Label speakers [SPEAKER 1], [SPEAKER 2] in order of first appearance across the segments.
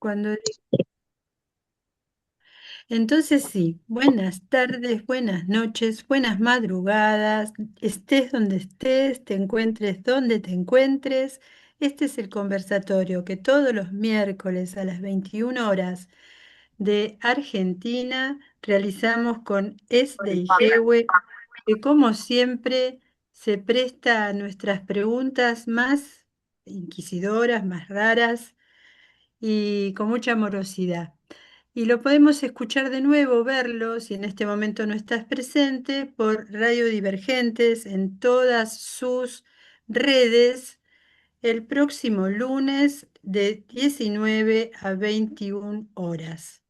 [SPEAKER 1] Cuando... Entonces sí, buenas tardes, buenas noches, buenas madrugadas, estés donde estés, te encuentres donde te encuentres. Este es el conversatorio que todos los miércoles a las 21 horas de Argentina realizamos con Es de Igehue, que como siempre se presta a nuestras preguntas más inquisidoras, más raras y con mucha amorosidad. Y lo podemos escuchar de nuevo, verlo, si en este momento no estás presente, por Radio Divergentes en todas sus redes el próximo lunes de 19 a 21 horas.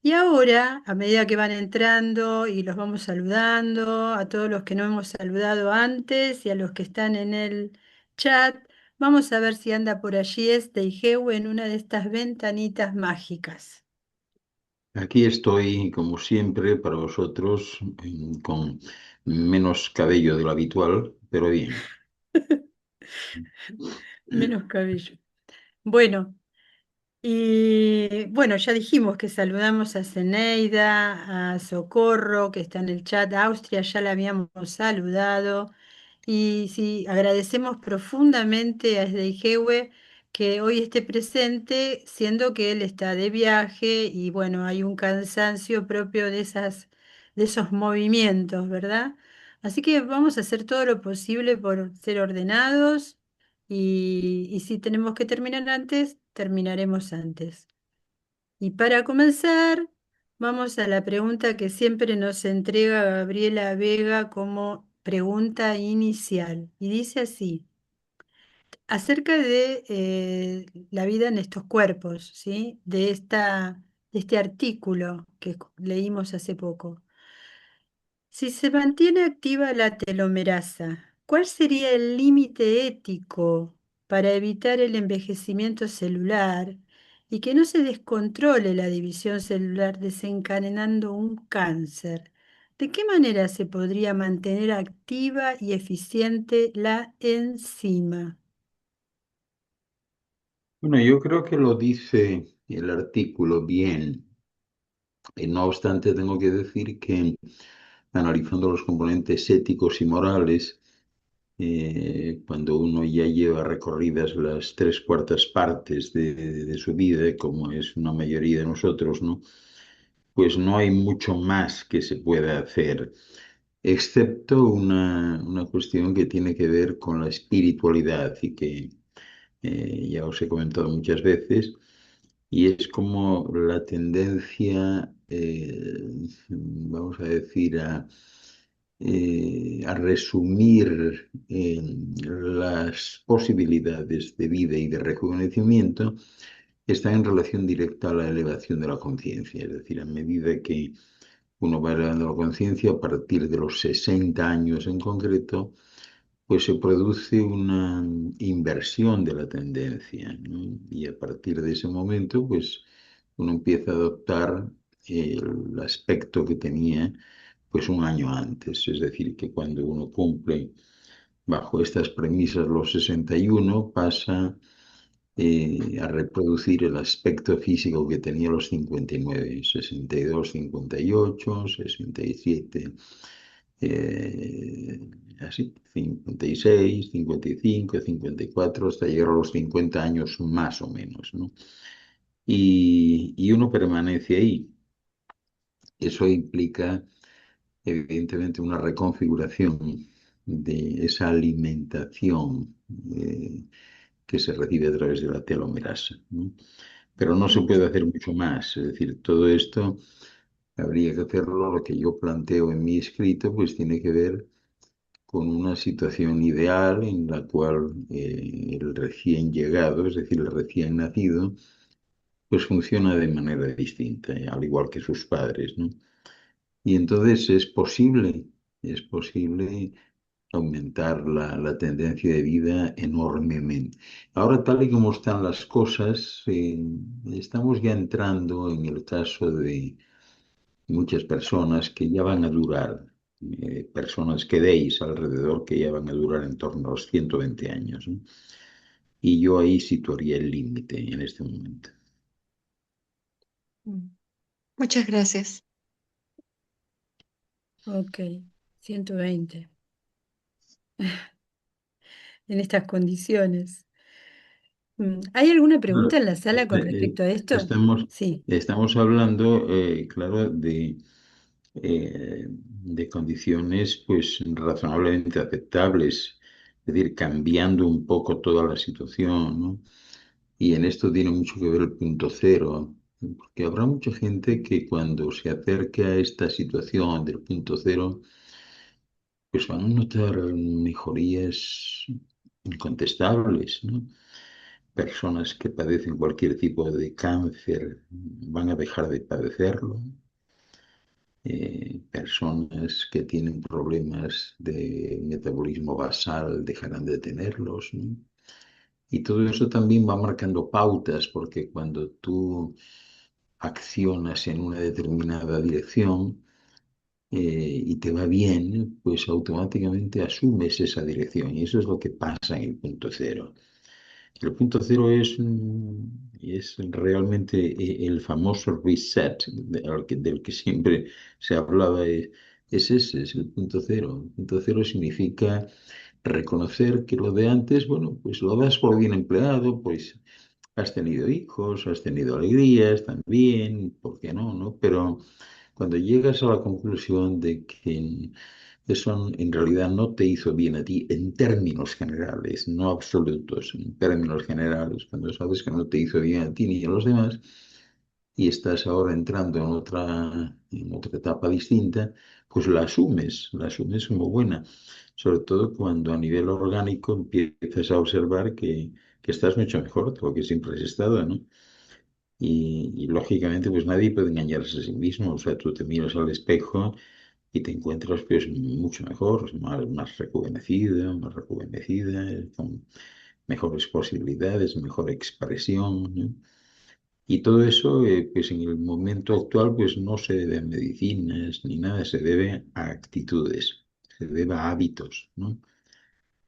[SPEAKER 1] Y ahora, a medida que van entrando y los vamos saludando, a todos los que no hemos saludado antes y a los que están en el chat, vamos a ver si anda por allí este Igeu en una de estas ventanitas mágicas.
[SPEAKER 2] Aquí estoy, como siempre, para vosotros, con menos cabello de lo habitual, pero bien.
[SPEAKER 1] Menos cabello. Bueno, y bueno, ya dijimos que saludamos a Zeneida, a Socorro, que está en el chat, a Austria ya la habíamos saludado. Y sí, agradecemos profundamente a Sdeijehue que hoy esté presente, siendo que él está de viaje y bueno, hay un cansancio propio de esos movimientos, ¿verdad? Así que vamos a hacer todo lo posible por ser ordenados y si tenemos que terminar antes, terminaremos antes. Y para comenzar, vamos a la pregunta que siempre nos entrega Gabriela Vega como pregunta inicial. Y dice así, acerca de la vida en estos cuerpos, ¿sí? De este artículo que leímos hace poco. Si se mantiene activa la telomerasa, ¿cuál sería el límite ético para evitar el envejecimiento celular y que no se descontrole la división celular desencadenando un cáncer? ¿De qué manera se podría mantener activa y eficiente la enzima?
[SPEAKER 2] Bueno, yo creo que lo dice el artículo bien. No obstante, tengo que decir que analizando los componentes éticos y morales, cuando uno ya lleva recorridas las tres cuartas partes de su vida, como es una mayoría de nosotros, ¿no? Pues no hay mucho más que se pueda hacer, excepto una cuestión que tiene que ver con la espiritualidad y que ya os he comentado muchas veces, y es como la tendencia, vamos a decir, a resumir las posibilidades de vida y de rejuvenecimiento está en relación directa a la elevación de la conciencia. Es decir, a medida que uno va elevando la conciencia, a partir de los 60 años en concreto, pues se produce una inversión de la tendencia, ¿no? Y a partir de ese momento, pues uno empieza a adoptar el aspecto que tenía pues un año antes. Es decir, que cuando uno cumple bajo estas premisas los 61 pasa a reproducir el aspecto físico que tenía los 59, 62, 58, 67, así, 56, 55, 54, hasta llegar a los 50 años más o menos, ¿no? Y uno permanece ahí. Eso implica, evidentemente, una reconfiguración de esa alimentación que se recibe a través de la telomerasa, ¿no? Pero no se puede hacer mucho más. Es decir, todo esto habría que hacerlo. Lo que yo planteo en mi escrito, pues tiene que ver con una situación ideal en la cual el recién llegado, es decir, el recién nacido, pues funciona de manera distinta, al igual que sus padres, ¿no? Y entonces es posible aumentar la tendencia de vida enormemente. Ahora, tal y como están las cosas, estamos ya entrando en el caso de muchas personas que ya van a durar, personas que deis alrededor que ya van a durar en torno a los 120 años, ¿no? Y yo ahí situaría el límite en este momento.
[SPEAKER 1] Mm,
[SPEAKER 3] Muchas gracias.
[SPEAKER 1] ok, 120 en estas condiciones. ¿Hay alguna pregunta
[SPEAKER 2] Claro,
[SPEAKER 1] en la sala con respecto a esto?
[SPEAKER 2] estamos,
[SPEAKER 1] Sí.
[SPEAKER 2] estamos hablando, claro, de condiciones pues razonablemente aceptables, es decir, cambiando un poco toda la situación, ¿no? Y en esto tiene mucho que ver el punto cero, porque habrá mucha gente que cuando se acerque a esta situación del punto cero, pues van a notar mejorías incontestables, ¿no? Personas que padecen cualquier tipo de cáncer van a dejar de padecerlo. Personas que tienen problemas de metabolismo basal dejarán de tenerlos, ¿no? Y todo eso también va marcando pautas, porque cuando tú accionas en una determinada dirección y te va bien, pues automáticamente asumes esa dirección. Y eso es lo que pasa en el punto cero. El punto cero es realmente el famoso reset del que siempre se hablaba. Es ese, es el punto cero. El punto cero significa reconocer que lo de antes, bueno, pues lo das por bien empleado, pues has tenido hijos, has tenido alegrías también, ¿por qué no, no? Pero cuando llegas a la conclusión de que eso en realidad no te hizo bien a ti en términos generales, no absolutos, en términos generales, cuando sabes que no te hizo bien a ti ni a los demás y estás ahora entrando en otra etapa distinta, pues la asumes como buena, sobre todo cuando a nivel orgánico empiezas a observar que estás mucho mejor de lo que siempre has estado, ¿no? Y lógicamente, pues nadie puede engañarse a sí mismo. O sea, tú te miras al espejo y te encuentras pues mucho mejor, más rejuvenecida, con mejores posibilidades, mejor expresión, ¿no? Y todo eso, pues en el momento actual, pues no se debe a medicinas ni nada, se debe a actitudes, se debe a hábitos, ¿no?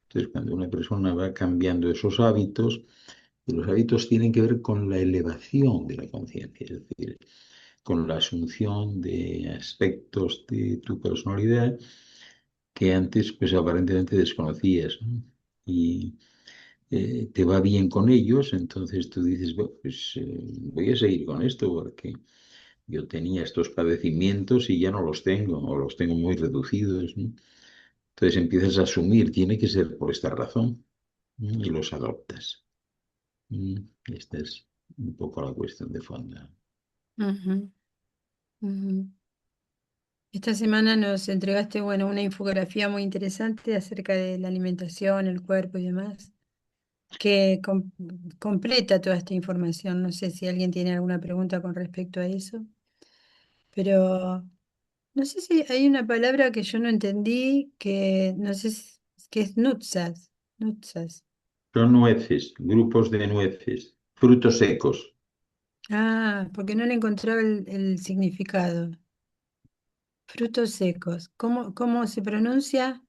[SPEAKER 2] Entonces, cuando una persona va cambiando esos hábitos, y los hábitos tienen que ver con la elevación de la conciencia, es decir, con la asunción de aspectos de tu personalidad que antes pues aparentemente desconocías, ¿no? Y te va bien con ellos, entonces tú dices, "Bueno, pues voy a seguir con esto porque yo tenía estos padecimientos y ya no los tengo o los tengo muy reducidos, ¿no?". Entonces empiezas a asumir, tiene que ser por esta razón, ¿no? Y los adoptas. Mm, Esta es un poco la cuestión de fondo.
[SPEAKER 1] Ujú, ujú. Esta semana nos entregaste, bueno, una infografía muy interesante acerca de la alimentación, el cuerpo y demás, que completa toda esta información. No sé si alguien tiene alguna pregunta con respecto a eso, pero no sé si hay una palabra que yo no entendí, que no sé que es nutsas, nutsas.
[SPEAKER 2] Son nueces, grupos de nueces, frutos secos.
[SPEAKER 1] Ah, porque no le encontraba el significado. Frutos secos. ¿Cómo se pronuncia?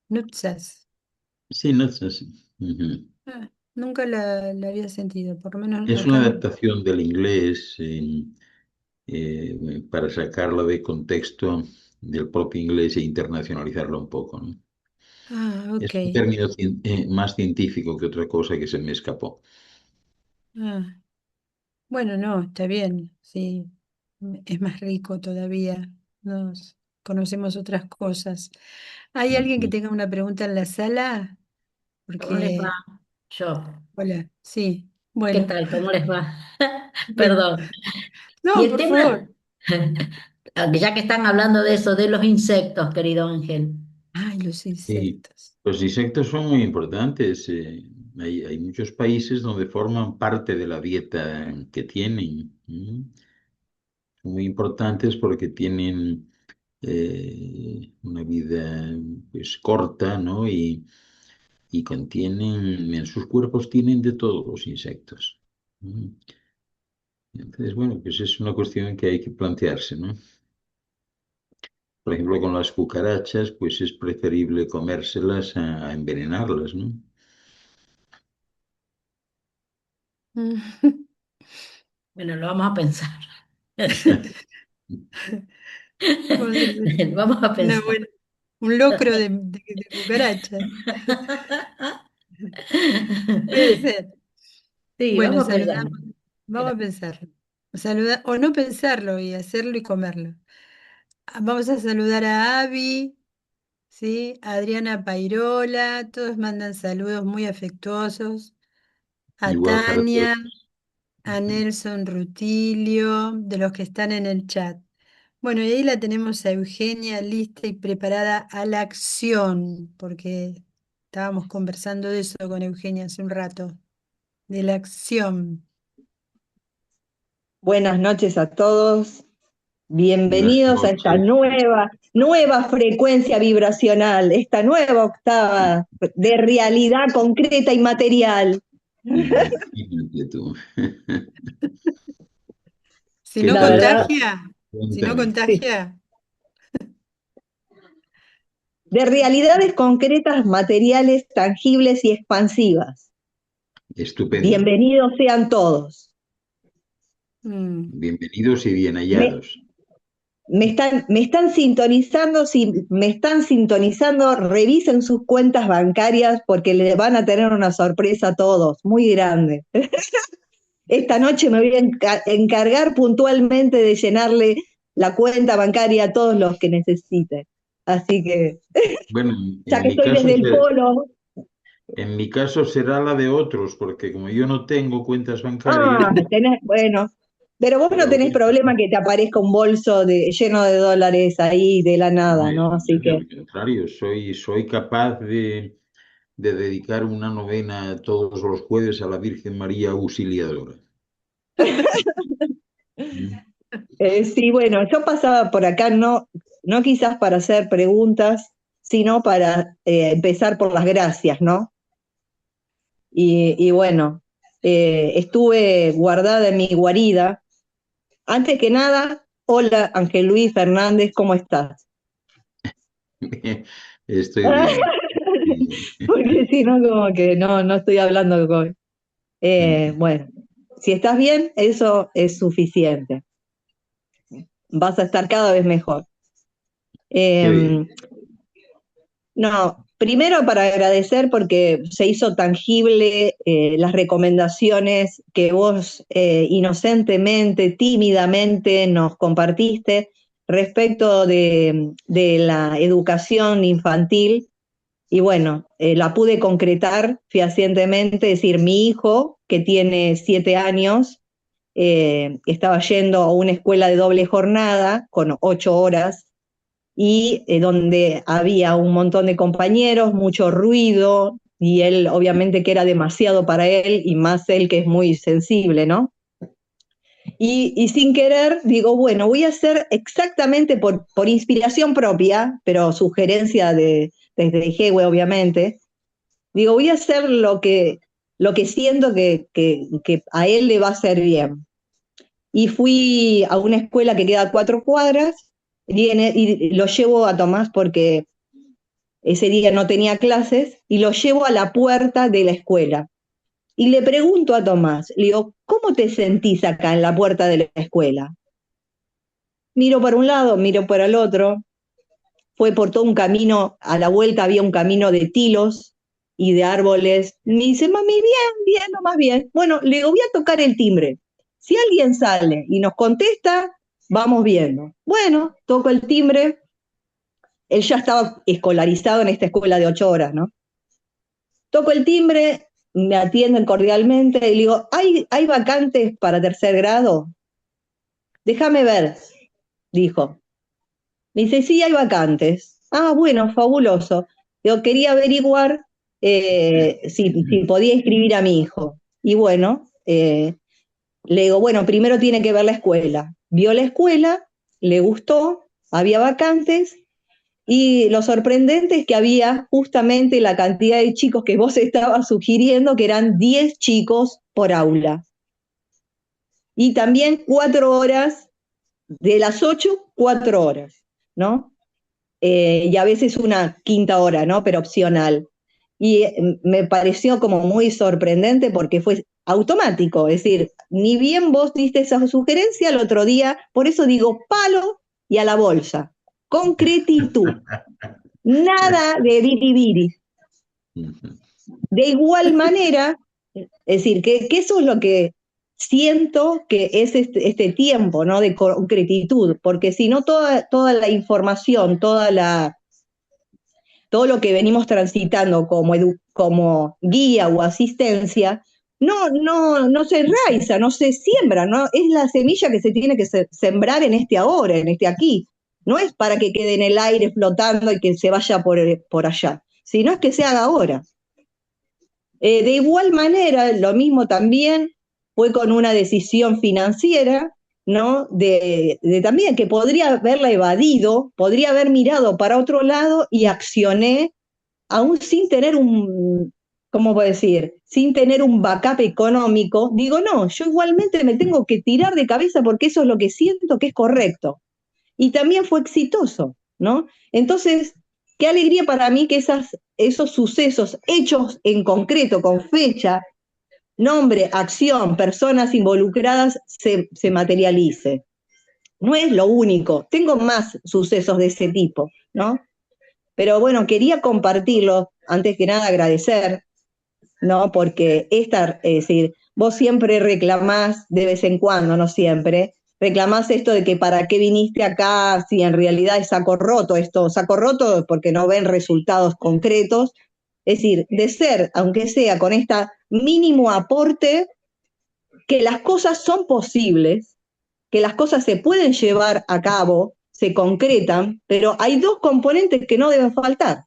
[SPEAKER 1] Nutsas.
[SPEAKER 2] Sí, nueces. Ujú.
[SPEAKER 1] Ah, nunca la había sentido, por lo menos
[SPEAKER 2] Es una
[SPEAKER 1] acá.
[SPEAKER 2] adaptación del inglés para sacarlo de contexto del propio inglés e internacionalizarlo un poco, ¿no?
[SPEAKER 1] Ah, ok.
[SPEAKER 2] Es un término más científico que otra cosa que se me escapó.
[SPEAKER 1] Ah, bueno, no, está bien. Sí, es más rico todavía. Nos conocemos otras cosas. ¿Hay alguien que
[SPEAKER 2] Ujú.
[SPEAKER 1] tenga una pregunta en la sala?
[SPEAKER 4] ¿Cómo les va?
[SPEAKER 1] Porque,
[SPEAKER 4] Yo.
[SPEAKER 1] hola, sí,
[SPEAKER 4] ¿Qué
[SPEAKER 1] bueno,
[SPEAKER 4] tal? ¿Cómo les va?
[SPEAKER 1] bien.
[SPEAKER 4] Perdón. Y
[SPEAKER 1] No,
[SPEAKER 4] el
[SPEAKER 1] por favor.
[SPEAKER 4] tema, ya que están hablando de eso, de los insectos, querido Ángel.
[SPEAKER 1] Ay, los
[SPEAKER 2] Sí,
[SPEAKER 1] insectos.
[SPEAKER 2] los insectos son muy importantes. Hay muchos países donde forman parte de la dieta que tienen. Son muy importantes porque tienen una vida pues corta, ¿no? Y contienen, en sus cuerpos tienen de todos los insectos. ¿Mm? Entonces, bueno, pues es una cuestión que hay que plantearse, ¿no? Por ejemplo, con las cucarachas, pues es preferible comérselas a envenenarlas, ¿no?
[SPEAKER 4] Bueno, lo vamos a pensar.
[SPEAKER 1] Podría ser
[SPEAKER 4] Vamos a
[SPEAKER 1] una
[SPEAKER 4] pensar.
[SPEAKER 1] buena, un locro de cucaracha. Puede ser.
[SPEAKER 4] Sí,
[SPEAKER 1] Bueno,
[SPEAKER 4] vamos a pensar.
[SPEAKER 1] saludamos. Vamos a pensarlo. O no pensarlo y hacerlo y comerlo. Vamos a saludar a Abby, ¿sí? A Adriana Pairola, todos mandan saludos muy afectuosos. A
[SPEAKER 2] Igual para
[SPEAKER 1] Tania,
[SPEAKER 2] todos.
[SPEAKER 1] a Nelson Rutilio, de los que están en el chat. Bueno, y ahí la tenemos a Eugenia lista y preparada a la acción, porque estábamos conversando de eso con Eugenia hace un rato, de la acción.
[SPEAKER 5] Buenas noches a todos.
[SPEAKER 2] Buenas
[SPEAKER 5] Bienvenidos a esta
[SPEAKER 2] noches.
[SPEAKER 5] nueva frecuencia vibracional, esta nueva octava de realidad concreta y material.
[SPEAKER 2] Imagínate tú.
[SPEAKER 1] Si
[SPEAKER 2] ¿Qué
[SPEAKER 1] no
[SPEAKER 5] La
[SPEAKER 2] tal
[SPEAKER 5] verdad,
[SPEAKER 2] está?
[SPEAKER 1] contagia, si no
[SPEAKER 2] Cuéntame.
[SPEAKER 5] sí.
[SPEAKER 1] contagia,
[SPEAKER 5] De realidades concretas, materiales, tangibles y expansivas.
[SPEAKER 2] Estupendo.
[SPEAKER 5] Bienvenidos sean todos.
[SPEAKER 1] mm,
[SPEAKER 2] Bienvenidos y bien
[SPEAKER 5] Me,
[SPEAKER 2] hallados.
[SPEAKER 5] me están sintonizando, si me están sintonizando, revisen sus cuentas bancarias porque les van a tener una sorpresa a todos, muy grande. Esta noche me voy a encargar puntualmente de llenarle la cuenta bancaria a todos los que necesiten. Así que,
[SPEAKER 2] Bueno,
[SPEAKER 5] ya que estoy desde el polo,
[SPEAKER 2] en mi caso será la de otros, porque como yo no tengo cuentas bancarias,
[SPEAKER 5] bueno, pero vos no
[SPEAKER 2] pero
[SPEAKER 5] tenés problema que te aparezca un bolso lleno de dólares ahí de la
[SPEAKER 2] no,
[SPEAKER 5] nada, ¿no? Así que,
[SPEAKER 2] al contrario, soy capaz de dedicar una novena todos los jueves a la Virgen María Auxiliadora. ¿Mm?
[SPEAKER 5] sí, bueno, yo pasaba por acá, no quizás para hacer preguntas, sino para empezar por las gracias, ¿no? Y bueno, estuve guardada en mi guarida. Antes que nada, hola Ángel Luis Fernández, ¿cómo estás?
[SPEAKER 2] Estoy bien.
[SPEAKER 5] Porque si no, como que no estoy hablando con... bueno, si estás bien, eso es suficiente. Vas a estar cada vez mejor.
[SPEAKER 2] Qué bien.
[SPEAKER 5] Eh, no, primero para agradecer porque se hizo tangible las recomendaciones que vos inocentemente, tímidamente nos compartiste respecto de la educación infantil. Y bueno, la pude concretar fehacientemente, es decir, mi hijo, que tiene 7 años, estaba yendo a una escuela de doble jornada con 8 horas y donde había un montón de compañeros, mucho ruido, y él obviamente que era demasiado para él, y más él que es muy sensible, ¿no? Y sin querer digo, bueno, voy a hacer exactamente por inspiración propia, pero sugerencia desde Jewe, obviamente, digo, voy a hacer lo que siento que a él le va a hacer bien. Y fui a una escuela que queda a 4 cuadras y lo llevo a Tomás porque ese día no tenía clases y lo llevo a la puerta de la escuela. Y le pregunto a Tomás, le digo, ¿cómo te sentís acá en la puerta de la escuela? Miro para un lado, miro para el otro, fue por todo un camino, a la vuelta había un camino de tilos y de árboles. Me dice, mami, bien, no más bien. Bueno, le digo, voy a tocar el timbre. Si alguien sale y nos contesta, vamos viendo. Bueno, toco el timbre. Él ya estaba escolarizado en esta escuela de 8 horas, ¿no? Toco el timbre, me atienden cordialmente y le digo, ¿hay vacantes para tercer grado? Déjame ver, dijo. Me dice, sí, hay vacantes. Ah, bueno, fabuloso. Yo quería averiguar si podía inscribir a mi hijo. Y bueno, le digo, bueno, primero tiene que ver la escuela. Vio la escuela, le gustó, había vacantes, y lo sorprendente es que había justamente la cantidad de chicos que vos estabas sugiriendo, que eran 10 chicos por aula. Y también 4 horas, de las 8, 4 horas, ¿no? Y a veces una quinta hora, ¿no? Pero opcional. Y me pareció como muy sorprendente porque fue automático, es decir, ni bien vos diste esa sugerencia, el otro día, por eso digo palo y a la bolsa, concretitud, nada de biribiri.
[SPEAKER 2] Ujú.
[SPEAKER 5] De igual manera, es decir, que eso es lo que siento que es este tiempo, ¿no? De concretitud, porque si no toda la información, todo lo que venimos transitando como guía o asistencia, no se enraiza, no se siembra, ¿no? Es la semilla que se tiene que sembrar en este ahora, en este aquí. No es para que quede en el aire flotando y que se vaya por allá, sino es que se haga ahora. De igual manera, lo mismo también fue con una decisión financiera, ¿no? También que podría haberla evadido, podría haber mirado para otro lado y accioné aún sin tener ¿cómo puedo decir? Sin tener un backup económico. Digo, no, yo igualmente me tengo que tirar de cabeza porque eso es lo que siento que es correcto. Y también fue exitoso, ¿no? Entonces, qué alegría para mí que esos sucesos hechos en concreto, con fecha, nombre, acción, personas involucradas, se materialice. No es lo único, tengo más sucesos de ese tipo, ¿no? Pero bueno, quería compartirlo, antes que nada agradecer, ¿no? Porque es decir, vos siempre reclamás de vez en cuando, no siempre, reclamás esto de que para qué viniste acá si en realidad es saco roto porque no ven resultados concretos. Es decir, de ser, aunque sea con este mínimo aporte, que las cosas son posibles, que las cosas se pueden llevar a cabo, se concretan, pero hay dos componentes que no deben faltar: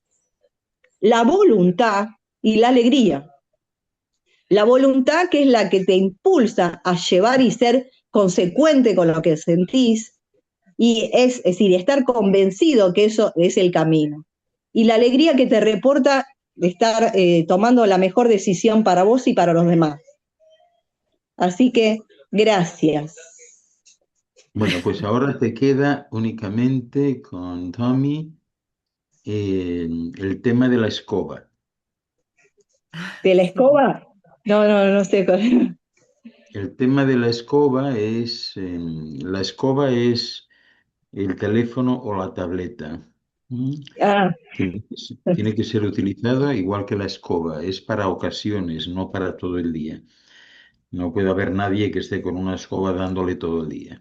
[SPEAKER 5] la voluntad y la alegría. La voluntad, que es la que te impulsa a llevar y ser consecuente con lo que sentís, y es decir, estar convencido que eso es el camino. Y la alegría que te reporta de estar tomando la mejor decisión para vos y para los demás. Así que, gracias.
[SPEAKER 2] Bueno, pues ahora te queda únicamente con Tommy el tema de la escoba.
[SPEAKER 5] ¿De la
[SPEAKER 1] Sí.
[SPEAKER 5] escoba? No sé.
[SPEAKER 2] El tema de la escoba es el teléfono o la tableta. ¿Mm?
[SPEAKER 5] Ah,
[SPEAKER 2] Tiene que ser utilizado igual que la escoba. Es para ocasiones, no para todo el día. No puede haber nadie que esté con una escoba dándole todo el día.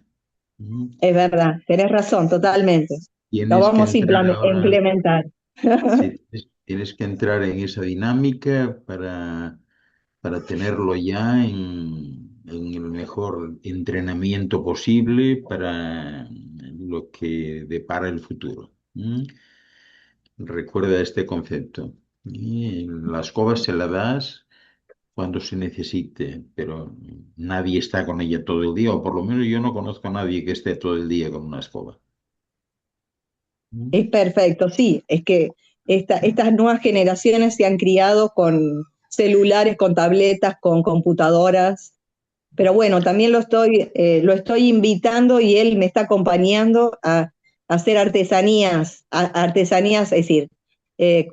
[SPEAKER 2] ¿Mm?
[SPEAKER 5] es verdad, tenés razón, totalmente. Lo
[SPEAKER 2] Tienes que
[SPEAKER 5] vamos a
[SPEAKER 2] entrar ahora,
[SPEAKER 5] implementar.
[SPEAKER 2] sí, tienes que entrar en esa dinámica para tenerlo ya en el mejor entrenamiento posible para lo que depara el futuro. ¿Mm? Recuerda este concepto. Y la escoba se la das cuando se necesite, pero nadie está con ella todo el día, o por lo menos yo no conozco a nadie que esté todo el día con una escoba. ¿Mm?
[SPEAKER 5] Es perfecto, sí, es que estas nuevas generaciones se han criado con celulares, con tabletas, con computadoras, pero bueno, también lo estoy invitando y él me está acompañando a hacer artesanías, es decir, eh,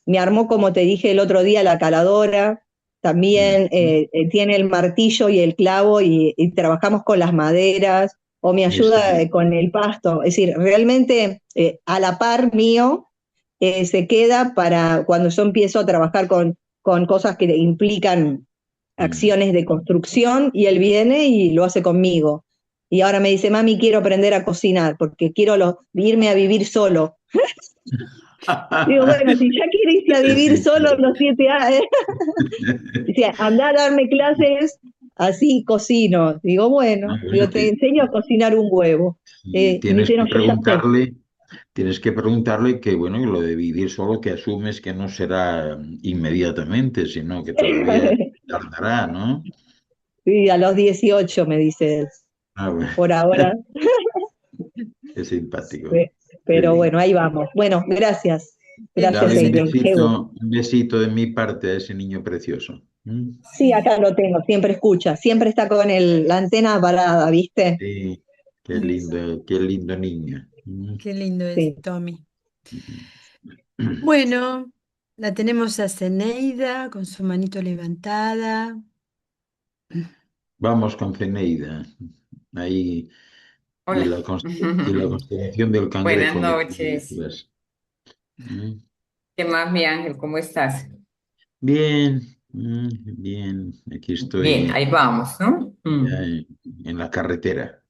[SPEAKER 5] me armó, como te dije el otro día, la caladora, también
[SPEAKER 2] Mm.
[SPEAKER 5] tiene el martillo y el clavo y trabajamos con las maderas, o me
[SPEAKER 2] Eso
[SPEAKER 5] ayuda
[SPEAKER 2] es.
[SPEAKER 5] con el pasto. Es decir, realmente a la par mío se queda para cuando yo empiezo a trabajar con cosas que implican
[SPEAKER 2] Mm.
[SPEAKER 5] acciones de construcción, y él viene y lo hace conmigo. Y ahora me dice, mami, quiero aprender a cocinar porque quiero irme a vivir solo. Digo, bueno, si ya quiere irse a vivir
[SPEAKER 2] Sí,
[SPEAKER 5] solo
[SPEAKER 2] claro.
[SPEAKER 5] los 7 años, dice, anda a darme clases, así cocino. Digo,
[SPEAKER 2] Ah,
[SPEAKER 5] bueno,
[SPEAKER 2] bueno,
[SPEAKER 5] digo, te enseño a cocinar un huevo.
[SPEAKER 2] y
[SPEAKER 5] Y me dice, no, yo ya sé.
[SPEAKER 2] tienes que preguntarle que, bueno, que lo de vivir solo, que asumes que no será inmediatamente, sino que todavía tardará, ¿no?
[SPEAKER 5] Sí, a los 18 me dice él.
[SPEAKER 2] Ah, bueno,
[SPEAKER 5] Por ahora,
[SPEAKER 2] qué simpático,
[SPEAKER 5] pe-
[SPEAKER 2] qué
[SPEAKER 5] pero bueno,
[SPEAKER 2] lindo.
[SPEAKER 5] ahí vamos. Bueno, gracias. Gracias,
[SPEAKER 2] Dale
[SPEAKER 1] Felices.
[SPEAKER 2] un besito de mi parte a ese niño precioso. ¿Mm?
[SPEAKER 5] Sí, acá lo tengo, siempre escucha, siempre está con la antena parada, ¿viste?
[SPEAKER 2] Sí,
[SPEAKER 1] Eso.
[SPEAKER 2] qué lindo niño. ¿Mm?
[SPEAKER 1] Qué lindo es,
[SPEAKER 5] Sí.
[SPEAKER 1] Tommy. Bueno, la tenemos a Zeneida con su manito levantada.
[SPEAKER 2] Vamos con Ceneida. Ahí, y
[SPEAKER 6] Hola.
[SPEAKER 2] y la constelación del
[SPEAKER 6] Buenas
[SPEAKER 2] cangrejo, ¿qué
[SPEAKER 6] noches.
[SPEAKER 2] películas? Mm.
[SPEAKER 6] ¿Qué más, mi ángel? ¿Cómo estás?
[SPEAKER 2] Bien, bien. Aquí
[SPEAKER 6] Bien,
[SPEAKER 2] estoy
[SPEAKER 6] ahí vamos, ¿no?
[SPEAKER 2] ya en la carretera.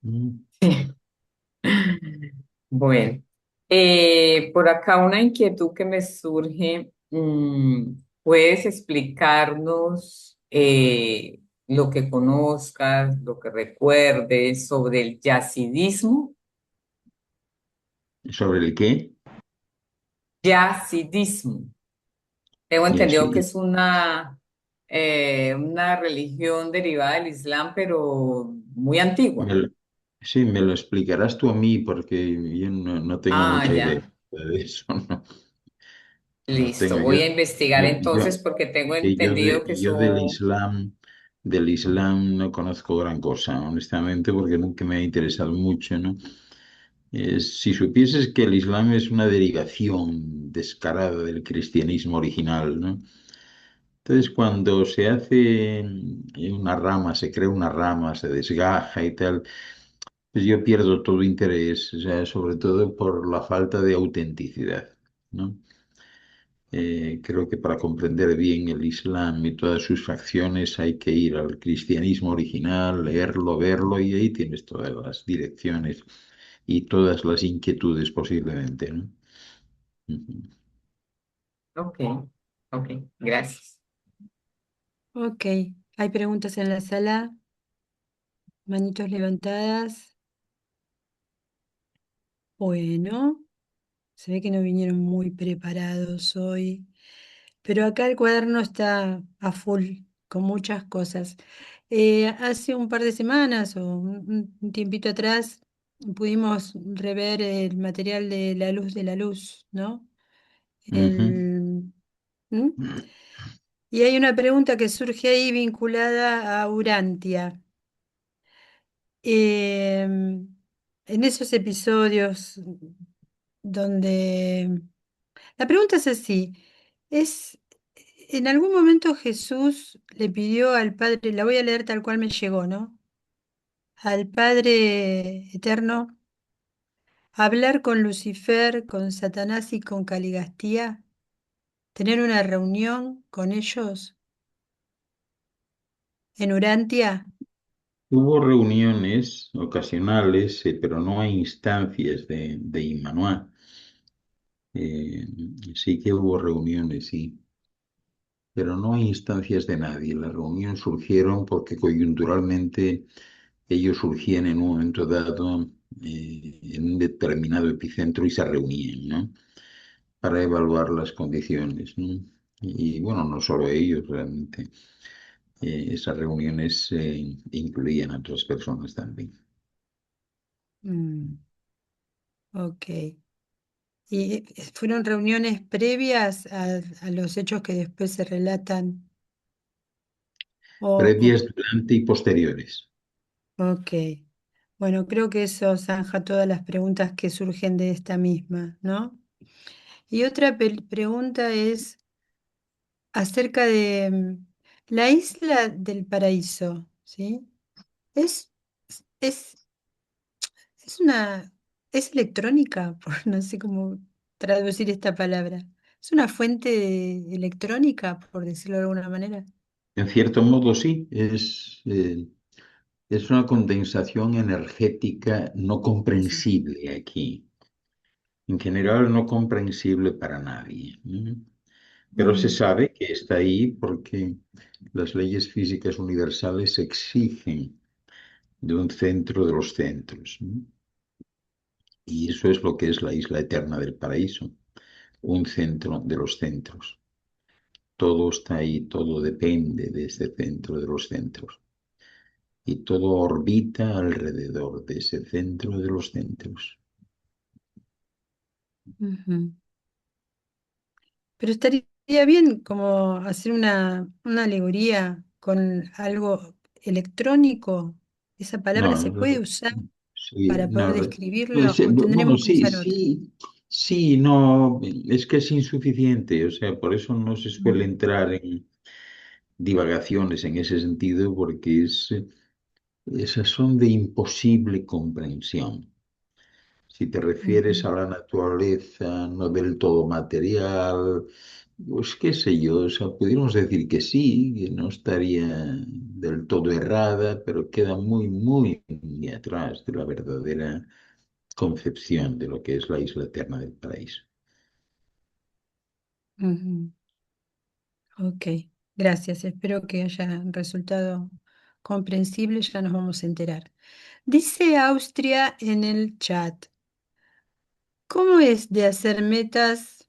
[SPEAKER 2] Mm.
[SPEAKER 6] Bueno, por acá una inquietud que me surge. ¿Puedes explicarnos lo que conozcas, lo que recuerdes sobre el yacidismo?
[SPEAKER 2] ¿Sobre el qué?
[SPEAKER 6] Yacidismo. Tengo
[SPEAKER 2] Y
[SPEAKER 6] entendido que
[SPEAKER 2] así,
[SPEAKER 6] es una religión derivada del Islam, pero muy
[SPEAKER 2] me
[SPEAKER 6] antigua.
[SPEAKER 2] lo- sí, me lo explicarás tú a mí porque yo no tengo
[SPEAKER 6] Ah,
[SPEAKER 2] mucha idea
[SPEAKER 6] ya,
[SPEAKER 2] de eso, ¿no? No
[SPEAKER 6] listo.
[SPEAKER 2] tengo
[SPEAKER 6] Voy a investigar entonces
[SPEAKER 2] yo,
[SPEAKER 6] porque tengo
[SPEAKER 2] sí,
[SPEAKER 6] entendido que
[SPEAKER 2] yo
[SPEAKER 6] eso...
[SPEAKER 2] del Islam no conozco gran cosa, honestamente, porque nunca me ha interesado mucho, ¿no? Si supieses que el Islam es una derivación descarada del cristianismo original, ¿no? Entonces, cuando se hace una rama, se crea una rama, se desgaja y tal, pues yo pierdo todo interés, o sea, sobre todo por la falta de autenticidad, ¿no? Creo que para comprender bien el Islam y todas sus facciones hay que ir al cristianismo original, leerlo, verlo y ahí tienes todas las direcciones y todas las inquietudes posiblemente, ¿no? Ujú.
[SPEAKER 6] Ok, ok, gracias.
[SPEAKER 1] Ok, hay preguntas en la sala, manitos levantadas. Bueno, se ve que no vinieron muy preparados hoy, pero acá el cuaderno está a full, con muchas cosas. Hace un par de semanas o un tiempito atrás pudimos rever el material de La Luz de la Luz, ¿no?
[SPEAKER 2] Ujú.
[SPEAKER 1] El, ¿Mm? Y hay una pregunta que surge ahí vinculada a Urantia. En esos episodios donde... La pregunta es así, es, ¿en algún momento Jesús le pidió al Padre, la voy a leer tal cual me llegó, ¿no? Al Padre Eterno, hablar con Lucifer, con Satanás y con Caligastía, tener una reunión con ellos en Urantia?
[SPEAKER 2] Hubo reuniones ocasionales, pero no a instancias de Immanuel. Eh, sí que hubo reuniones, sí, pero no a instancias de nadie. Las reuniones surgieron porque coyunturalmente ellos surgían en un momento dado en un determinado epicentro y se reunían, ¿no? Para evaluar las condiciones, ¿no? Y bueno, no solo ellos, realmente. Esas reuniones incluían a otras personas también.
[SPEAKER 1] Mm, ok. ¿Y fueron reuniones previas a los hechos que después se relatan? O,
[SPEAKER 2] Previas, durante y posteriores.
[SPEAKER 1] ok. Bueno, creo que eso zanja todas las preguntas que surgen de esta misma, ¿no? Y otra pregunta es acerca de la isla del paraíso, ¿sí? Es, es, es una, es electrónica, no sé cómo traducir esta palabra. ¿Es una fuente electrónica, por decirlo de alguna manera?
[SPEAKER 2] En cierto modo, sí, es una condensación energética no
[SPEAKER 1] Sí.
[SPEAKER 2] comprensible aquí. En general, no comprensible para nadie. Pero se
[SPEAKER 1] Mm,
[SPEAKER 2] sabe que está ahí porque las leyes físicas universales exigen de un centro de los centros, ¿no? Y eso es lo que es la isla eterna del paraíso, un centro de los centros. Todo está ahí, todo depende de ese centro de los centros. Y todo orbita alrededor de ese centro de los centros.
[SPEAKER 1] ujú. Pero estaría bien como hacer una alegoría con algo electrónico. ¿Esa palabra
[SPEAKER 2] No,
[SPEAKER 1] se puede usar
[SPEAKER 2] sí,
[SPEAKER 1] para poder
[SPEAKER 2] no,
[SPEAKER 1] describirlo o
[SPEAKER 2] bueno,
[SPEAKER 1] tendremos que
[SPEAKER 2] sí,
[SPEAKER 1] usar otra?
[SPEAKER 2] sí, sí, no, es que es insuficiente, o sea, por eso no se suele
[SPEAKER 1] Mm,
[SPEAKER 2] entrar divagaciones en ese sentido porque esas son de imposible comprensión. Si te refieres
[SPEAKER 1] Ujú,
[SPEAKER 2] a la naturaleza no del todo material, pues qué sé yo, o sea, pudiéramos decir que sí, que no estaría del todo errada, pero queda muy, muy, muy atrás de la verdadera concepción de lo que es la isla eterna del paraíso.
[SPEAKER 1] ujú. Ok, gracias. Espero que haya resultado comprensible. Ya nos vamos a enterar. Dice Austria en el chat, ¿cómo es de hacer metas?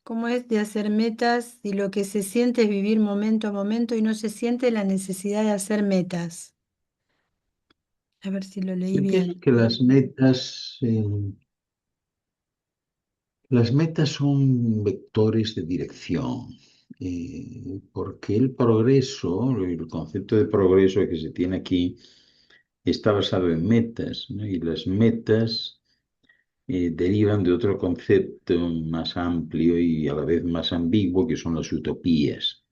[SPEAKER 1] ¿Cómo es de hacer metas y lo que se siente es vivir momento a momento y no se siente la necesidad de hacer metas? A ver si lo leí
[SPEAKER 2] Yo pienso
[SPEAKER 1] bien.
[SPEAKER 2] que las metas son vectores de dirección, porque el progreso, el concepto de progreso que se tiene aquí, está basado en metas, ¿no? Y las metas derivan de otro concepto más amplio y a la vez más ambiguo, que son las utopías.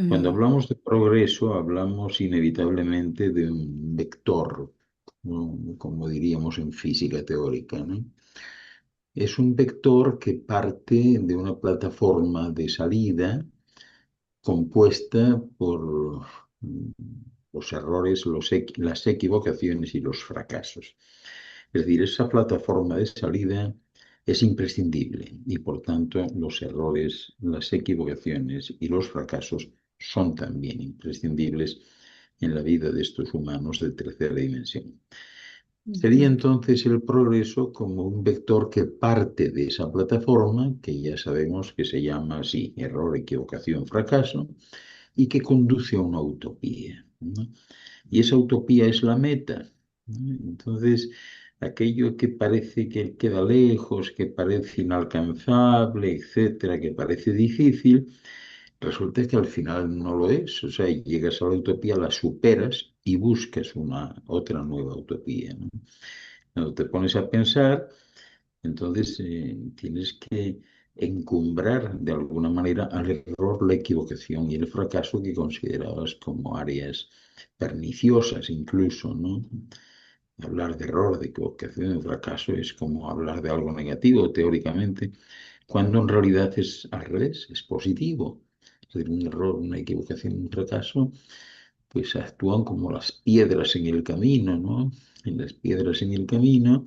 [SPEAKER 2] Cuando
[SPEAKER 1] Mm,
[SPEAKER 2] hablamos de progreso, hablamos inevitablemente de un vector, ¿no? Como diríamos en física teórica, ¿no? Es un vector que parte de una plataforma de salida compuesta por mm, los errores, las equivocaciones y los fracasos. Es decir, esa plataforma de salida es imprescindible y por tanto los errores, las equivocaciones y los fracasos son también imprescindibles en la vida de estos humanos de tercera dimensión. Sería
[SPEAKER 1] ujú,
[SPEAKER 2] entonces el progreso como un vector que parte de esa plataforma, que ya sabemos que se llama así, error, equivocación, fracaso, y que conduce a una utopía, ¿no? Y esa utopía es la meta, ¿no? Entonces, aquello que parece que queda lejos, que parece inalcanzable, etcétera, que parece difícil, resulta que al final no lo es. O sea, llegas a la utopía, la superas y buscas una otra nueva utopía, ¿no? Cuando te pones a pensar, entonces tienes que encumbrar de alguna manera al error, la equivocación y el fracaso que considerabas como áreas perniciosas incluso, ¿no? Hablar de error, de equivocación, de fracaso es como hablar de algo negativo teóricamente, cuando en realidad es al revés, es positivo. Es decir, un error, una equivocación, un fracaso, pues actúan como las piedras en el camino, ¿no? En las piedras en el camino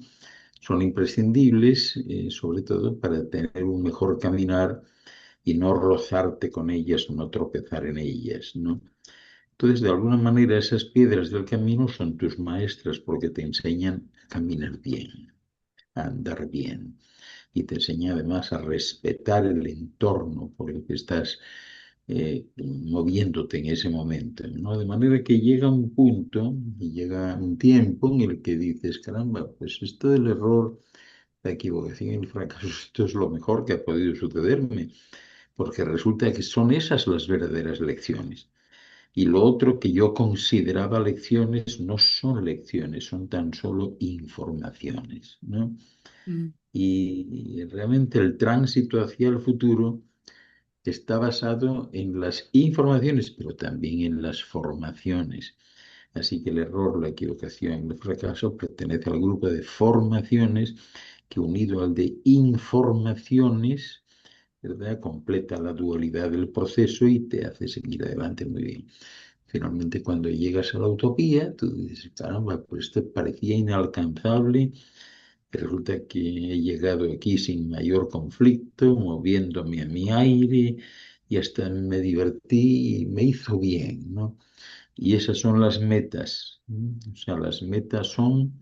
[SPEAKER 2] son imprescindibles, sobre todo para tener un mejor caminar y no rozarte con ellas, no tropezar en ellas, ¿no? Entonces, de alguna manera, esas piedras del camino son tus maestras porque te enseñan a caminar bien, a andar bien y te enseña además a respetar el entorno por el que estás moviéndote en ese momento, ¿no? De manera que llega un punto y llega un tiempo en el que dices, caramba, pues esto del error, la equivocación y el fracaso, esto es lo mejor que ha podido sucederme, porque resulta que son esas las verdaderas lecciones. Y lo otro que yo consideraba lecciones no son lecciones, son tan solo informaciones, ¿no?
[SPEAKER 1] mm,
[SPEAKER 2] Y realmente el tránsito hacia el futuro está basado en las informaciones, pero también en las formaciones. Así que el error, la equivocación, el fracaso pertenece al grupo de formaciones que unido al de informaciones, ¿verdad? Completa la dualidad del proceso y te hace seguir adelante muy bien. Finalmente, cuando llegas a la utopía, tú dices, caramba, pues esto parecía inalcanzable y resulta que he llegado aquí sin mayor conflicto, moviéndome a mi aire y hasta me divertí y me hizo bien, ¿no? Y esas son las metas, ¿no? O sea, las metas son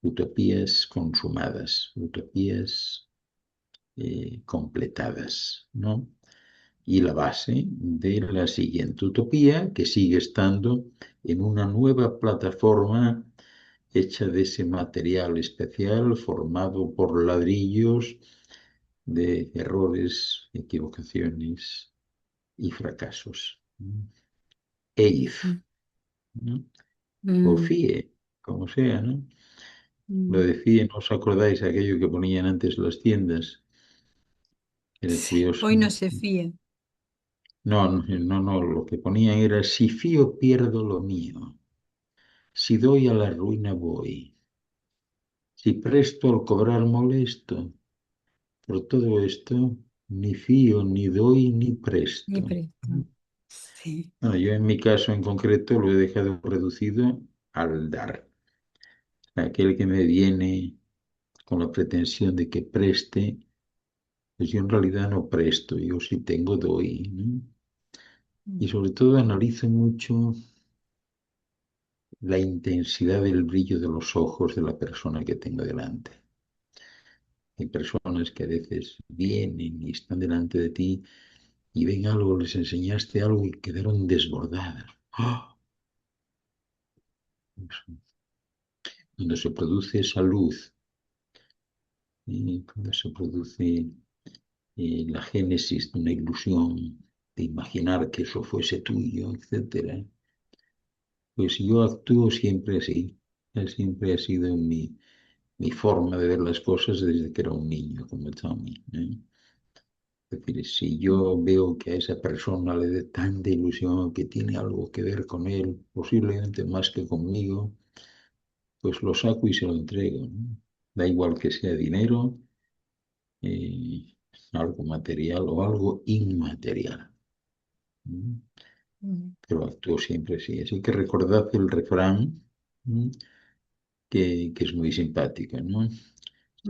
[SPEAKER 2] utopías consumadas, utopías completadas, ¿no? Y la base de la siguiente utopía, que sigue estando en una nueva plataforma hecha de ese material especial formado por ladrillos de errores, equivocaciones y fracasos. EIF,
[SPEAKER 1] mm,
[SPEAKER 2] ¿no? O
[SPEAKER 1] mm,
[SPEAKER 2] FIE, como sea, ¿no? Lo
[SPEAKER 1] mm.
[SPEAKER 2] de FIE, ¿no os acordáis aquello que ponían antes las tiendas? Era
[SPEAKER 1] Sí,
[SPEAKER 2] curioso,
[SPEAKER 1] hoy no
[SPEAKER 2] ¿no?
[SPEAKER 1] se fíe.
[SPEAKER 2] No, no, no, lo que ponía era, si fío pierdo lo mío, si doy a la ruina voy, si presto al cobrar molesto, por todo esto ni fío, ni doy, ni presto.
[SPEAKER 1] Ni presto. Sí.
[SPEAKER 2] Bueno, yo en mi caso en concreto lo he dejado reducido al dar. Aquel que me viene con la pretensión de que preste, pues yo en realidad no presto, yo sí tengo doy, ¿no? Y sobre todo analizo mucho la intensidad del brillo de los ojos de la persona que tengo delante. Hay personas que a veces vienen y están delante de ti y ven algo, les enseñaste algo y quedaron desbordadas. ¡Ah! Cuando se produce esa luz, y cuando se produce la génesis de una ilusión, de imaginar que eso fuese tuyo, etcétera, pues yo actúo siempre así. Siempre ha sido mi forma de ver las cosas desde que era un niño, como Tommy, ¿eh? Es decir, si yo veo que a esa persona le dé tanta ilusión que tiene algo que ver con él, posiblemente más que conmigo, pues lo saco y se lo entrego, ¿no? Da igual que sea dinero, eh, algo material o algo inmaterial, ¿no?
[SPEAKER 1] Mm,
[SPEAKER 2] Pero actúo siempre así. Así que recordad el refrán, ¿no? Que es muy simpático, ¿no?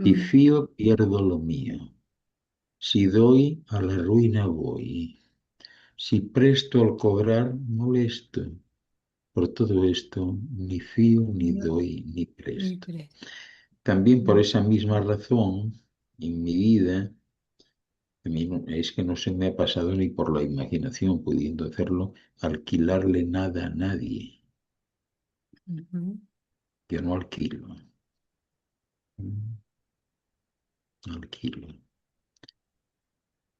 [SPEAKER 2] Si
[SPEAKER 1] mm,
[SPEAKER 2] fío, pierdo lo mío. Si doy, a la ruina voy. Si presto al cobrar, molesto. Por todo esto, ni fío, ni
[SPEAKER 1] no,
[SPEAKER 2] doy, ni
[SPEAKER 1] ni
[SPEAKER 2] presto.
[SPEAKER 1] presto.
[SPEAKER 2] También por
[SPEAKER 1] Mm,
[SPEAKER 2] esa misma razón, en mi vida, a mí es que no se me ha pasado ni por la imaginación, pudiendo hacerlo, alquilarle nada a nadie.
[SPEAKER 1] ujú,
[SPEAKER 2] Yo no alquilo, mm, no alquilo.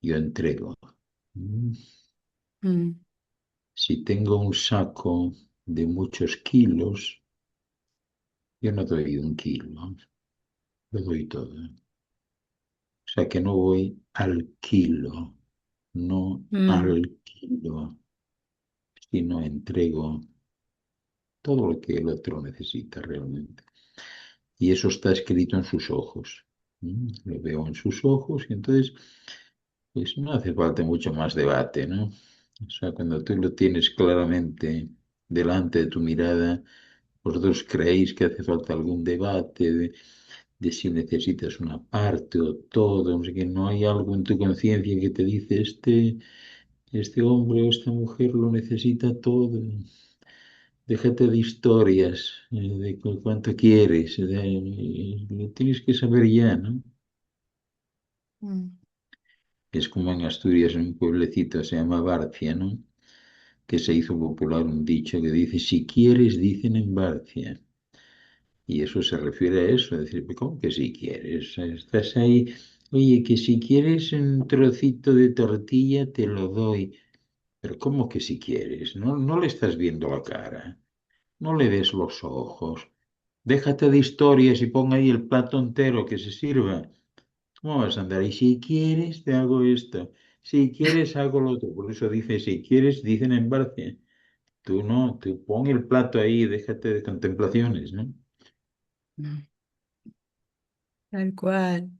[SPEAKER 2] Yo entrego. Mm.
[SPEAKER 1] mm,
[SPEAKER 2] Si tengo un saco de muchos kilos, yo no doy un kilo, lo doy todo. O sea que no voy al kilo, no
[SPEAKER 1] mm,
[SPEAKER 2] al kilo, sino entrego todo lo que el otro necesita realmente. Y eso está escrito en sus ojos. Lo veo en sus ojos y entonces, pues no hace falta mucho más debate, ¿no? O sea, cuando tú lo tienes claramente delante de tu mirada, vosotros creéis que hace falta algún debate de si necesitas una parte o todo, no sé qué, no hay algo en tu conciencia que te dice este hombre o esta mujer lo necesita todo. Déjate de historias, de cuánto quieres, lo tienes que saber ya, ¿no?
[SPEAKER 1] mm.
[SPEAKER 2] Es como en Asturias, en un pueblecito se llama Barcia, ¿no? Que se hizo popular un dicho que dice, si quieres, dicen en Barcia. Y eso se refiere a eso, es decir, ¿cómo que si quieres? Estás ahí, oye, que si quieres un trocito de tortilla, te lo doy. Pero ¿cómo que si quieres? No, no le estás viendo la cara, no le des los ojos. Déjate de historias y pon ahí el plato entero que se sirva. ¿Cómo vas a andar? Y si quieres, te hago esto. Si quieres, hago lo otro. Por eso dice, si quieres, dicen en Barcia. Tú no, tú pon el plato ahí, déjate de contemplaciones, ¿no?
[SPEAKER 1] Mm, tal cual.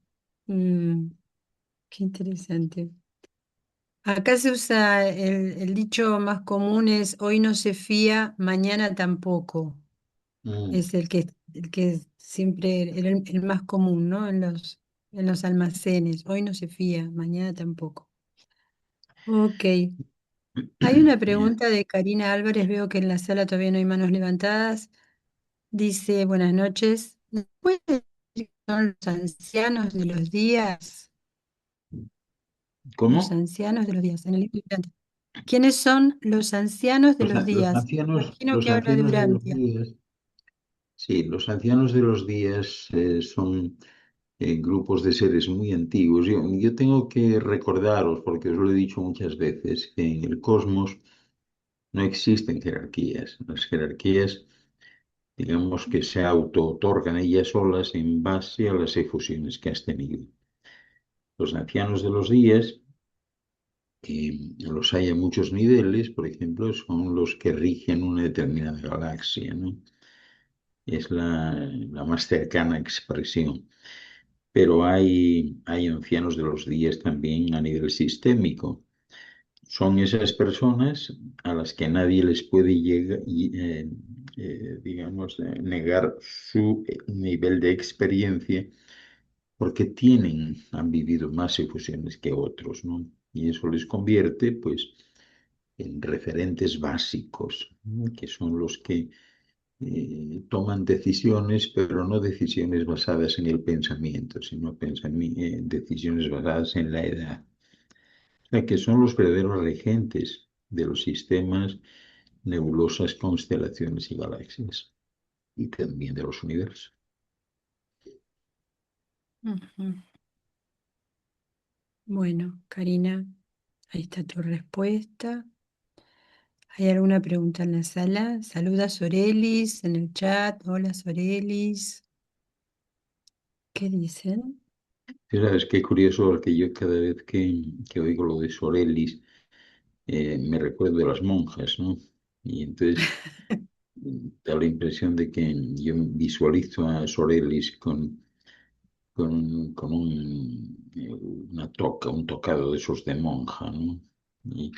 [SPEAKER 1] Mm, qué interesante. Acá se usa el dicho más común es hoy no se fía, mañana tampoco.
[SPEAKER 2] Mm.
[SPEAKER 1] Es el que siempre, el más común, ¿no? En los almacenes. Hoy no se fía, mañana tampoco. Ok. Hay una
[SPEAKER 2] Ya.
[SPEAKER 1] pregunta de Karina Álvarez, veo que en la sala todavía no hay manos levantadas. Dice, buenas noches. ¿Pueden decir qué son los ancianos de los días? Los
[SPEAKER 2] ¿Cómo?
[SPEAKER 1] ancianos de los días, en el libro de Urantia. ¿Quiénes son los ancianos de los
[SPEAKER 2] Los
[SPEAKER 1] días?
[SPEAKER 2] ancianos,
[SPEAKER 1] Imagino
[SPEAKER 2] los
[SPEAKER 1] que habla de
[SPEAKER 2] ancianos de los
[SPEAKER 1] Urantia.
[SPEAKER 2] días, sí, los ancianos de los días son grupos de seres muy antiguos. Yo tengo que recordaros, porque os lo he dicho muchas veces, que en el cosmos no existen jerarquías. Las jerarquías, digamos que se auto-otorgan ellas solas en base a las efusiones que has tenido. Los ancianos de los días los hay a muchos niveles, por ejemplo, son los que rigen una determinada galaxia, ¿no? Es la más cercana expresión. Pero hay ancianos de los días también a nivel sistémico. Son esas personas a las que nadie les puede digamos, negar su nivel de experiencia porque han vivido más efusiones que otros, ¿no? Y eso les convierte, pues, en referentes básicos, ¿no? Que son los que toman decisiones, pero no decisiones basadas en el pensamiento, sino decisiones basadas en la edad. O sea, que son los verdaderos regentes de los sistemas, nebulosas, constelaciones y galaxias, y también de los universos.
[SPEAKER 1] Ujú. Bueno, Karina, ahí está tu respuesta. ¿Hay alguna pregunta en la sala? Saluda Sorelis en el chat. Hola Sorelis. ¿Qué dicen?
[SPEAKER 2] Y sabes qué curioso, que yo cada vez que oigo lo de Sorelis, me recuerdo de las monjas, ¿no? Y entonces da la impresión de que yo visualizo a Sorelis con un tocado de esos de monja, ¿no? Y,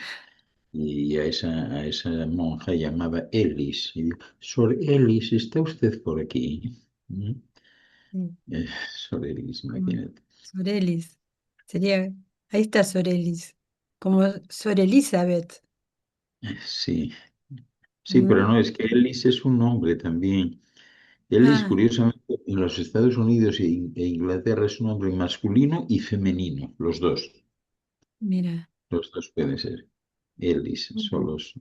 [SPEAKER 2] y a esa monja llamaba Elis. Y digo, Sor Elis, ¿está usted por aquí? ¿Mm?
[SPEAKER 1] Mm,
[SPEAKER 2] Sor Elis,
[SPEAKER 1] como
[SPEAKER 2] imagínate.
[SPEAKER 1] Sorelis. Sería, ahí está Sorelis. Como Sor Elizabeth,
[SPEAKER 2] Sí, sí, pero
[SPEAKER 1] ¿no?
[SPEAKER 2] no, es que Elis es un nombre también. Elis,
[SPEAKER 1] Ah,
[SPEAKER 2] curiosamente, en los Estados Unidos e Inglaterra es un nombre masculino y femenino,
[SPEAKER 1] mira.
[SPEAKER 2] los dos pueden ser. Elis,
[SPEAKER 1] Mm,
[SPEAKER 2] solos.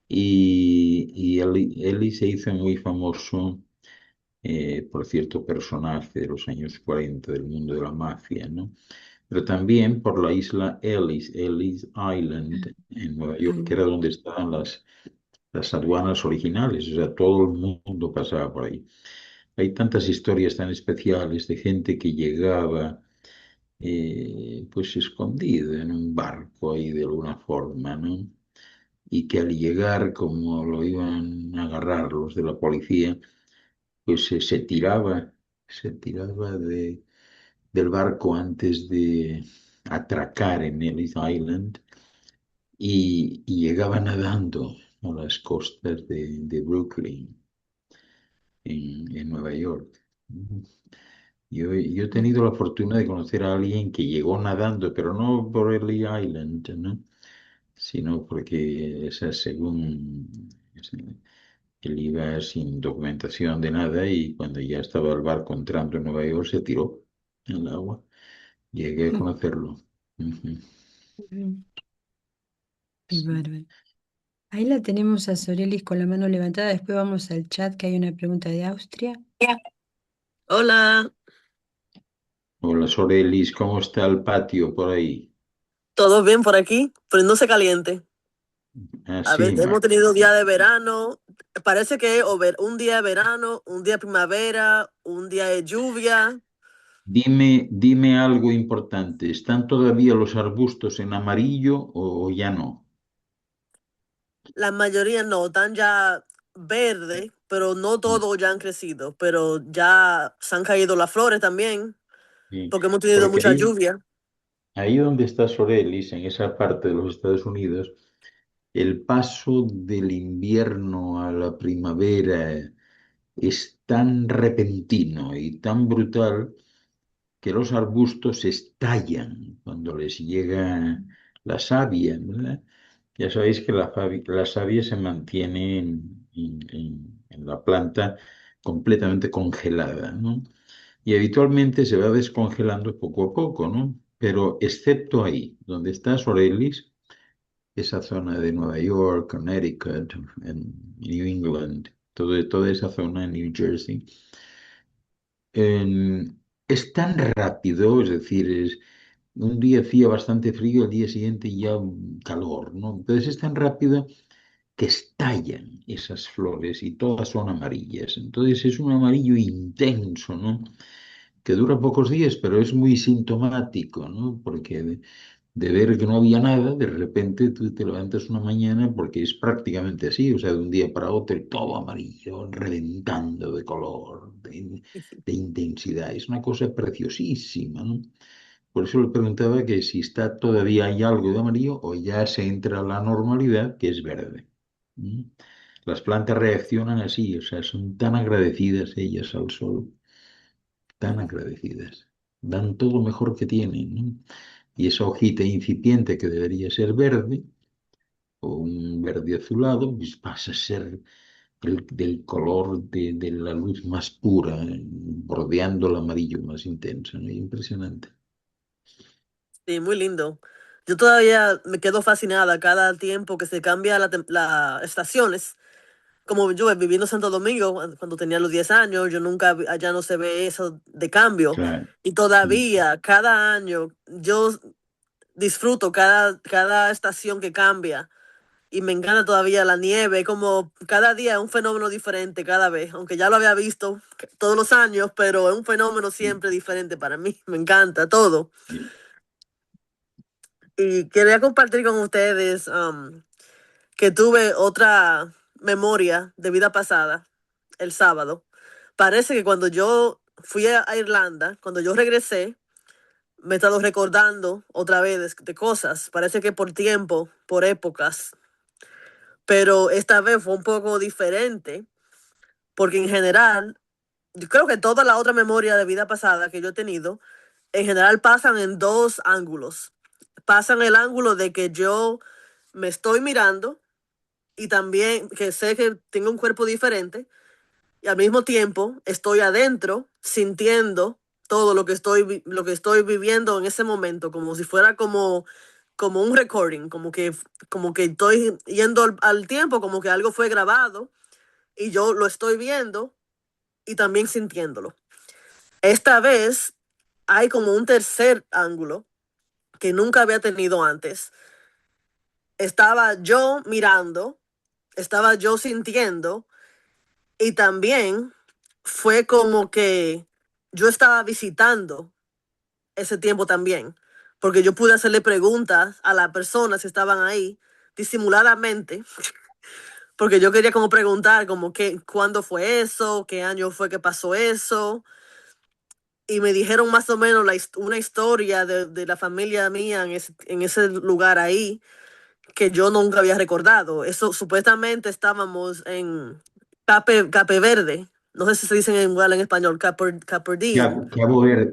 [SPEAKER 2] Y Eli se hizo muy famoso por cierto personaje de los años 40 del mundo de la mafia, ¿no? Pero también por la isla Ellis Island, en Nueva York, que
[SPEAKER 1] ay,
[SPEAKER 2] era donde estaban las aduanas originales, o sea, todo el mundo pasaba por ahí. Hay tantas historias tan especiales de gente que llegaba pues escondida en un barco ahí de alguna forma, ¿no? Y que al llegar, como lo iban a agarrar los de la policía, pues se tiraba del barco antes de atracar en Ellis Island y llegaba nadando a las costas de Brooklyn, en Nueva York. Yo he
[SPEAKER 1] mm,
[SPEAKER 2] tenido la fortuna de conocer a alguien que llegó nadando, pero no por Ellis Island, ¿no? Sino porque él iba sin documentación de nada y cuando ya estaba el barco entrando en Nueva York se tiró en el agua. Llegué a conocerlo. Ujú.
[SPEAKER 1] mm, qué
[SPEAKER 2] Sí.
[SPEAKER 1] bárbaro. Ahí la tenemos a Sorelis con la mano levantada. Después vamos al chat que hay una pregunta de Austria.
[SPEAKER 7] Hola,
[SPEAKER 2] Hola Sorelis, ¿cómo está el patio por ahí?
[SPEAKER 7] ¿todo bien por aquí? Poniéndose caliente. A
[SPEAKER 2] Así,
[SPEAKER 7] ver, hemos tenido día de verano. Parece que un día de verano, un día de primavera, un día de lluvia.
[SPEAKER 2] dime algo importante. ¿Están todavía los arbustos en amarillo o ya no?
[SPEAKER 7] La mayoría no, están ya verde, pero no todos ya han crecido. Pero ya se han caído las flores también,
[SPEAKER 2] Sí,
[SPEAKER 7] porque hemos tenido
[SPEAKER 2] porque
[SPEAKER 7] mucha lluvia.
[SPEAKER 2] ahí donde está Sorelis, en esa parte de los Estados Unidos, el paso del invierno a la primavera es tan repentino y tan brutal que los arbustos estallan cuando les llega la savia, ¿verdad? Ya sabéis que la savia se mantiene en la planta completamente congelada, ¿no? Y habitualmente se va descongelando poco a poco, ¿no? Pero excepto ahí, donde está Sorelis, esa zona de Nueva York, Connecticut, en New England, toda esa zona en New Jersey, es tan rápido, es decir, un día hacía bastante frío, el día siguiente ya calor, ¿no? Entonces es tan rápido que estallan esas flores y todas son amarillas. Entonces es un amarillo intenso, ¿no? Que dura pocos días, pero es muy sintomático, ¿no? Porque de ver que no había nada, de repente tú te levantas una mañana, porque es prácticamente así, o sea, de un día para otro, todo amarillo, reventando de color, de intensidad. Es una cosa preciosísima, ¿no? Por eso le preguntaba que si está todavía hay algo de amarillo o ya se entra a la normalidad, que es verde. ¿Mm? Las plantas reaccionan así, o sea, son tan agradecidas ellas al sol, tan agradecidas. Dan todo lo mejor que tienen, ¿no? Y esa hojita incipiente que debería ser verde, o un verde azulado, pues pasa a ser del color de la luz más pura, bordeando el amarillo más intenso, ¿no? Impresionante.
[SPEAKER 7] Sí, muy lindo. Yo todavía me quedo fascinada cada tiempo que se cambia las estaciones. Como yo viviendo en Santo Domingo, cuando tenía los 10 años, yo nunca, allá no se ve eso de cambio.
[SPEAKER 2] Claro.
[SPEAKER 7] Y todavía, cada año, yo disfruto cada estación que cambia. Y me encanta todavía la nieve, como cada día es un fenómeno diferente cada vez, aunque ya lo había visto todos los años, pero es un fenómeno siempre diferente para mí. Me encanta todo. Y quería compartir con ustedes que tuve otra memoria de vida pasada el sábado. Parece que cuando yo fui a Irlanda, cuando yo regresé, me he estado recordando otra vez de cosas. Parece que por tiempo, por épocas, pero esta vez fue un poco diferente, porque en general, yo creo que toda la otra memoria de vida pasada que yo he tenido, en general pasan en dos ángulos. Pasan el ángulo de que yo me estoy mirando y también que sé que tengo un cuerpo diferente y al mismo tiempo estoy adentro sintiendo todo lo que estoy viviendo en ese momento, como si fuera como un recording, como que estoy yendo al tiempo, como que algo fue grabado y yo lo estoy viendo y también sintiéndolo. Esta vez hay como un tercer ángulo que nunca había tenido antes. Estaba yo mirando, estaba yo sintiendo y también fue como que yo estaba visitando ese tiempo también, porque yo pude hacerle preguntas a las personas que estaban ahí disimuladamente, porque yo quería como preguntar como que cuándo fue eso, qué año fue que pasó eso, y me dijeron más o menos una historia de la familia mía en ese lugar ahí que yo nunca había recordado. Eso supuestamente estábamos en Cape Verde. No sé si se dice igual en español, Caperdine.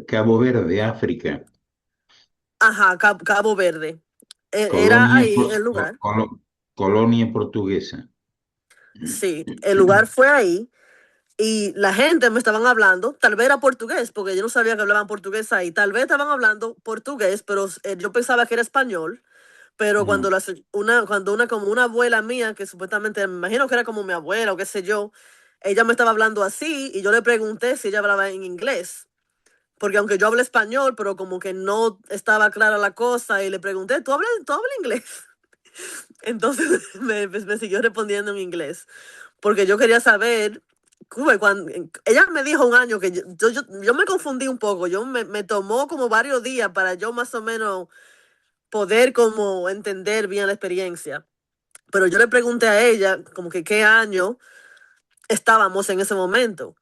[SPEAKER 2] Cabo Verde, África,
[SPEAKER 7] Ajá, Cabo Verde. Era
[SPEAKER 2] colonia,
[SPEAKER 7] ahí el lugar.
[SPEAKER 2] colonia portuguesa.
[SPEAKER 7] Sí, el lugar fue ahí y la gente me estaban hablando, tal vez era portugués, porque yo no sabía que hablaban portugués ahí. Tal vez estaban hablando portugués, pero yo pensaba que era español. Pero cuando,
[SPEAKER 2] Ujú.
[SPEAKER 7] cuando como una abuela mía, que supuestamente me imagino que era como mi abuela o qué sé yo, ella me estaba hablando así y yo le pregunté si ella hablaba en inglés. Porque aunque yo hablo español, pero como que no estaba clara la cosa y le pregunté, tú hablas inglés? Entonces me siguió respondiendo en inglés. Porque yo quería saber, cuando, ella me dijo un año que yo me confundí un poco, me tomó como varios días para yo más o menos poder como entender bien la experiencia. Pero yo le pregunté a ella como que qué año estábamos en ese momento.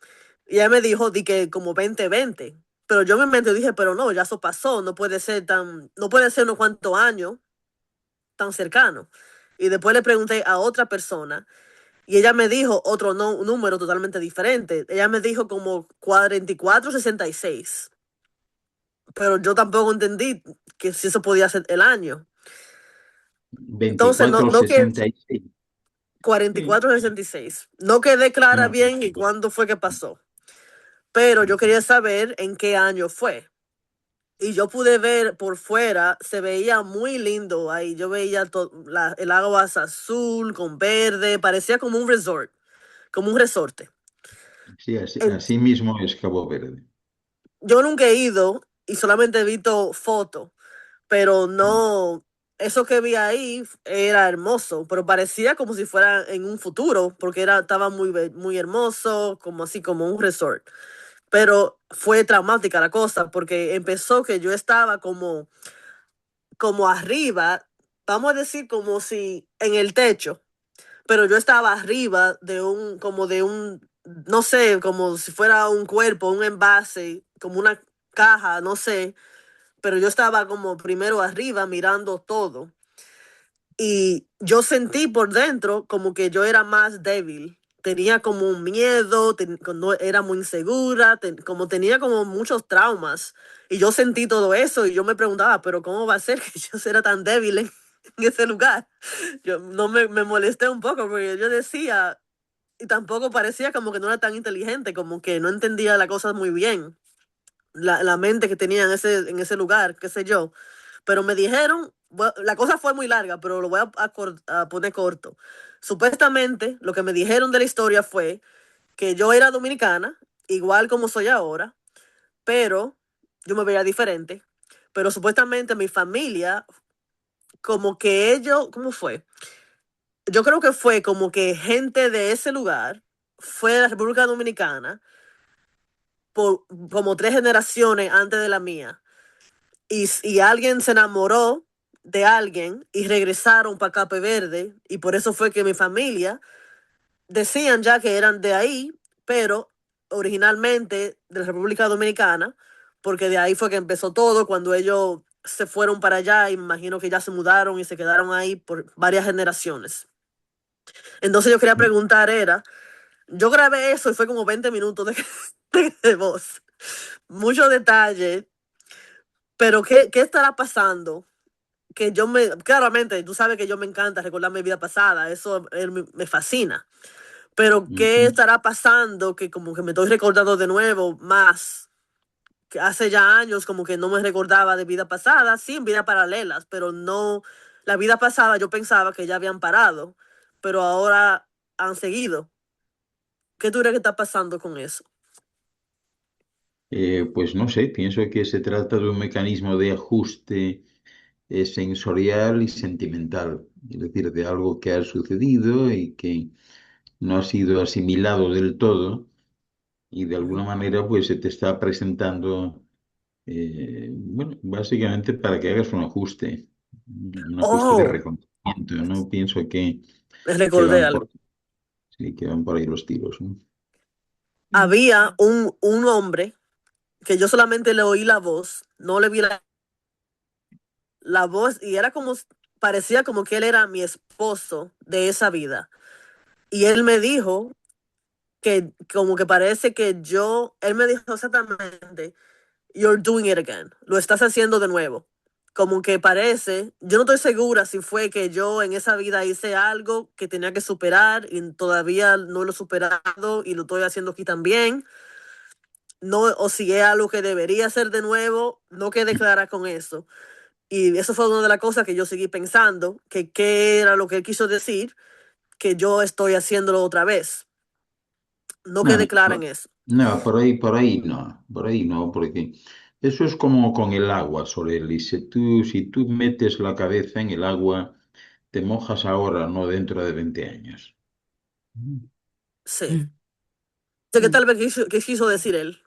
[SPEAKER 7] Y ella me dijo di que como 2020. Pero yo en mi mente dije, pero no, ya eso pasó, no puede ser unos cuantos años tan cercano. Y después le pregunté a otra persona y ella me dijo otro no, un número totalmente diferente. Ella me dijo como 4466. Pero yo tampoco entendí que si eso podía ser el año. Entonces,
[SPEAKER 2] Veinticuatro
[SPEAKER 7] no que
[SPEAKER 2] sesenta y seis.
[SPEAKER 7] 4466. No quedé clara
[SPEAKER 2] Ah,
[SPEAKER 7] bien y cuándo fue que pasó, pero yo quería saber en qué año fue. Y yo pude ver por fuera, se veía muy lindo ahí. Yo veía el agua azul con verde, parecía como un resort, como un resorte.
[SPEAKER 2] sí, así mismo es Cabo Verde.
[SPEAKER 7] Yo nunca he ido y solamente he visto fotos, pero no, eso que vi ahí era hermoso, pero parecía como si fuera en un futuro, porque estaba muy hermoso, como así como un resort. Pero fue traumática la cosa, porque empezó que yo estaba como como arriba, vamos a decir como si en el techo, pero yo estaba arriba de como de un, no sé, como si fuera un cuerpo, un envase, como una caja, no sé, pero yo estaba como primero arriba mirando todo. Y yo sentí por dentro como que yo era más débil. Tenía como un miedo, no, era muy insegura, como tenía como muchos traumas. Y yo sentí todo eso y yo me preguntaba, pero ¿cómo va a ser que yo sea tan débil en ese lugar? Yo no me molesté un poco porque yo decía, y tampoco parecía como que no era tan inteligente, como que no entendía las cosas muy bien, la mente que tenía en ese lugar, qué sé yo. Pero me dijeron, la cosa fue muy larga, pero lo voy a poner corto. Supuestamente, lo que me dijeron de la historia fue que yo era dominicana, igual como soy ahora, pero yo me veía diferente. Pero supuestamente mi familia, como que ellos, ¿cómo fue? Yo creo que fue como que gente de ese lugar fue de la República Dominicana por como 3 generaciones antes de la mía. Y alguien se enamoró de alguien y regresaron para Cape Verde y por eso fue que mi familia decían ya que eran de ahí, pero originalmente de la República Dominicana, porque de ahí fue que empezó todo cuando ellos se fueron para allá y me imagino que ya se mudaron y se quedaron ahí por varias generaciones. Entonces yo quería preguntar yo grabé eso y fue como 20 minutos de voz. Mucho detalle, pero ¿qué estará pasando? Que claramente, tú sabes que yo me encanta recordar mi vida pasada, eso me fascina, pero ¿qué
[SPEAKER 2] Ujú.
[SPEAKER 7] estará pasando que como que me estoy recordando de nuevo más? Que hace ya años como que no me recordaba de vida pasada, sí, en vidas paralelas, pero no, la vida pasada yo pensaba que ya habían parado, pero ahora han seguido. ¿Qué tú crees que está pasando con eso?
[SPEAKER 2] Pues no sé, pienso que se trata de un mecanismo de ajuste sensorial y sentimental, es decir, de algo que ha sucedido y que no ha sido asimilado del todo y de alguna
[SPEAKER 7] Ujú.
[SPEAKER 2] manera pues se te está presentando, bueno, básicamente para que hagas un ajuste de
[SPEAKER 7] Oh,
[SPEAKER 2] reconocimiento, ¿no? Pienso
[SPEAKER 7] me
[SPEAKER 2] que
[SPEAKER 7] recordé
[SPEAKER 2] van
[SPEAKER 7] algo.
[SPEAKER 2] sí, que van por ahí los tiros, ¿no?
[SPEAKER 1] Mm.
[SPEAKER 7] Había un hombre que yo solamente le oí la voz, no le vi la voz y era como, parecía como que él era mi esposo de esa vida. Y él me dijo que como que parece que él me dijo exactamente, you're doing it again, lo estás haciendo de nuevo. Como que parece, yo no estoy segura si fue que yo en esa vida hice algo que tenía que superar y todavía no lo he superado y lo estoy haciendo aquí también, no, o si es algo que debería hacer de nuevo, no quede clara con eso. Y eso fue una de las cosas que yo seguí pensando, que qué era lo que él quiso decir, que yo estoy haciéndolo otra vez. No
[SPEAKER 2] No,
[SPEAKER 7] quedé clara en eso.
[SPEAKER 2] no, por ahí no, porque eso es como con el agua, Sorel, si tú metes la cabeza en el agua, te mojas ahora, no dentro de 20 años.
[SPEAKER 7] Sí. Sé que
[SPEAKER 1] Mm.
[SPEAKER 7] tal vez qué quiso decir él,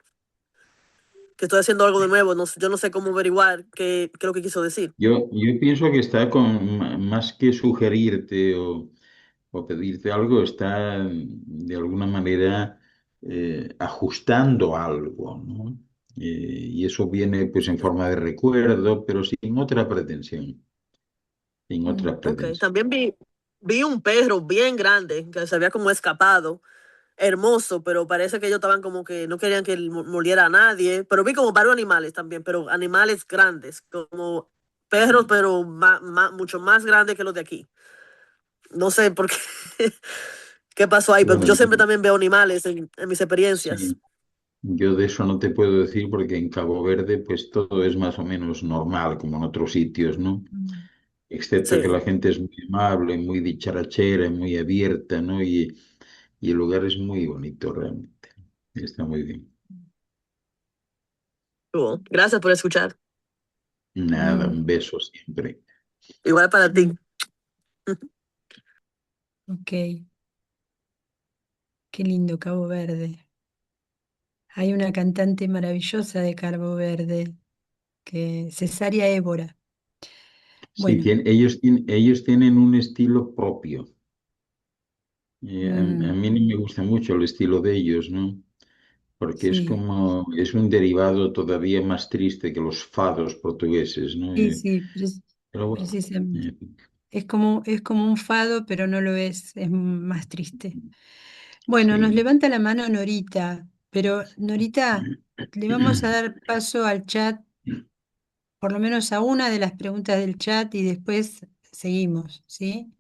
[SPEAKER 7] que estoy haciendo algo de nuevo. No, yo no sé cómo averiguar qué es lo que quiso decir.
[SPEAKER 2] Yo pienso que está más que sugerirte o pedirte algo, está de alguna manera ajustando algo, ¿no? Y eso viene pues en forma de recuerdo, pero sin otra pretensión, sin
[SPEAKER 1] Mm.
[SPEAKER 2] otra
[SPEAKER 7] Ok,
[SPEAKER 2] pretensión.
[SPEAKER 7] también vi un perro bien grande que se había como escapado, hermoso, pero parece que ellos estaban como que no querían que él moliera a nadie. Pero vi como varios animales también, pero animales grandes, como perros, pero mucho más grandes que los de aquí. No sé por qué, qué pasó ahí, pero
[SPEAKER 2] Bueno,
[SPEAKER 7] yo siempre también veo animales en mis experiencias.
[SPEAKER 2] sí, yo de eso no te puedo decir porque en Cabo Verde pues todo es más o menos normal como en otros sitios, ¿no?
[SPEAKER 1] Mm.
[SPEAKER 2] Excepto que la
[SPEAKER 7] Sí.
[SPEAKER 2] gente es muy amable, muy dicharachera, muy abierta, ¿no? Y el lugar es muy bonito realmente. Está muy bien.
[SPEAKER 7] Cool. Gracias por escuchar.
[SPEAKER 2] Nada,
[SPEAKER 1] Mm.
[SPEAKER 2] un beso siempre.
[SPEAKER 7] Igual para ti.
[SPEAKER 1] Ok, qué lindo Cabo Verde. Hay una cantante maravillosa de Cabo Verde, Cesárea Évora.
[SPEAKER 2] Sí,
[SPEAKER 1] Bueno,
[SPEAKER 2] ellos tienen un estilo propio. A
[SPEAKER 1] mm,
[SPEAKER 2] mí no me gusta mucho el estilo de ellos, ¿no? Porque
[SPEAKER 1] sí,
[SPEAKER 2] es un derivado todavía más triste que los fados portugueses, ¿no?
[SPEAKER 1] sí, sí,
[SPEAKER 2] Pero bueno,
[SPEAKER 1] precisamente.
[SPEAKER 2] eh,
[SPEAKER 1] Es como un fado, pero no lo es más triste. Bueno, nos
[SPEAKER 2] sí.
[SPEAKER 1] levanta la mano Norita, pero Norita, le vamos a dar paso al chat, por lo menos a una de las preguntas del chat y después seguimos, ¿sí?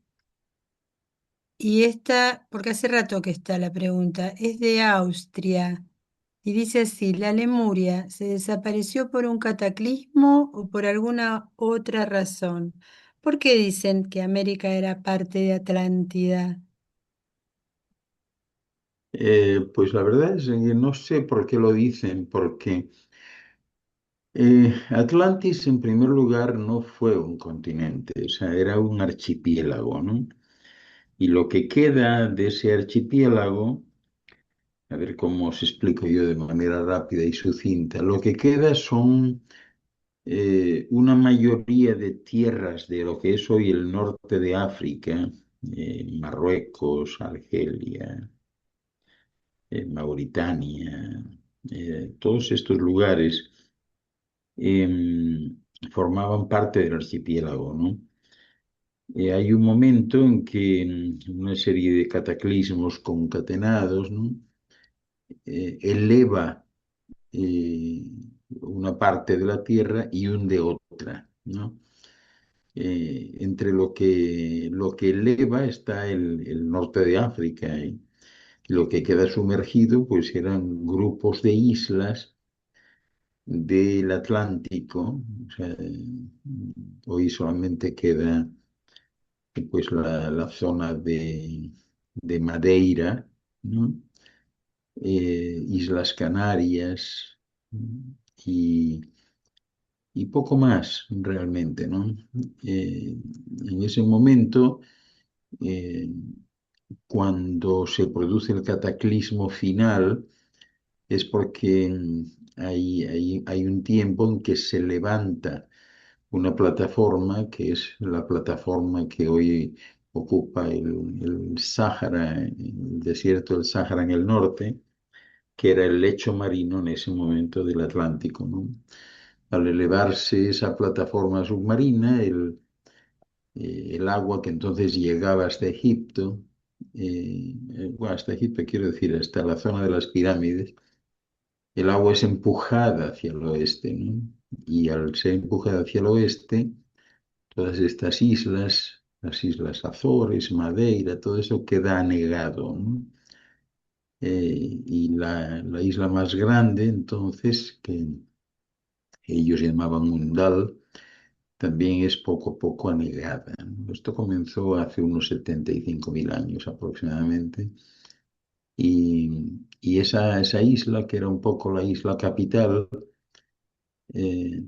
[SPEAKER 1] Y esta, porque hace rato que está la pregunta, es de Austria y dice así, ¿la Lemuria se desapareció por un cataclismo o por alguna otra razón? ¿Por qué dicen que América era parte de Atlántida?
[SPEAKER 2] Pues la verdad es que no sé por qué lo dicen, porque Atlantis en primer lugar no fue un continente, o sea, era un archipiélago, ¿no? Y lo que queda de ese archipiélago, a ver cómo os explico yo de manera rápida y sucinta, lo que queda son una mayoría de tierras de lo que es hoy el norte de África, Marruecos, Argelia, Mauritania, todos estos lugares formaban parte del archipiélago, ¿no? Hay un momento en que una serie de cataclismos concatenados, ¿no? Eleva eh, una parte de la tierra y hunde otra, ¿no? Entre lo que eleva está el norte de África y lo que queda sumergido pues eran grupos de islas del Atlántico. O sea, hoy solamente queda pues la zona de Madeira, ¿no? Islas Canarias, y, y poco más realmente, ¿no? En ese momento, eh, cuando se produce el cataclismo final, es porque hay un tiempo en que se levanta una plataforma, que es la plataforma que hoy ocupa el Sáhara, el desierto del Sáhara en el norte, que era el lecho marino en ese momento del Atlántico, ¿no? Al elevarse esa plataforma submarina, el agua que entonces llegaba hasta Egipto, bueno, hasta Egipto quiero decir, hasta la zona de las pirámides, el agua es empujada hacia el oeste, ¿no? Y al ser empujada hacia el oeste, todas estas islas, las islas Azores, Madeira, todo eso queda anegado, ¿no? Y la isla más grande, entonces, que ellos llamaban Mundal, también es poco a poco anegada, ¿no? Esto comenzó hace unos 75.000 años aproximadamente. Y esa isla, que era un poco la isla capital, eh,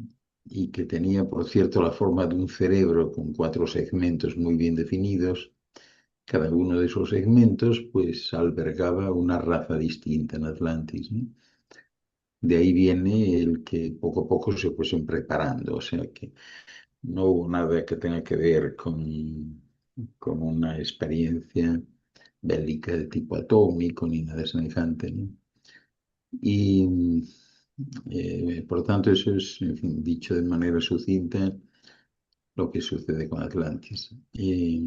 [SPEAKER 2] y que tenía, por cierto, la forma de un cerebro con cuatro segmentos muy bien definidos, cada uno de esos segmentos pues albergaba una raza distinta en Atlantis, ¿no? De ahí viene el que poco a poco se fuesen preparando, o sea que no hubo nada que tenga que ver con una experiencia bélica de tipo atómico ni nada semejante, ¿no? Y por lo tanto eso es, en fin, dicho de manera sucinta, lo que sucede con Atlantis.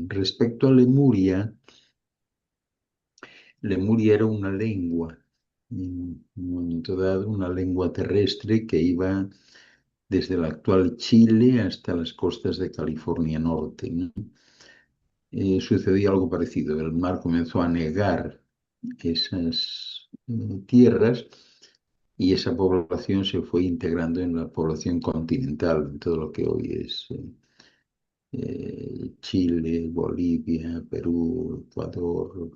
[SPEAKER 2] Respecto a Lemuria, Lemuria era una lengua, en un momento dado, una lengua terrestre que iba desde el actual Chile hasta las costas de California Norte, ¿no? Sucedía algo parecido. El mar comenzó a negar esas tierras y esa población se fue integrando en la población continental, en todo lo que hoy es Chile, Bolivia, Perú, Ecuador,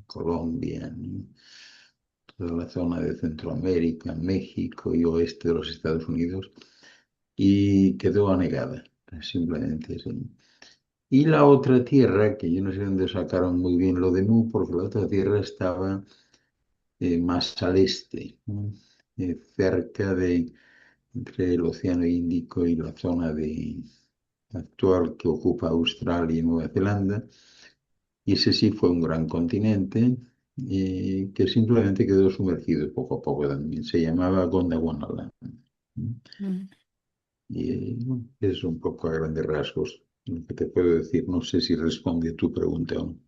[SPEAKER 2] Colombia, ¿no? Toda la zona de Centroamérica, México y oeste de los Estados Unidos, y quedó anegada, simplemente así. Y la otra tierra, que yo no sé dónde sacaron muy bien lo de Mu, porque la otra tierra estaba más al este, ¿no? Cerca de entre el Océano Índico y la zona actual que ocupa Australia y Nueva Zelanda. Y ese sí fue un gran continente que simplemente quedó sumergido poco a poco también. Se llamaba Gondwanaland.
[SPEAKER 1] Mm,
[SPEAKER 2] Bueno, eso es un poco a grandes rasgos lo que te puedo decir. No sé si responde a tu pregunta o no.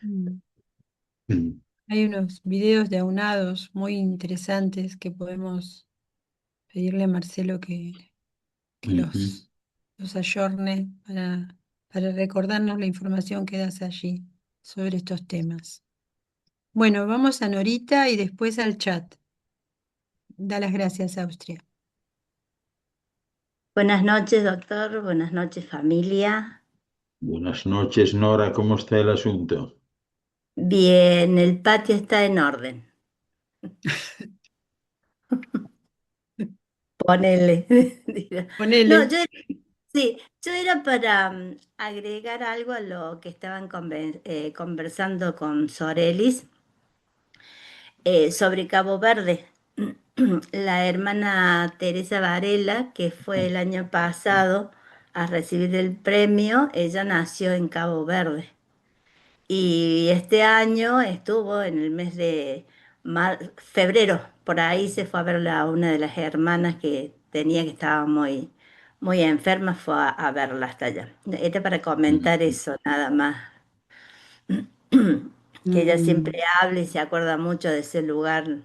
[SPEAKER 1] mm.
[SPEAKER 2] Mm.
[SPEAKER 1] Hay unos videos de aunados muy interesantes que podemos pedirle a Marcelo que
[SPEAKER 2] Ujú.
[SPEAKER 1] los ayorne para recordarnos la información que das allí sobre estos temas. Bueno, vamos a Norita y después al chat. Da las gracias, Austria.
[SPEAKER 4] Buenas noches, doctor. Buenas noches, familia.
[SPEAKER 2] Buenas noches, Nora. ¿Cómo está el asunto?
[SPEAKER 4] Bien, el patio está en orden. Ponele. No,
[SPEAKER 1] Ponele.
[SPEAKER 4] sí, yo era para agregar algo a lo que estaban conversando con Sorelis sobre Cabo Verde. La hermana Teresa Varela, que fue el año pasado a recibir el premio, ella nació en Cabo Verde. Y este año estuvo en el mes de febrero, por ahí se fue a ver a una de las hermanas que tenía que estaba muy enferma, fue a verla hasta allá. Era para comentar
[SPEAKER 2] Ujú.
[SPEAKER 4] eso, nada más. Que ella
[SPEAKER 1] Mm,
[SPEAKER 4] siempre habla y se acuerda mucho de ese lugar,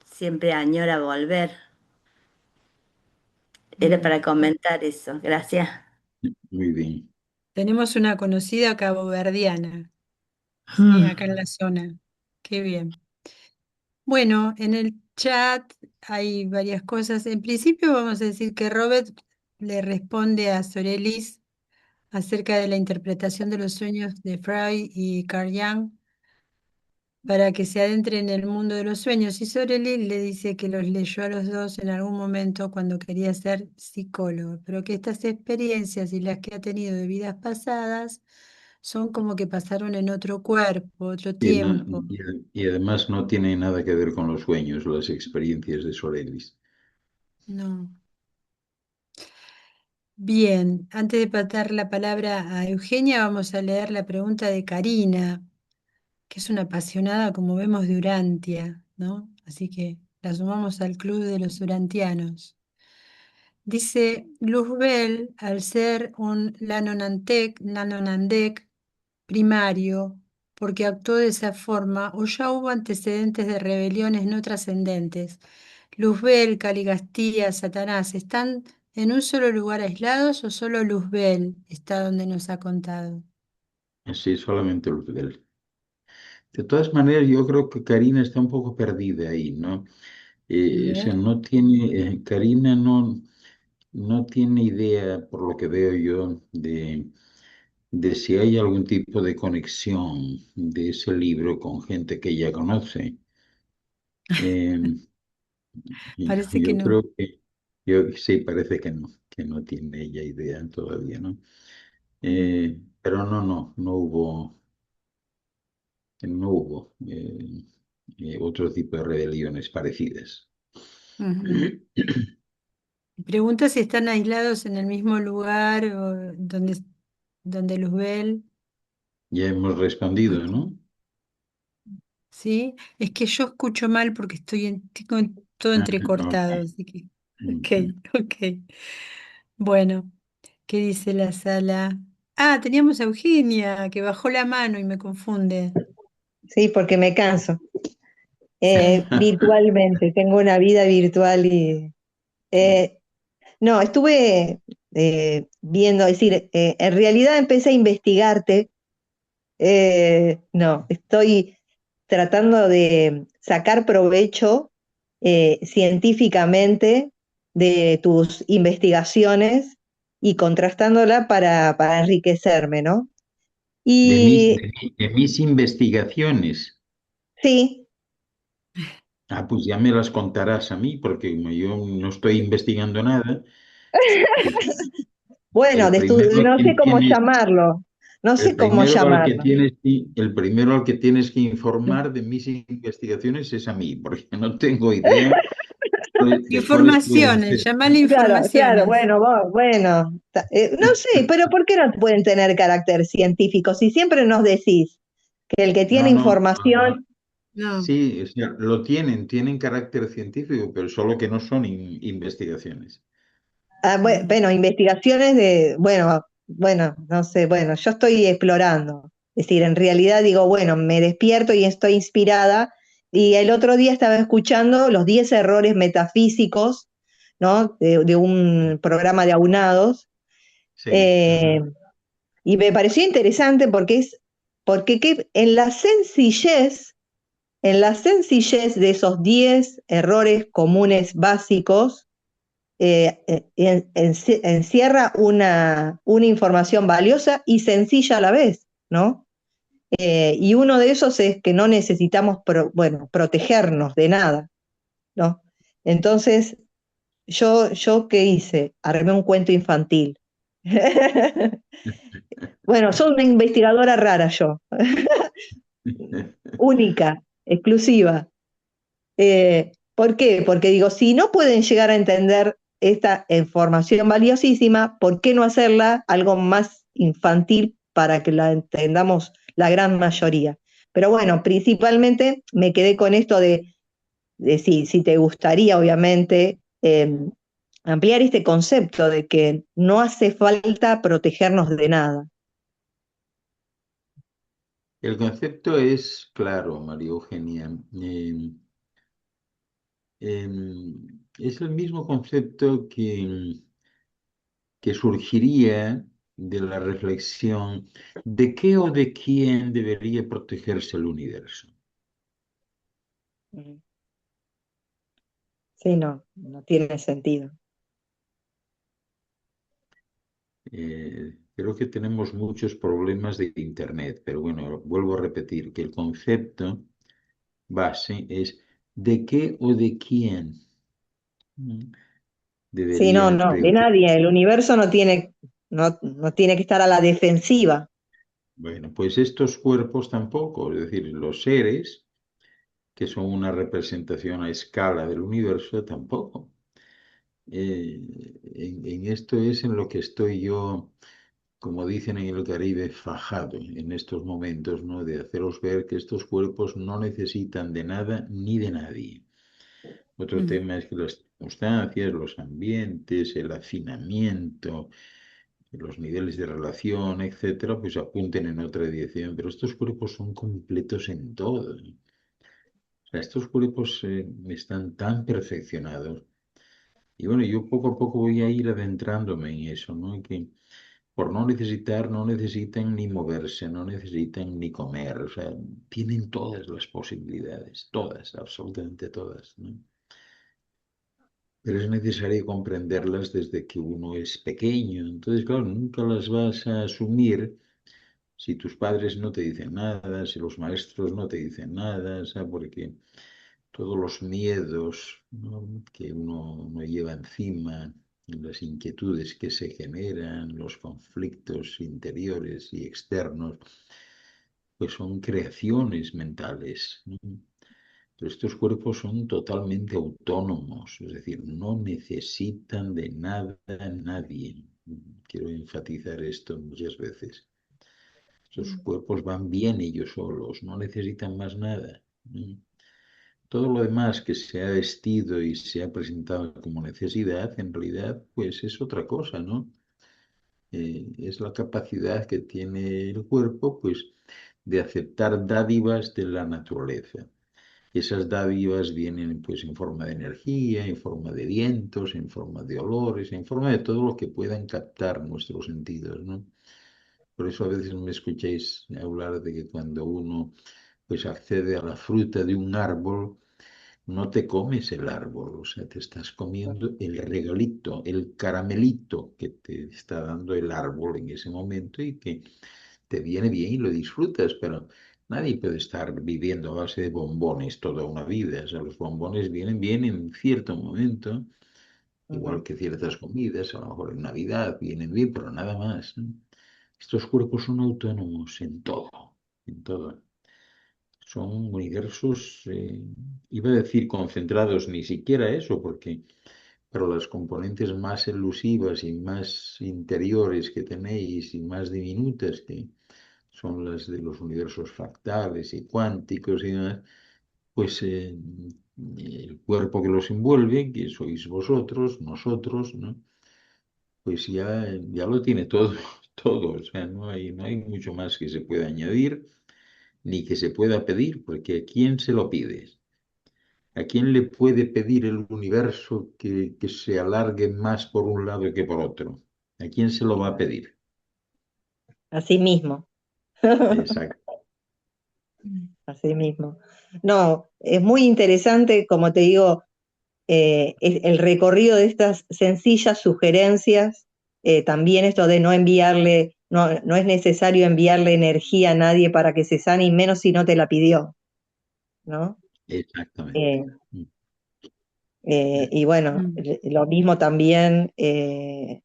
[SPEAKER 4] siempre añora volver. Era
[SPEAKER 1] mm.
[SPEAKER 4] para comentar eso, gracias.
[SPEAKER 2] Muy bien.
[SPEAKER 1] Tenemos una conocida caboverdiana, ¿sí?
[SPEAKER 4] Mm.
[SPEAKER 1] Acá en la zona. Qué bien. Bueno, en el chat hay varias cosas. En principio vamos a decir que Robert le responde a Sorelis acerca de la interpretación de los sueños de Freud y Carl Jung para que se adentre en el mundo de los sueños. Y Sorelis le dice que los leyó a los dos en algún momento cuando quería ser psicólogo, pero que estas experiencias y las que ha tenido de vidas pasadas son como que pasaron en otro cuerpo, otro
[SPEAKER 2] Y,
[SPEAKER 1] tiempo.
[SPEAKER 2] y además no tiene nada que ver con los sueños, las experiencias de Sorelis.
[SPEAKER 1] No. Bien, antes de pasar la palabra a Eugenia, vamos a leer la pregunta de Karina, que es una apasionada, como vemos, de Urantia, ¿no? Así que la sumamos al club de los urantianos. Dice, Luzbel, al ser un Lanonandek primario, porque actuó de esa forma, o ya hubo antecedentes de rebeliones no trascendentes. Luzbel, Caligastía, Satanás, ¿están en un solo lugar aislados o solo Luzbel está donde nos ha contado?
[SPEAKER 2] Sí, solamente Luzbel. De todas maneras, yo creo que Karina está un poco perdida ahí, ¿no?
[SPEAKER 1] A
[SPEAKER 2] O sea,
[SPEAKER 1] ver.
[SPEAKER 2] no tiene, Karina no tiene idea, por lo que veo yo, de si hay algún tipo de conexión de ese libro con gente que ella conoce. Eh,
[SPEAKER 1] Parece que
[SPEAKER 2] yo
[SPEAKER 1] no.
[SPEAKER 2] creo sí, parece que no tiene ella idea todavía, ¿no? Pero no hubo, otro tipo de rebeliones parecidas.
[SPEAKER 1] Ujú. Pregunta si están aislados en el mismo lugar o donde Luzbel.
[SPEAKER 2] Ya hemos respondido, ¿no?
[SPEAKER 1] ¿Sí? Es que yo escucho mal porque tengo todo
[SPEAKER 2] Ah,
[SPEAKER 1] entrecortado,
[SPEAKER 2] ok.
[SPEAKER 1] así que.
[SPEAKER 2] Ujú.
[SPEAKER 1] Ok, ok. Bueno, ¿qué dice la sala? Ah, teníamos a Eugenia, que bajó la mano y me confunde.
[SPEAKER 5] Sí, porque me canso.
[SPEAKER 1] Sí.
[SPEAKER 5] Virtualmente, tengo una vida virtual y eh, no, estuve viendo, es decir, en realidad empecé a investigarte. No, estoy tratando de sacar provecho científicamente de tus investigaciones y contrastándola para enriquecerme, ¿no?
[SPEAKER 2] De mis,
[SPEAKER 5] Y
[SPEAKER 2] de mis investigaciones.
[SPEAKER 5] sí,
[SPEAKER 2] Pues ya me las contarás a mí, porque como yo no estoy investigando nada,
[SPEAKER 5] bueno,
[SPEAKER 2] el primero al
[SPEAKER 5] no
[SPEAKER 2] que
[SPEAKER 5] sé cómo
[SPEAKER 2] tienes,
[SPEAKER 5] llamarlo, no sé cómo llamarlo.
[SPEAKER 2] el primero al que tienes que informar de mis investigaciones es a mí, porque no tengo idea le pones tu
[SPEAKER 1] Informaciones, llamale
[SPEAKER 5] Claro, claro,
[SPEAKER 1] informaciones.
[SPEAKER 5] bueno, bueno, no sé, pero ¿por qué no pueden tener carácter científico? Si siempre nos decís que el que tiene
[SPEAKER 2] No, no,
[SPEAKER 5] información,
[SPEAKER 1] No.
[SPEAKER 2] sí, o sea, lo tienen carácter científico, pero solo que no son investigaciones.
[SPEAKER 5] bueno, investigaciones de, bueno, no sé, bueno, yo estoy explorando. Es decir, en realidad digo, bueno, me despierto y estoy inspirada. Y el otro día estaba escuchando los 10 errores metafísicos, ¿no? De un programa de aunados.
[SPEAKER 2] Sí.
[SPEAKER 5] eh, y me pareció interesante porque en la sencillez de esos 10 errores comunes básicos, encierra una información valiosa y sencilla a la vez, ¿no? Y uno de esos es que no necesitamos, bueno, protegernos de nada, ¿no? Entonces, yo ¿qué hice? Armé un cuento infantil. Bueno, soy una investigadora rara yo, única, exclusiva. ¿Por qué? Porque digo, si no pueden llegar a entender esta información valiosísima, ¿por qué no hacerla algo más infantil para que la entendamos la gran mayoría? Pero bueno, principalmente me quedé con esto de si te gustaría, obviamente, ampliar este concepto de que no hace falta protegernos de nada.
[SPEAKER 2] El concepto es claro, María Eugenia. Es el mismo concepto que surgiría de la reflexión de qué o de quién debería protegerse el universo.
[SPEAKER 5] Sí, no, no tiene sentido.
[SPEAKER 2] Creo que tenemos muchos problemas de Internet, pero bueno, vuelvo a repetir que el concepto base es de qué o de quién
[SPEAKER 5] Sí, no,
[SPEAKER 2] debería
[SPEAKER 5] no, de nadie. El universo no tiene que estar a la defensiva.
[SPEAKER 2] Bueno, pues estos cuerpos tampoco, es decir, los seres, que son una representación a escala del universo, tampoco. En esto es en lo que estoy yo, como dicen en el Caribe, fajado en estos momentos, ¿no? De haceros ver que estos cuerpos no necesitan de nada ni de nadie. Otro
[SPEAKER 1] Mm.
[SPEAKER 2] tema es que las circunstancias, los ambientes, el afinamiento, los niveles de relación, etcétera, pues apunten en otra dirección, pero estos cuerpos son completos en todo. O sea, estos cuerpos están tan perfeccionados. Y bueno, yo poco a poco voy a ir adentrándome en eso, ¿no? Que por no necesitar, no necesitan ni moverse, no necesitan ni comer, o sea, tienen todas las posibilidades, todas, absolutamente todas, ¿no? Pero es necesario comprenderlas desde que uno es pequeño. Entonces, claro, nunca las vas a asumir si tus padres no te dicen nada, si los maestros no te dicen nada, ¿sabes? Porque todos los miedos, ¿no? Que uno lleva encima, las inquietudes que se generan, los conflictos interiores y externos, pues son creaciones mentales, ¿no? Pero estos cuerpos son totalmente autónomos, es decir, no necesitan de nada a nadie. Quiero enfatizar esto muchas veces. Estos cuerpos van bien ellos solos, no necesitan más nada. Todo lo demás que se ha vestido y se ha presentado como necesidad, en realidad, pues es otra cosa, ¿no? Es la capacidad que tiene el cuerpo, pues, de aceptar dádivas de la naturaleza. Esas dádivas vienen pues en forma de energía, en forma de vientos, en forma de olores, en forma de todo lo que puedan captar nuestros sentidos, ¿no? Por eso a veces me escucháis hablar de que cuando uno pues accede a la fruta de un árbol, no te comes el árbol, o sea, te estás comiendo el regalito, el caramelito que te está dando el árbol en ese momento y que te viene bien y lo disfrutas, pero nadie puede estar viviendo a base de bombones toda una vida. O sea, los bombones vienen bien en cierto momento, igual
[SPEAKER 5] Ujú.
[SPEAKER 2] que ciertas comidas, a lo mejor en Navidad vienen bien, pero nada más, ¿no? Estos cuerpos son autónomos en todo, en todo. Son universos, iba a decir concentrados, ni siquiera eso, porque pero las componentes más elusivas y más interiores que tenéis y más diminutas, que son las de los universos fractales y cuánticos y demás, pues el cuerpo que los envuelve, que sois vosotros, nosotros, ¿no? Pues ya lo tiene todo, todo, o sea, no hay mucho más que se pueda añadir ni que se pueda pedir, porque ¿a quién se lo pides? ¿A quién le puede pedir el universo que se alargue más por un lado que por otro? ¿A quién se lo va a pedir?
[SPEAKER 5] Así mismo,
[SPEAKER 2] Exacto.
[SPEAKER 5] así mismo. No, es muy interesante, como te digo, el recorrido de estas sencillas sugerencias, también esto de no enviarle, no es necesario enviarle energía a nadie para que se sane, y menos si no te la pidió, ¿no?
[SPEAKER 2] Exactamente.
[SPEAKER 5] Eh, y bueno,
[SPEAKER 1] Mm.
[SPEAKER 5] lo mismo también,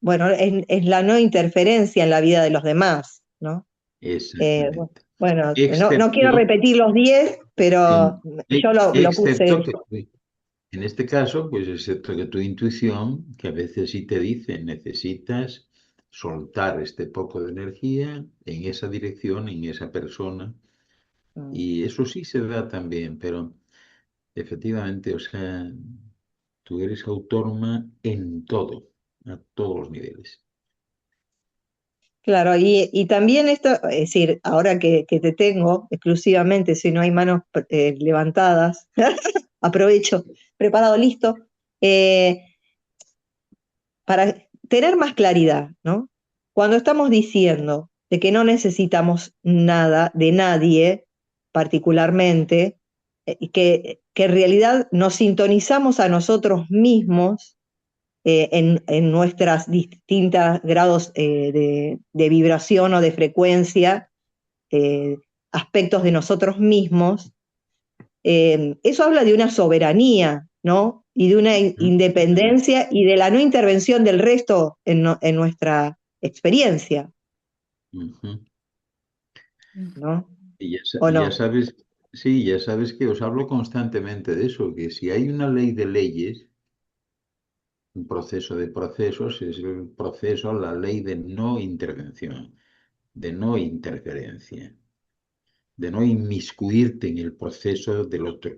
[SPEAKER 5] bueno, es la no interferencia en la vida de los demás, ¿no?
[SPEAKER 2] Exactamente.
[SPEAKER 5] Bueno, no quiero
[SPEAKER 2] Excepto
[SPEAKER 5] repetir los 10, pero yo lo puse.
[SPEAKER 2] excepto que en este caso, pues excepto que tu intuición, que a veces sí te dice, necesitas soltar este poco de energía en esa dirección, en esa persona, y eso sí se da también, pero efectivamente, o sea, tú eres autónoma en todo, a todos los niveles.
[SPEAKER 5] Claro, y también esto, es decir, ahora que te tengo exclusivamente, si no hay manos levantadas, aprovecho, preparado, listo, eh, para tener más claridad, ¿no? Cuando estamos diciendo de que no necesitamos nada de nadie particularmente, y que en realidad nos sintonizamos a nosotros mismos en nuestros distintos grados de vibración o de frecuencia, eh, aspectos de nosotros mismos, eso habla de una soberanía, ¿no? Y de una independencia y de la no intervención del resto en nuestra experiencia,
[SPEAKER 2] Ujú.
[SPEAKER 5] ¿no?
[SPEAKER 2] Y
[SPEAKER 5] ¿O
[SPEAKER 2] ya
[SPEAKER 5] no?
[SPEAKER 2] sabes, sí, ya sabes que os hablo constantemente de eso, que si hay una ley de leyes, un proceso de procesos, es el proceso, la ley de no intervención, de no interferencia, de no inmiscuirte en el proceso del otro.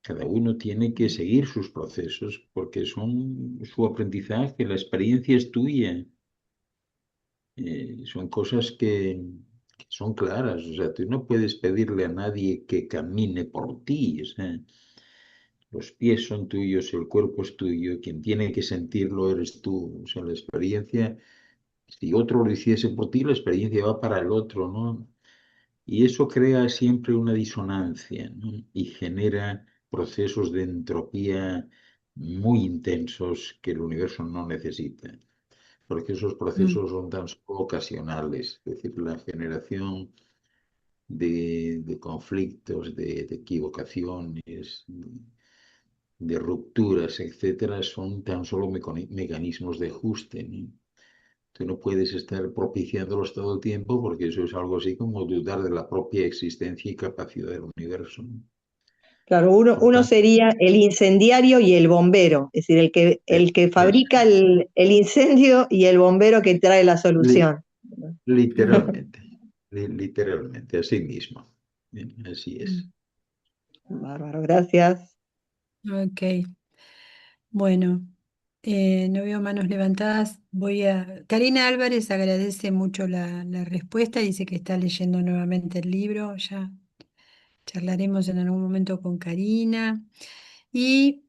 [SPEAKER 2] Cada uno tiene que seguir sus procesos porque son su aprendizaje, la experiencia es tuya. Son cosas que son claras. O sea, tú no puedes pedirle a nadie que camine por ti. O sea, los pies son tuyos, el cuerpo es tuyo, quien tiene que sentirlo eres tú. O sea, la experiencia, si otro lo hiciese por ti, la experiencia va para el otro, ¿no? Y eso crea siempre una disonancia, ¿no? Y genera procesos de entropía muy intensos que el universo no necesita, porque esos
[SPEAKER 1] Mm.
[SPEAKER 2] procesos son tan solo ocasionales, es decir, la generación de conflictos, de equivocaciones, de rupturas, etcétera, son tan solo mecanismos de ajuste, ¿no? Tú no puedes estar propiciándolos todo el tiempo porque eso es algo así como dudar de la propia existencia y capacidad del universo, ¿no?
[SPEAKER 5] Claro,
[SPEAKER 2] Por
[SPEAKER 5] uno
[SPEAKER 2] tanto,
[SPEAKER 5] sería el incendiario y el bombero, es decir, el que
[SPEAKER 2] es
[SPEAKER 5] fabrica el incendio y el bombero que trae la
[SPEAKER 2] li-
[SPEAKER 5] solución.
[SPEAKER 2] literalmente, literalmente, así mismo. Bien, así es.
[SPEAKER 1] Mm.
[SPEAKER 5] Bárbaro, gracias.
[SPEAKER 1] Ok, bueno, no veo manos levantadas. Karina Álvarez agradece mucho la respuesta, dice que está leyendo nuevamente el libro, ya charlaremos en algún momento con Karina. Y,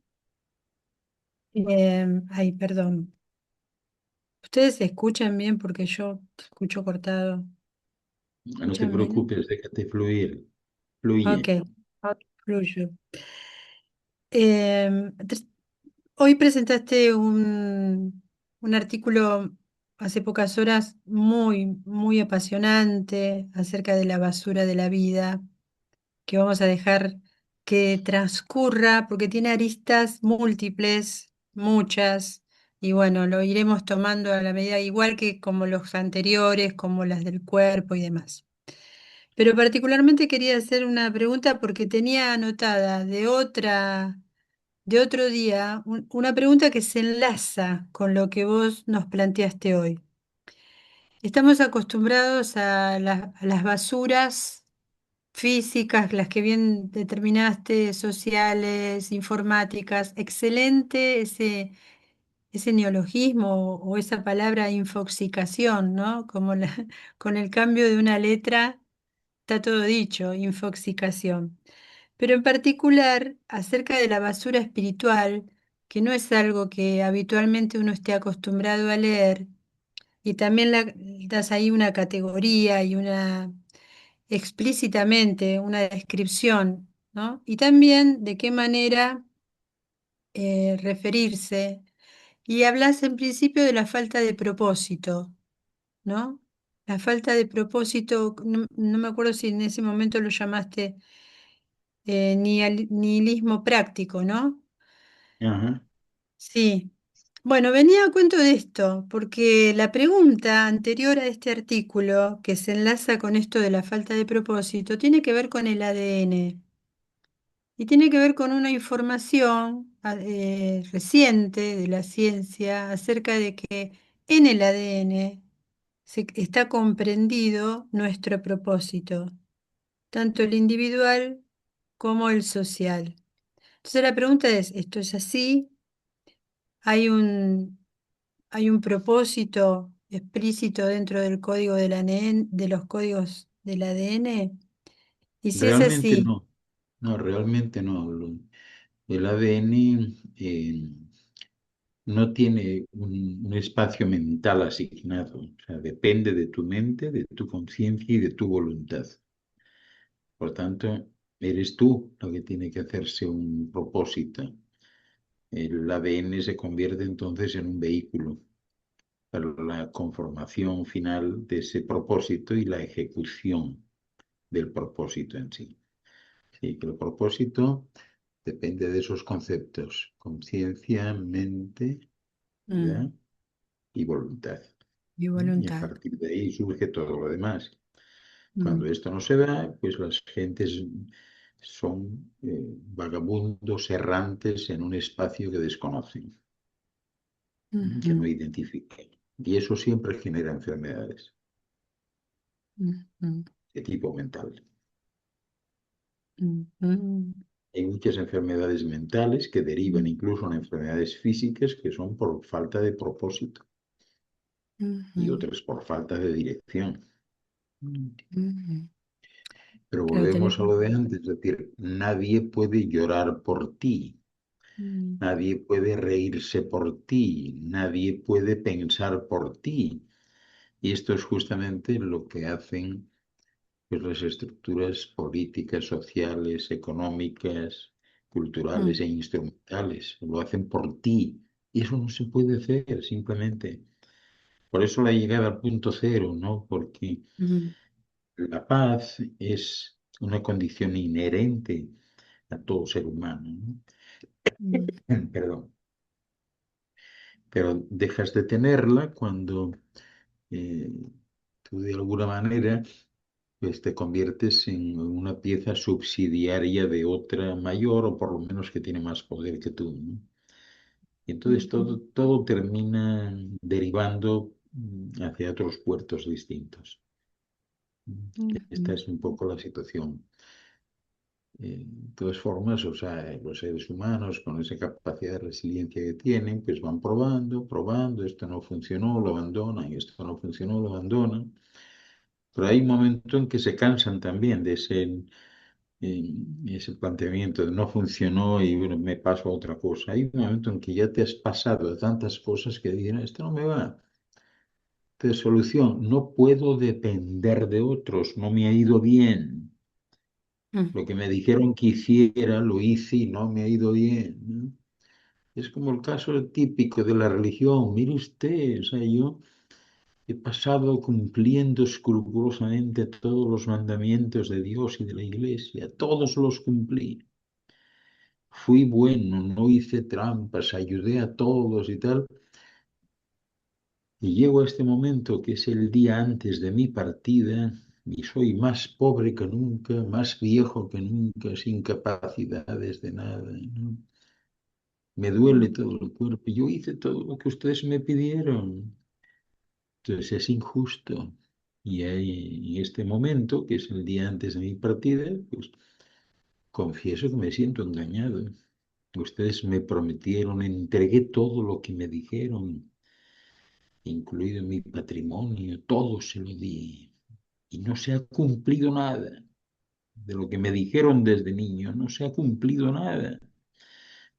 [SPEAKER 1] ay, perdón, ¿ustedes se escuchan bien? Porque yo escucho cortado.
[SPEAKER 2] No te
[SPEAKER 1] ¿Escuchan bien?
[SPEAKER 2] preocupes, déjate fluir, fluye.
[SPEAKER 1] Ok, fluyo. Em, tr- Hoy presentaste un artículo hace pocas horas muy apasionante acerca de la basura de la vida, que vamos a dejar que transcurra porque tiene aristas múltiples, muchas, y bueno, lo iremos tomando a la medida, igual que como los anteriores, como las del cuerpo y demás. Pero particularmente quería hacer una pregunta porque tenía anotada de otro día, una pregunta que se enlaza con lo que vos nos planteaste hoy. Estamos acostumbrados a las basuras físicas, las que bien determinaste, sociales, informáticas. Excelente ese neologismo o esa palabra infoxicación, ¿no? Con el cambio de una letra está todo dicho, infoxicación. Pero en particular, acerca de la basura espiritual, que no es algo que habitualmente uno esté acostumbrado a leer, y también das ahí una categoría y una explícitamente una descripción, ¿no? Y también de qué manera referirse. Y hablas en principio de la falta de propósito, ¿no? La falta de propósito, no me acuerdo si en ese momento lo llamaste nihilismo práctico, ¿no?
[SPEAKER 2] Ajá.
[SPEAKER 1] Sí. Bueno, venía a cuento de esto, porque la pregunta anterior a este artículo, que se enlaza con esto de la falta de propósito, tiene que ver con el ADN y tiene que ver con una información reciente de la ciencia acerca de que en el ADN está comprendido nuestro propósito, tanto el individual como el social. Entonces la pregunta es, ¿esto es así? ¿Hay hay un propósito explícito dentro del código del ADN, de los códigos del ADN? Y si es
[SPEAKER 2] Realmente
[SPEAKER 1] así,
[SPEAKER 2] no, no, realmente no. El ADN no tiene un espacio mental asignado, o sea, depende de tu mente, de tu conciencia y de tu voluntad. Por tanto, eres tú lo que tiene que hacerse un propósito. El ADN se convierte entonces en un vehículo para la conformación final de ese propósito y la ejecución del propósito en sí. Sí, que el propósito depende de esos conceptos, conciencia, mente,
[SPEAKER 1] mm,
[SPEAKER 2] ¿verdad? Y voluntad.
[SPEAKER 1] mi
[SPEAKER 2] Y a
[SPEAKER 1] voluntad.
[SPEAKER 2] partir de ahí surge todo lo demás. Cuando
[SPEAKER 1] Mm,
[SPEAKER 2] esto no se da, pues las gentes son vagabundos errantes en un espacio que desconocen, que no
[SPEAKER 1] ujú,
[SPEAKER 2] identifican. Y eso siempre genera enfermedades
[SPEAKER 1] ujú,
[SPEAKER 2] de tipo mental.
[SPEAKER 1] ujú,
[SPEAKER 2] Hay muchas enfermedades mentales que derivan incluso en enfermedades físicas que son por falta de propósito y
[SPEAKER 1] ujú,
[SPEAKER 2] otras por falta de dirección.
[SPEAKER 1] ujú.
[SPEAKER 2] Pero
[SPEAKER 1] Claro,
[SPEAKER 2] volvemos a lo de antes, es decir, nadie puede llorar por ti,
[SPEAKER 1] mm,
[SPEAKER 2] nadie puede reírse por ti, nadie puede pensar por ti. Y esto es justamente lo que hacen pues, las estructuras políticas, sociales, económicas, culturales
[SPEAKER 1] mm,
[SPEAKER 2] e instrumentales. Lo hacen por ti. Y eso no se puede hacer, simplemente. Por eso la llegada al punto cero, ¿no? Porque
[SPEAKER 1] mm,
[SPEAKER 2] la paz es una condición inherente a todo ser humano, ¿no?
[SPEAKER 1] mm,
[SPEAKER 2] Perdón. Pero dejas de tenerla cuando eh, tú de alguna manera pues te conviertes en una pieza subsidiaria de otra mayor o por lo menos que tiene más poder que tú, ¿no? Y entonces
[SPEAKER 1] ujú,
[SPEAKER 2] todo termina derivando hacia otros puertos distintos. Esta
[SPEAKER 1] ujú,
[SPEAKER 2] es un poco la situación. De todas formas, o sea, los seres humanos con esa capacidad de resiliencia que tienen, pues van probando, probando, esto no funcionó, lo abandonan, esto no funcionó, lo abandonan. Pero hay un momento en que se cansan también de ese planteamiento de no funcionó y bueno, me paso a otra cosa. Hay un momento en que ya te has pasado de tantas cosas que dicen, esto no me va. Entonces, solución, no puedo depender de otros, no me ha ido bien.
[SPEAKER 1] mm,
[SPEAKER 2] Lo que me dijeron que hiciera, lo hice y no me ha ido bien, ¿no? Es como el caso típico de la religión. Mire usted, o sea, yo he pasado cumpliendo escrupulosamente todos los mandamientos de Dios y de la Iglesia, todos los cumplí. Fui bueno, no hice trampas, ayudé a todos y tal. Y llego a este momento que es el día antes de mi partida y soy más pobre que nunca, más viejo que nunca, sin capacidades de nada, ¿no? Me duele todo el cuerpo. Yo hice todo lo que ustedes me pidieron. Entonces es injusto. Y ahí, en este momento, que es el día antes de mi partida, pues confieso que me siento engañado. Ustedes me prometieron, entregué todo lo que me dijeron, incluido mi patrimonio, todo se lo di. Y no se ha cumplido nada de lo que me dijeron desde niño, no se ha cumplido nada.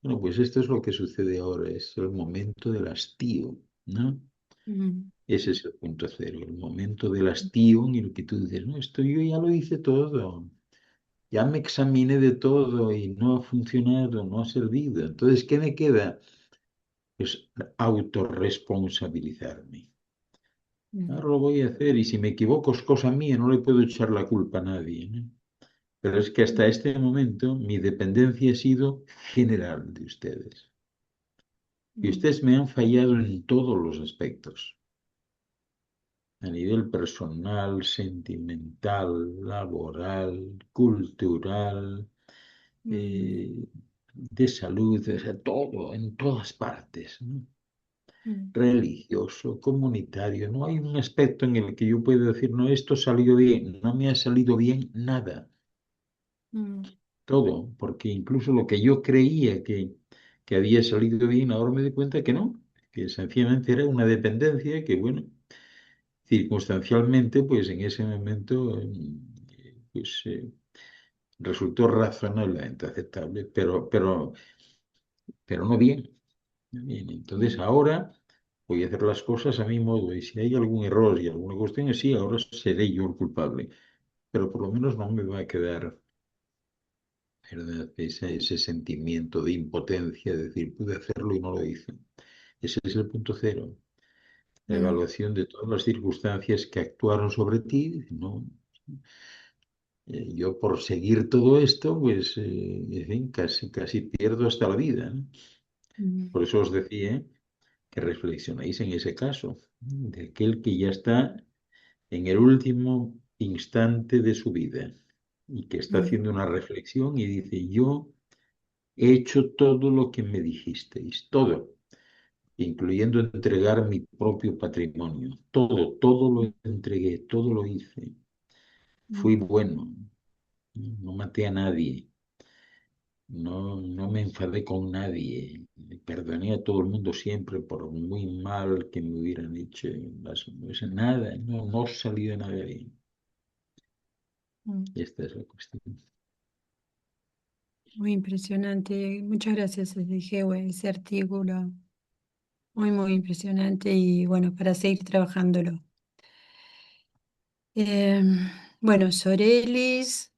[SPEAKER 2] Bueno, pues esto es lo que sucede ahora, es el momento del hastío, ¿no?
[SPEAKER 1] Mm,
[SPEAKER 2] Ese es el punto cero, el momento del hastío en el que tú dices, no, esto yo ya lo hice todo, ya me examiné de todo y no ha funcionado, no ha servido. Entonces, ¿qué me queda? Pues autorresponsabilizarme.
[SPEAKER 1] mm,
[SPEAKER 2] Ahora lo voy a hacer y si me equivoco es cosa mía, no le puedo echar la culpa a nadie, ¿no? Pero es que hasta este momento mi dependencia ha sido general de ustedes. Y
[SPEAKER 1] mm,
[SPEAKER 2] ustedes me han fallado en todos los aspectos, a nivel personal, sentimental, laboral, cultural,
[SPEAKER 1] mm,
[SPEAKER 2] de salud, o sea, todo, en todas partes, ¿no?
[SPEAKER 1] mm,
[SPEAKER 2] Religioso, comunitario. No hay un aspecto en el que yo pueda decir, no, esto salió bien, no me ha salido bien nada.
[SPEAKER 1] mm,
[SPEAKER 2] Todo, porque incluso lo que yo creía que había salido bien, ahora me doy cuenta que no, que sencillamente era una dependencia que, bueno, circunstancialmente, pues en ese momento, pues resultó razonablemente aceptable, pero no bien. Bien, entonces
[SPEAKER 1] mm,
[SPEAKER 2] ahora voy a hacer las cosas a mi modo y si hay algún error y alguna cuestión así, ahora seré yo el culpable, pero por lo menos no me va a quedar, ¿verdad? Ese sentimiento de impotencia, de decir, pude hacerlo y no lo hice. Ese es el punto cero. La
[SPEAKER 1] mm,
[SPEAKER 2] evaluación de todas las circunstancias que actuaron sobre ti, ¿no? Yo por seguir todo esto, pues, en fin, casi pierdo hasta la vida, ¿no?
[SPEAKER 1] mm,
[SPEAKER 2] Por eso os decía que reflexionéis en ese caso, de aquel que ya está en el último instante de su vida y que está
[SPEAKER 1] mm,
[SPEAKER 2] haciendo una reflexión y dice, yo he hecho todo lo que me dijisteis, todo, incluyendo entregar mi propio patrimonio, todo lo entregué, todo lo hice, fui
[SPEAKER 1] mm,
[SPEAKER 2] bueno, no maté a nadie. No me enfadé con nadie. Perdoné a todo el mundo siempre por muy mal que me hubieran hecho. Nada, no salió nada bien.
[SPEAKER 1] mm.
[SPEAKER 2] Esta es la cuestión.
[SPEAKER 1] Muy impresionante. Muchas gracias, dije, ese artículo. Muy, muy impresionante y bueno, para seguir trabajándolo. Bueno, Sorelis,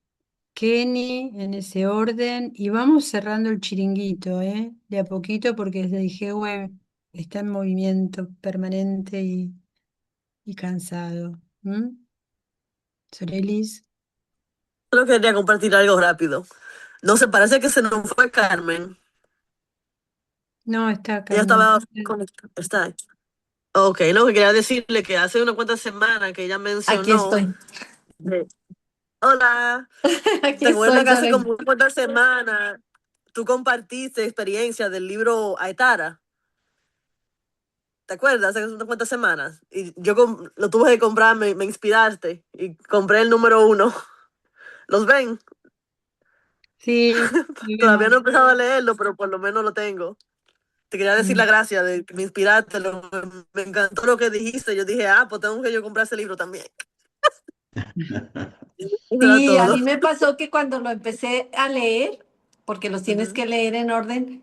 [SPEAKER 1] Kenny, en ese orden, y vamos cerrando el chiringuito, ¿eh? De a poquito, porque desde Dijehue está en movimiento permanente y cansado. ¿M? Sorelis,
[SPEAKER 7] Solo quería compartir algo rápido. No sé, parece que se nos fue Carmen.
[SPEAKER 1] no, está
[SPEAKER 7] Ella
[SPEAKER 1] Carmen.
[SPEAKER 7] estaba conectada. Está ahí. Ok, no, que quería decirle que hace unas cuantas semanas que ella
[SPEAKER 3] Aquí
[SPEAKER 7] mencionó.
[SPEAKER 3] estoy.
[SPEAKER 7] Hola,
[SPEAKER 3] Aquí
[SPEAKER 7] ¿te acuerdas
[SPEAKER 3] estoy,
[SPEAKER 7] que hace
[SPEAKER 3] Isabel.
[SPEAKER 7] como unas cuantas semanas tú compartiste experiencia del libro Aetara? ¿Te acuerdas? Hace unas cuantas semanas. Y yo lo tuve que comprar, me inspiraste y compré el número 1. ¿Los ven?
[SPEAKER 1] Sí, lo
[SPEAKER 7] Todavía no he
[SPEAKER 1] vemos.
[SPEAKER 7] empezado a leerlo, pero por lo menos lo tengo. Te quería decir la
[SPEAKER 1] Mm.
[SPEAKER 7] gracia de que me inspiraste, me encantó lo que dijiste. Yo dije, pues tengo que yo comprar ese libro también. Eso era
[SPEAKER 3] Sí, a
[SPEAKER 7] todo.
[SPEAKER 3] mí me pasó que cuando lo empecé a leer, porque los tienes
[SPEAKER 7] Ujú.
[SPEAKER 3] que leer en orden,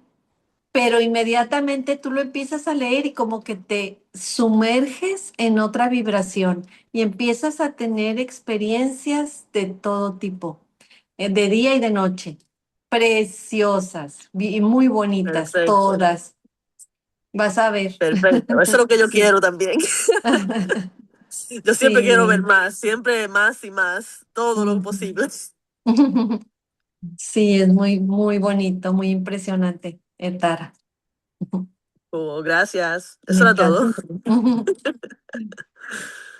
[SPEAKER 3] pero inmediatamente tú lo empiezas a leer y como que te sumerges en otra vibración y empiezas a tener experiencias de todo tipo, de día y de noche, preciosas y muy bonitas,
[SPEAKER 7] Perfecto,
[SPEAKER 3] todas. Vas a ver.
[SPEAKER 7] perfecto. Eso es lo que yo
[SPEAKER 3] Sí.
[SPEAKER 7] quiero también. Yo siempre quiero ver
[SPEAKER 3] Sí.
[SPEAKER 7] más, siempre más y más, todo lo
[SPEAKER 3] Ujú.
[SPEAKER 7] posible.
[SPEAKER 3] Sí, es muy, muy bonito, muy impresionante, Etara.
[SPEAKER 7] Gracias.
[SPEAKER 3] Me
[SPEAKER 7] Eso era
[SPEAKER 3] encanta.
[SPEAKER 7] todo.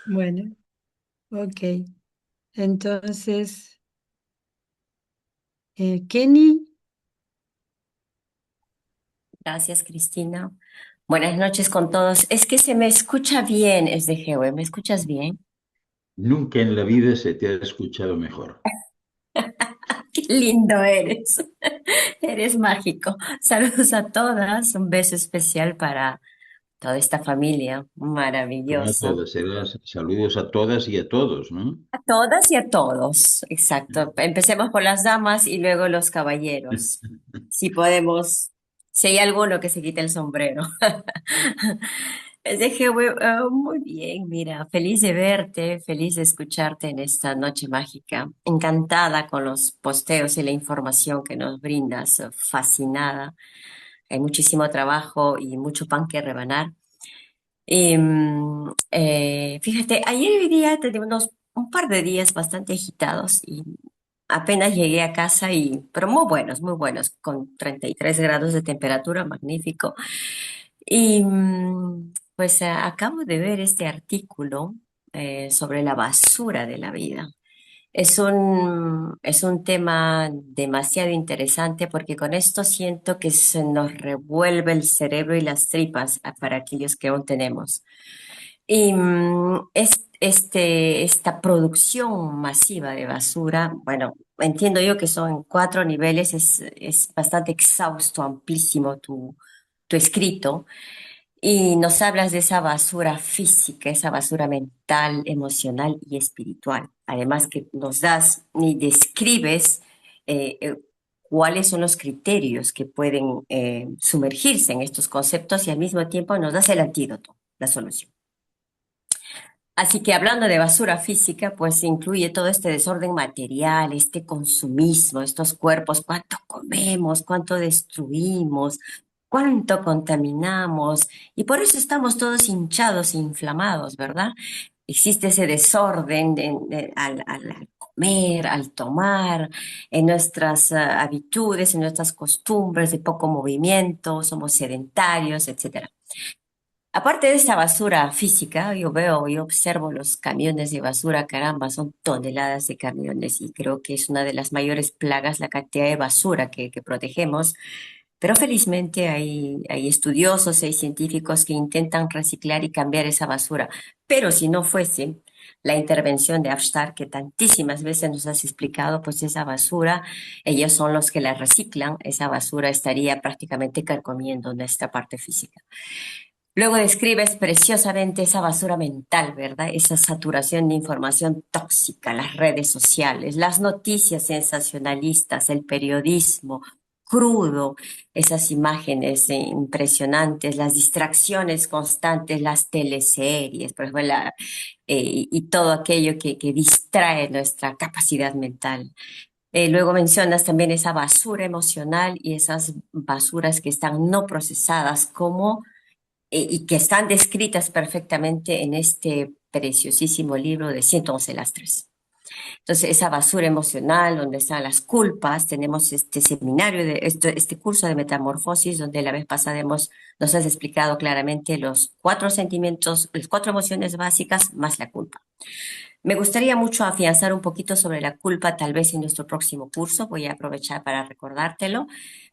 [SPEAKER 1] Bueno, ok. Entonces, Kenny,
[SPEAKER 8] Gracias, Cristina. Buenas noches con todos. Es que se me escucha bien, es de GW. ¿Me escuchas bien?
[SPEAKER 2] Nunca en la vida se te ha escuchado mejor.
[SPEAKER 8] Qué lindo eres. Eres mágico. Saludos a todas. Un beso especial para toda esta familia
[SPEAKER 2] No a
[SPEAKER 8] maravillosa.
[SPEAKER 2] todas, saludos a todas y a todos, ¿no?
[SPEAKER 8] A todas y a todos. Exacto. Empecemos por las damas y luego los caballeros. Si podemos, si hay alguno que se quite el sombrero. Dejé muy bien, mira, feliz de verte, feliz de escucharte en esta noche mágica, encantada con los posteos y la información que nos brindas, fascinada. Hay muchísimo trabajo y mucho pan que rebanar. Y, fíjate, ayer y hoy día tenemos un par de días bastante agitados y apenas llegué a casa pero muy buenos, con 33 grados de temperatura, magnífico. Y pues acabo de ver este artículo sobre la basura de la vida. Es un tema demasiado interesante porque con esto siento que se nos revuelve el cerebro y las tripas para aquellos que aún tenemos. Y esta producción masiva de basura, bueno, entiendo yo que son 4 niveles, es bastante exhausto, amplísimo tu escrito. Y nos hablas de esa basura física, esa basura mental, emocional y espiritual. Además que nos das y describes cuáles son los criterios que pueden sumergirse en estos conceptos y al mismo tiempo nos das el antídoto, la solución. Así que hablando de basura física, pues incluye todo este desorden material, este consumismo, estos cuerpos, cuánto comemos, cuánto destruimos, cuánto contaminamos, y por eso estamos todos hinchados e inflamados, ¿verdad? Existe ese desorden al comer, al tomar, en nuestras habitudes, en nuestras costumbres de poco movimiento, somos sedentarios, etcétera. Aparte de esta basura física, yo observo los camiones de basura, caramba, son toneladas de camiones y creo que es una de las mayores plagas la cantidad de basura que protegemos, pero felizmente hay estudiosos, hay científicos que intentan reciclar y cambiar esa basura. Pero si no fuese la intervención de Avstar, que tantísimas veces nos has explicado, pues esa basura, ellos son los que la reciclan, esa basura estaría prácticamente carcomiendo nuestra parte física. Luego describes preciosamente esa basura mental, ¿verdad? Esa saturación de información tóxica, las redes sociales, las noticias sensacionalistas, el periodismo crudo, esas imágenes impresionantes, las distracciones constantes, las teleseries, por ejemplo, y todo aquello que distrae nuestra capacidad mental. Luego mencionas también esa basura emocional y esas basuras que están no procesadas como y que están descritas perfectamente en este preciosísimo libro de 111 lastres. Entonces, esa basura emocional, donde están las culpas, tenemos este seminario, este curso de metamorfosis, donde la vez pasada nos has explicado claramente los 4 sentimientos, las 4 emociones básicas más la culpa. Me gustaría mucho afianzar un poquito sobre la culpa, tal vez en nuestro próximo curso. Voy a aprovechar para recordártelo.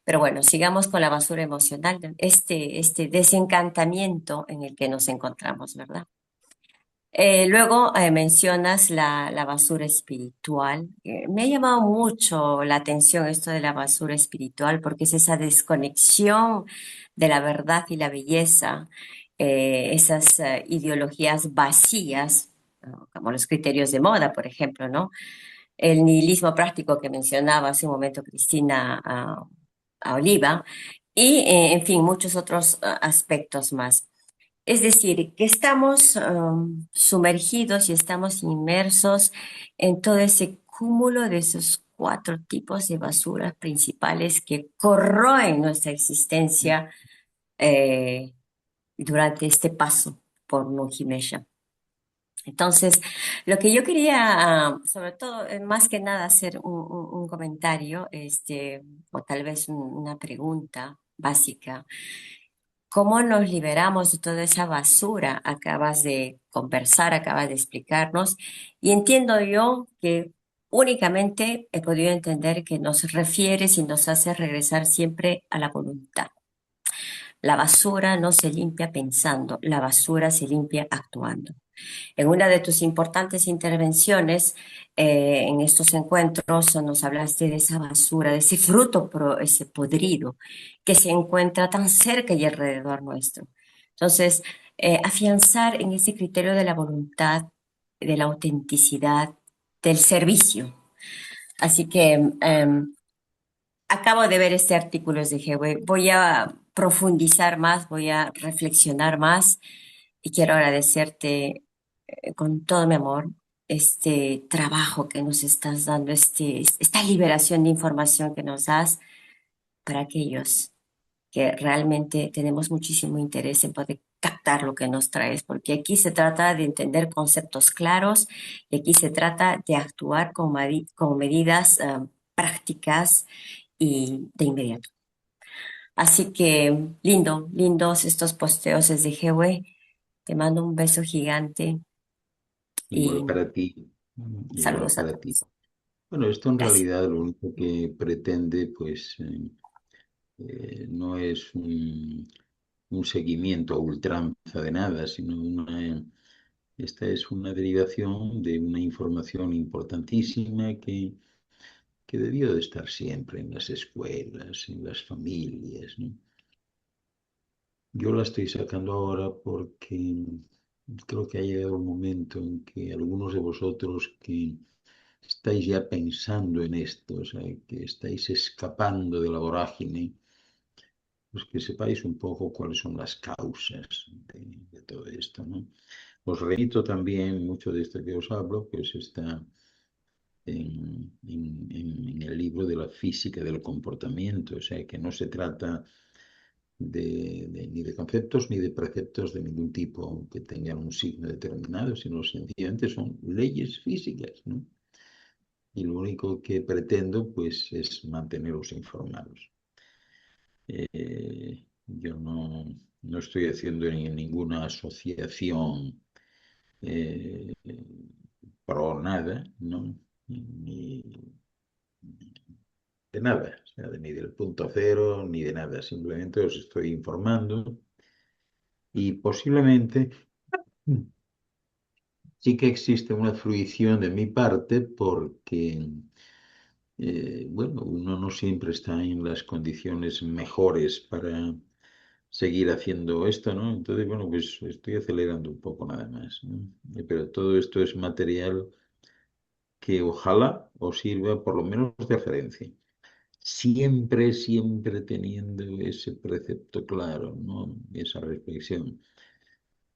[SPEAKER 8] Pero bueno, sigamos con la basura emocional, este desencantamiento en el que nos encontramos, ¿verdad? Luego mencionas la basura espiritual. Me ha llamado mucho la atención esto de la basura espiritual porque es esa desconexión de la verdad y la belleza, esas ideologías vacías, ¿no? Como los criterios de moda, por ejemplo, ¿no? El nihilismo práctico que mencionaba hace un momento Cristina a Oliva y, en fin, muchos otros aspectos más. Es decir, que estamos sumergidos y estamos inmersos en todo ese cúmulo de esos 4 tipos de basuras principales que corroen nuestra existencia eh, durante este paso por Nujimesha. Entonces, lo que yo quería, sobre todo, más que nada, hacer un comentario, o tal vez una pregunta básica. ¿Cómo nos liberamos de toda esa basura? Acabas de conversar, acabas de explicarnos, y entiendo yo que únicamente he podido entender que nos refieres y nos hace regresar siempre a la voluntad. La basura no se limpia pensando, la basura se limpia actuando. En una de tus importantes intervenciones en estos encuentros nos hablaste de esa basura, de ese fruto ese podrido que se encuentra tan cerca y alrededor nuestro. Entonces, afianzar en ese criterio de la voluntad, de la autenticidad, del servicio. Así que acabo de ver este artículo de Jewe. Voy a profundizar más, voy a reflexionar más y quiero agradecerte con todo mi amor este trabajo que nos estás dando, esta liberación de información que nos das para aquellos que realmente tenemos muchísimo interés en poder captar lo que nos traes, porque aquí se trata de entender conceptos claros y aquí se trata de actuar con medidas prácticas y de inmediato. Así que lindos estos posteos desde Jewe. Te mando un beso gigante
[SPEAKER 2] Igual
[SPEAKER 8] y
[SPEAKER 2] para ti, igual
[SPEAKER 8] saludos a
[SPEAKER 2] para ti.
[SPEAKER 8] todos.
[SPEAKER 2] Bueno, esto en
[SPEAKER 8] Gracias.
[SPEAKER 2] realidad lo único que pretende, pues, no es un seguimiento a ultranza de nada, sino esta es una derivación de una información importantísima que debió de estar siempre en las escuelas, en las familias, ¿no? Yo la estoy sacando ahora porque creo que ha llegado un momento en que algunos de vosotros que estáis ya pensando en esto, o sea, que estáis escapando de la vorágine, pues que sepáis un poco cuáles son las causas de todo esto, ¿no? Os remito también, mucho de esto que os hablo, pues está en el libro de la física del comportamiento, o sea, que no se trata ni de conceptos ni de preceptos de ningún tipo que tengan un signo determinado, sino sencillamente son leyes físicas, ¿no? Y lo único que pretendo, pues, es manteneros informados. Yo no estoy haciendo ninguna asociación eh, pro nada, ¿no? Ni de nada, o sea, ni del punto cero, ni de nada. Simplemente os estoy informando y posiblemente sí que existe una fruición de mi parte porque, bueno, uno no siempre está en las condiciones mejores para seguir haciendo esto, ¿no? Entonces, bueno, pues estoy acelerando un poco nada más, ¿no? Pero todo esto es material que ojalá os sirva por lo menos de referencia. Siempre teniendo ese precepto claro, ¿no? Esa reflexión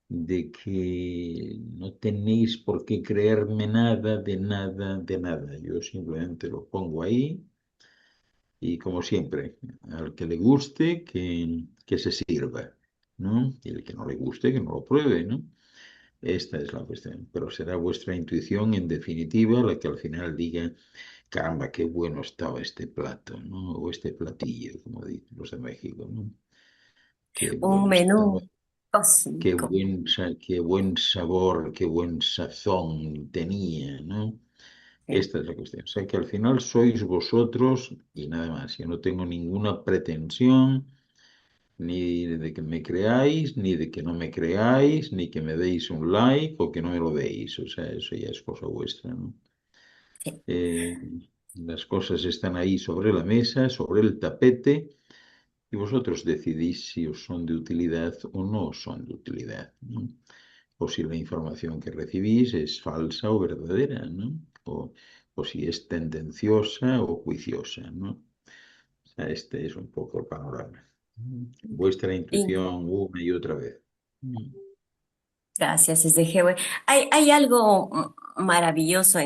[SPEAKER 2] de que no tenéis por qué creerme nada, de nada, de nada. Yo simplemente lo pongo ahí y como siempre, al que le guste, que se sirva, ¿no? Y el que no le guste, que no lo pruebe, ¿no? Esta es la cuestión. Pero será vuestra intuición, en definitiva, la que al final diga, caramba, qué bueno estaba este plato, ¿no? O este platillo, como dicen los de México, ¿no? Qué
[SPEAKER 8] Un
[SPEAKER 2] bueno estaba,
[SPEAKER 8] menú cósmico.
[SPEAKER 2] qué buen sabor, qué buen sazón tenía, ¿no?
[SPEAKER 8] Sí,
[SPEAKER 2] Esta es la cuestión. O sea que al final sois vosotros y nada más. Yo no tengo ninguna pretensión ni de que me creáis, ni de que no me creáis, ni que me deis un like o que no me lo deis. O sea, eso ya es cosa vuestra, ¿no?
[SPEAKER 8] sí.
[SPEAKER 2] Eh, las cosas están ahí sobre la mesa, sobre el tapete, y vosotros decidís si os son de utilidad o no os son de utilidad, ¿no? O si la información que recibís es falsa o verdadera, ¿no? O si es tendenciosa o juiciosa, ¿no? O sea, este es un poco el panorama. Vuestra
[SPEAKER 8] Y
[SPEAKER 2] intuición una y otra vez.
[SPEAKER 8] gracias, desde Jewe. Hay algo maravilloso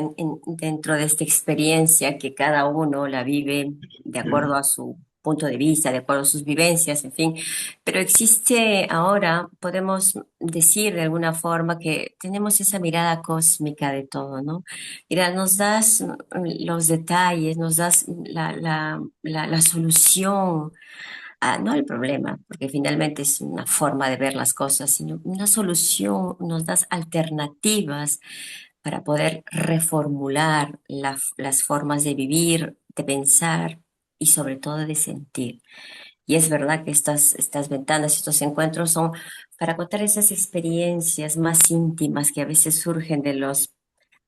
[SPEAKER 8] dentro de esta experiencia que cada uno la vive de acuerdo a su punto de vista, de acuerdo a sus vivencias, en fin. Pero existe ahora, podemos decir de alguna forma que tenemos esa mirada cósmica de todo, ¿no? Mira, nos das los detalles, nos das la solución no el problema, porque finalmente es una forma de ver las cosas, sino una solución, nos das alternativas para poder reformular las formas de vivir, de pensar y sobre todo de sentir. Y es verdad que estas ventanas, estos encuentros son para contar esas experiencias más íntimas que a veces surgen de los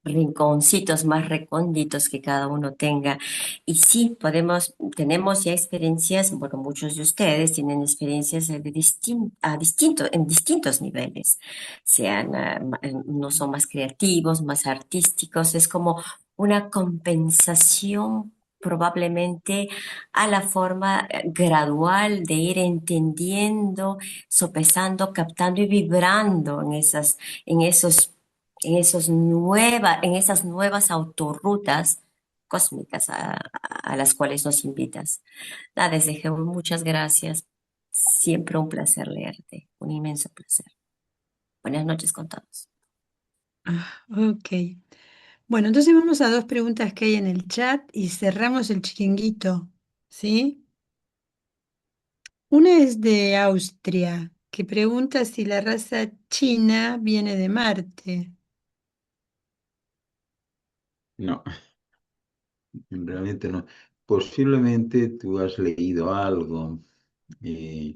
[SPEAKER 8] rinconcitos más recónditos que cada uno tenga. Y sí, tenemos ya experiencias, bueno, muchos de ustedes tienen experiencias en distintos niveles, unos son más creativos, más artísticos, es como una compensación probablemente a la forma gradual de ir entendiendo, sopesando, captando y vibrando en esos en esas nuevas autorrutas cósmicas a las cuales nos invitas. Nada, desde Jehová, muchas gracias. Siempre un placer leerte, un inmenso placer. Buenas noches con todos.
[SPEAKER 1] Ok. Bueno, entonces vamos a dos preguntas que hay en el chat y cerramos el chiringuito, ¿sí? Una es de Austria, que pregunta si la raza china viene de Marte.
[SPEAKER 2] No, realmente no. Posiblemente tú has leído algo eh,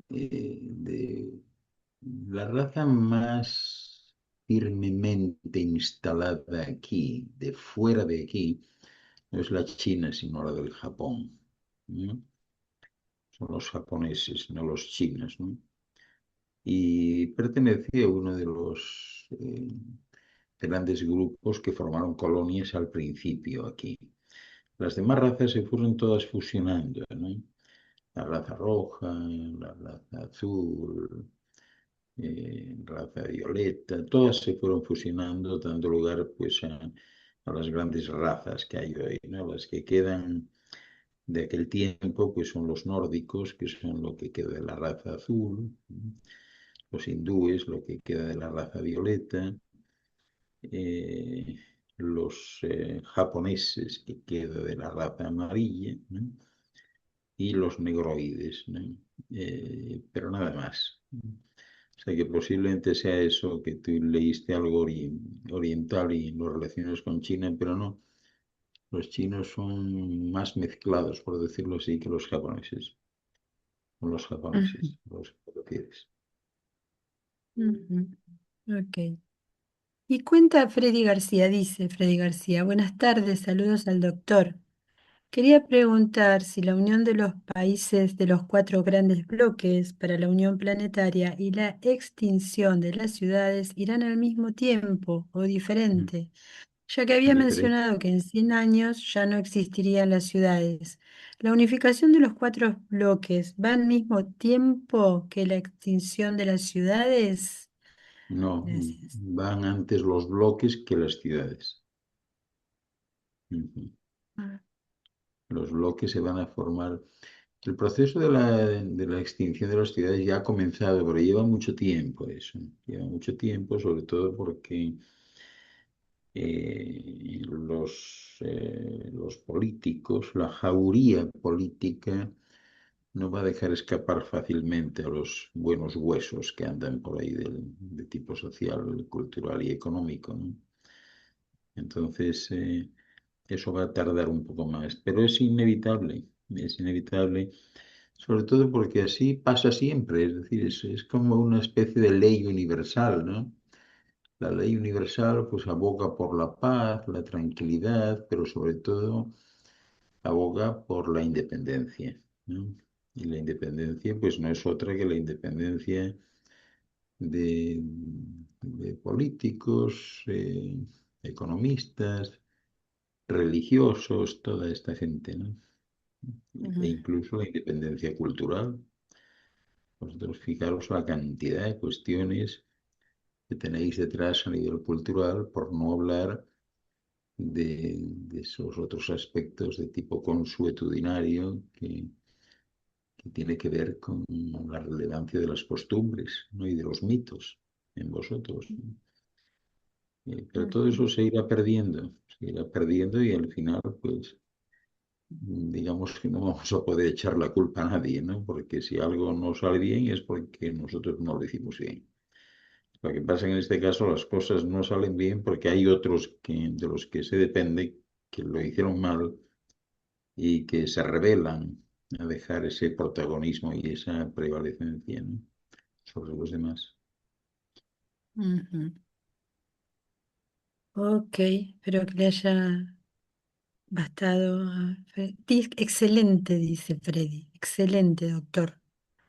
[SPEAKER 2] de la raza más firmemente instalada aquí, de fuera de aquí, no es la China, sino la del Japón, ¿no? Son los japoneses, no los chinos, ¿no? Y pertenecía a uno de los grandes grupos que formaron colonias al principio aquí. Las demás razas se fueron todas fusionando, ¿no? La raza roja, la raza azul, raza violeta, todas se fueron fusionando, dando lugar pues a las grandes razas que hay hoy, ¿no? Las que quedan de aquel tiempo pues son los nórdicos, que son lo que queda de la raza azul, los hindúes, lo que queda de la raza violeta, eh, los japoneses, que queda de la raza amarilla, ¿no? Y los negroides, ¿no? Pero nada más. O sea que posiblemente sea eso, que tú leíste algo oriental y lo relacionas con China, pero no. Los chinos son más mezclados, por decirlo así, que los japoneses. Son los
[SPEAKER 1] Ujú,
[SPEAKER 2] japoneses, los que prefieres.
[SPEAKER 1] ujú. Ok. Y cuenta Freddy García, dice Freddy García, buenas tardes, saludos al doctor. Quería preguntar si la unión de los países de los cuatro grandes bloques para la unión planetaria y la extinción de las ciudades irán al mismo tiempo o diferente, ya que había
[SPEAKER 2] Diferente.
[SPEAKER 1] mencionado que en 100 años ya no existirían las ciudades. ¿La unificación de los cuatro bloques va al mismo tiempo que la extinción de las ciudades?
[SPEAKER 2] No,
[SPEAKER 1] Gracias.
[SPEAKER 2] van antes los bloques que las ciudades. Ujú.
[SPEAKER 1] Ah,
[SPEAKER 2] Los bloques se van a formar. El proceso de la extinción de las ciudades ya ha comenzado, pero lleva mucho tiempo eso. Lleva mucho tiempo, sobre todo porque los políticos, la jauría política, no va a dejar escapar fácilmente a los buenos huesos que andan por ahí de tipo social, cultural y económico, ¿no? Entonces, eso va a tardar un poco más, pero es inevitable, sobre todo porque así pasa siempre, es decir, es como una especie de ley universal, ¿no? La ley universal pues aboga por la paz, la tranquilidad, pero sobre todo aboga por la independencia, ¿no? Y la independencia pues no es otra que la independencia de, de políticos, economistas, religiosos, toda esta gente, ¿no? E
[SPEAKER 1] ujú,
[SPEAKER 2] incluso la independencia cultural. Vosotros fijaros la cantidad de cuestiones que tenéis detrás a nivel cultural, por no hablar de esos otros aspectos de tipo consuetudinario que tiene que ver con la relevancia de las costumbres, ¿no? Y de los mitos en vosotros, ¿no? Pero todo
[SPEAKER 1] ujú.
[SPEAKER 2] eso se irá perdiendo y al final, pues digamos que no vamos a poder echar la culpa a nadie, ¿no? Porque si algo no sale bien es porque nosotros no lo hicimos bien. Lo que pasa en este caso, las cosas no salen bien porque hay otros de los que se depende que lo hicieron mal y que se rebelan a dejar ese protagonismo y esa prevalecencia, ¿no? Sobre los demás.
[SPEAKER 1] Ujú. Ok, espero que le haya bastado. Excelente, dice Freddy. Excelente, doctor.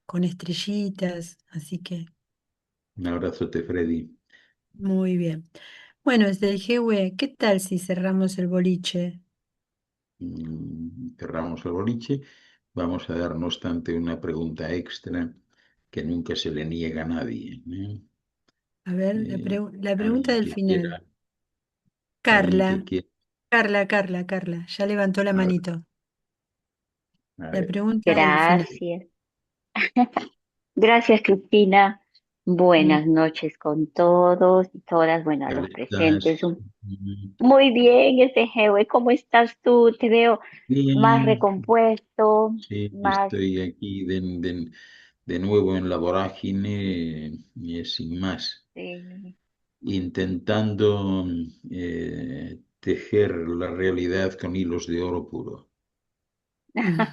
[SPEAKER 1] Con estrellitas, así que
[SPEAKER 2] Un abrazote, Freddy.
[SPEAKER 1] muy bien. Bueno, desde el GW, ¿qué tal si cerramos el boliche?
[SPEAKER 2] Cerramos el boliche. Vamos a dar, no obstante, una pregunta extra que nunca se le niega a nadie, ¿eh?
[SPEAKER 1] A ver,
[SPEAKER 2] Eh,
[SPEAKER 1] la pregunta
[SPEAKER 2] alguien
[SPEAKER 1] del
[SPEAKER 2] que
[SPEAKER 1] final.
[SPEAKER 2] quiera, alguien que
[SPEAKER 1] Carla,
[SPEAKER 2] quiera.
[SPEAKER 1] Carla, ya levantó la
[SPEAKER 2] A ver,
[SPEAKER 1] manito.
[SPEAKER 2] a
[SPEAKER 1] La
[SPEAKER 2] ver,
[SPEAKER 1] pregunta del final.
[SPEAKER 9] Gracias. Gracias, Cristina.
[SPEAKER 1] Mm,
[SPEAKER 9] Buenas noches con todos y todas, bueno,
[SPEAKER 2] ¿qué
[SPEAKER 9] a
[SPEAKER 2] tal
[SPEAKER 9] los
[SPEAKER 2] estás?
[SPEAKER 9] presentes. Muy bien, este Jefe, ¿cómo estás tú? Te veo más
[SPEAKER 2] Bien,
[SPEAKER 9] recompuesto,
[SPEAKER 2] sí,
[SPEAKER 9] más...
[SPEAKER 2] estoy aquí de nuevo en la vorágine, sin más, intentando tejer la realidad con hilos de oro puro.
[SPEAKER 1] mm,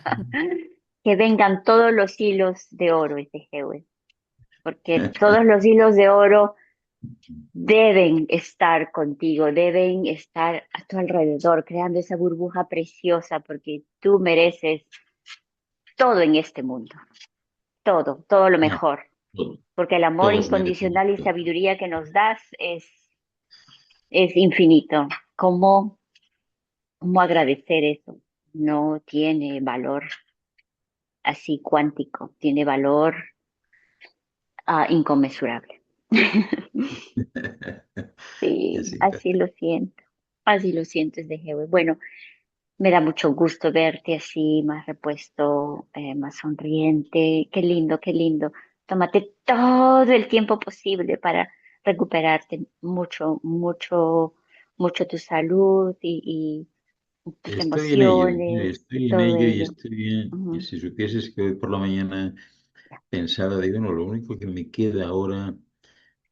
[SPEAKER 9] que vengan todos los hilos de oro, este Jefe, porque todos los hilos de oro deben estar contigo, deben estar a tu alrededor, creando esa burbuja preciosa, porque tú mereces todo en este mundo, todo lo
[SPEAKER 2] No,
[SPEAKER 9] mejor,
[SPEAKER 2] todo-
[SPEAKER 9] porque el amor
[SPEAKER 2] todos merecen
[SPEAKER 9] incondicional y
[SPEAKER 2] todo.
[SPEAKER 9] sabiduría que nos das es infinito. ¿Cómo agradecer eso? No tiene valor así cuántico, tiene valor inconmensurable. Sí,
[SPEAKER 2] Así es.
[SPEAKER 9] así lo siento desde Jehová. Bueno, me da mucho gusto verte así, más repuesto, más sonriente. Qué lindo, qué lindo. Tómate todo el tiempo posible para recuperarte mucho tu salud y tus emociones,
[SPEAKER 2] Estoy en
[SPEAKER 9] todo
[SPEAKER 2] ello y
[SPEAKER 9] ello.
[SPEAKER 2] estoy bien. Y
[SPEAKER 9] Ujú.
[SPEAKER 2] si supieses que hoy por la mañana pensaba, digo, no, lo único que me queda ahora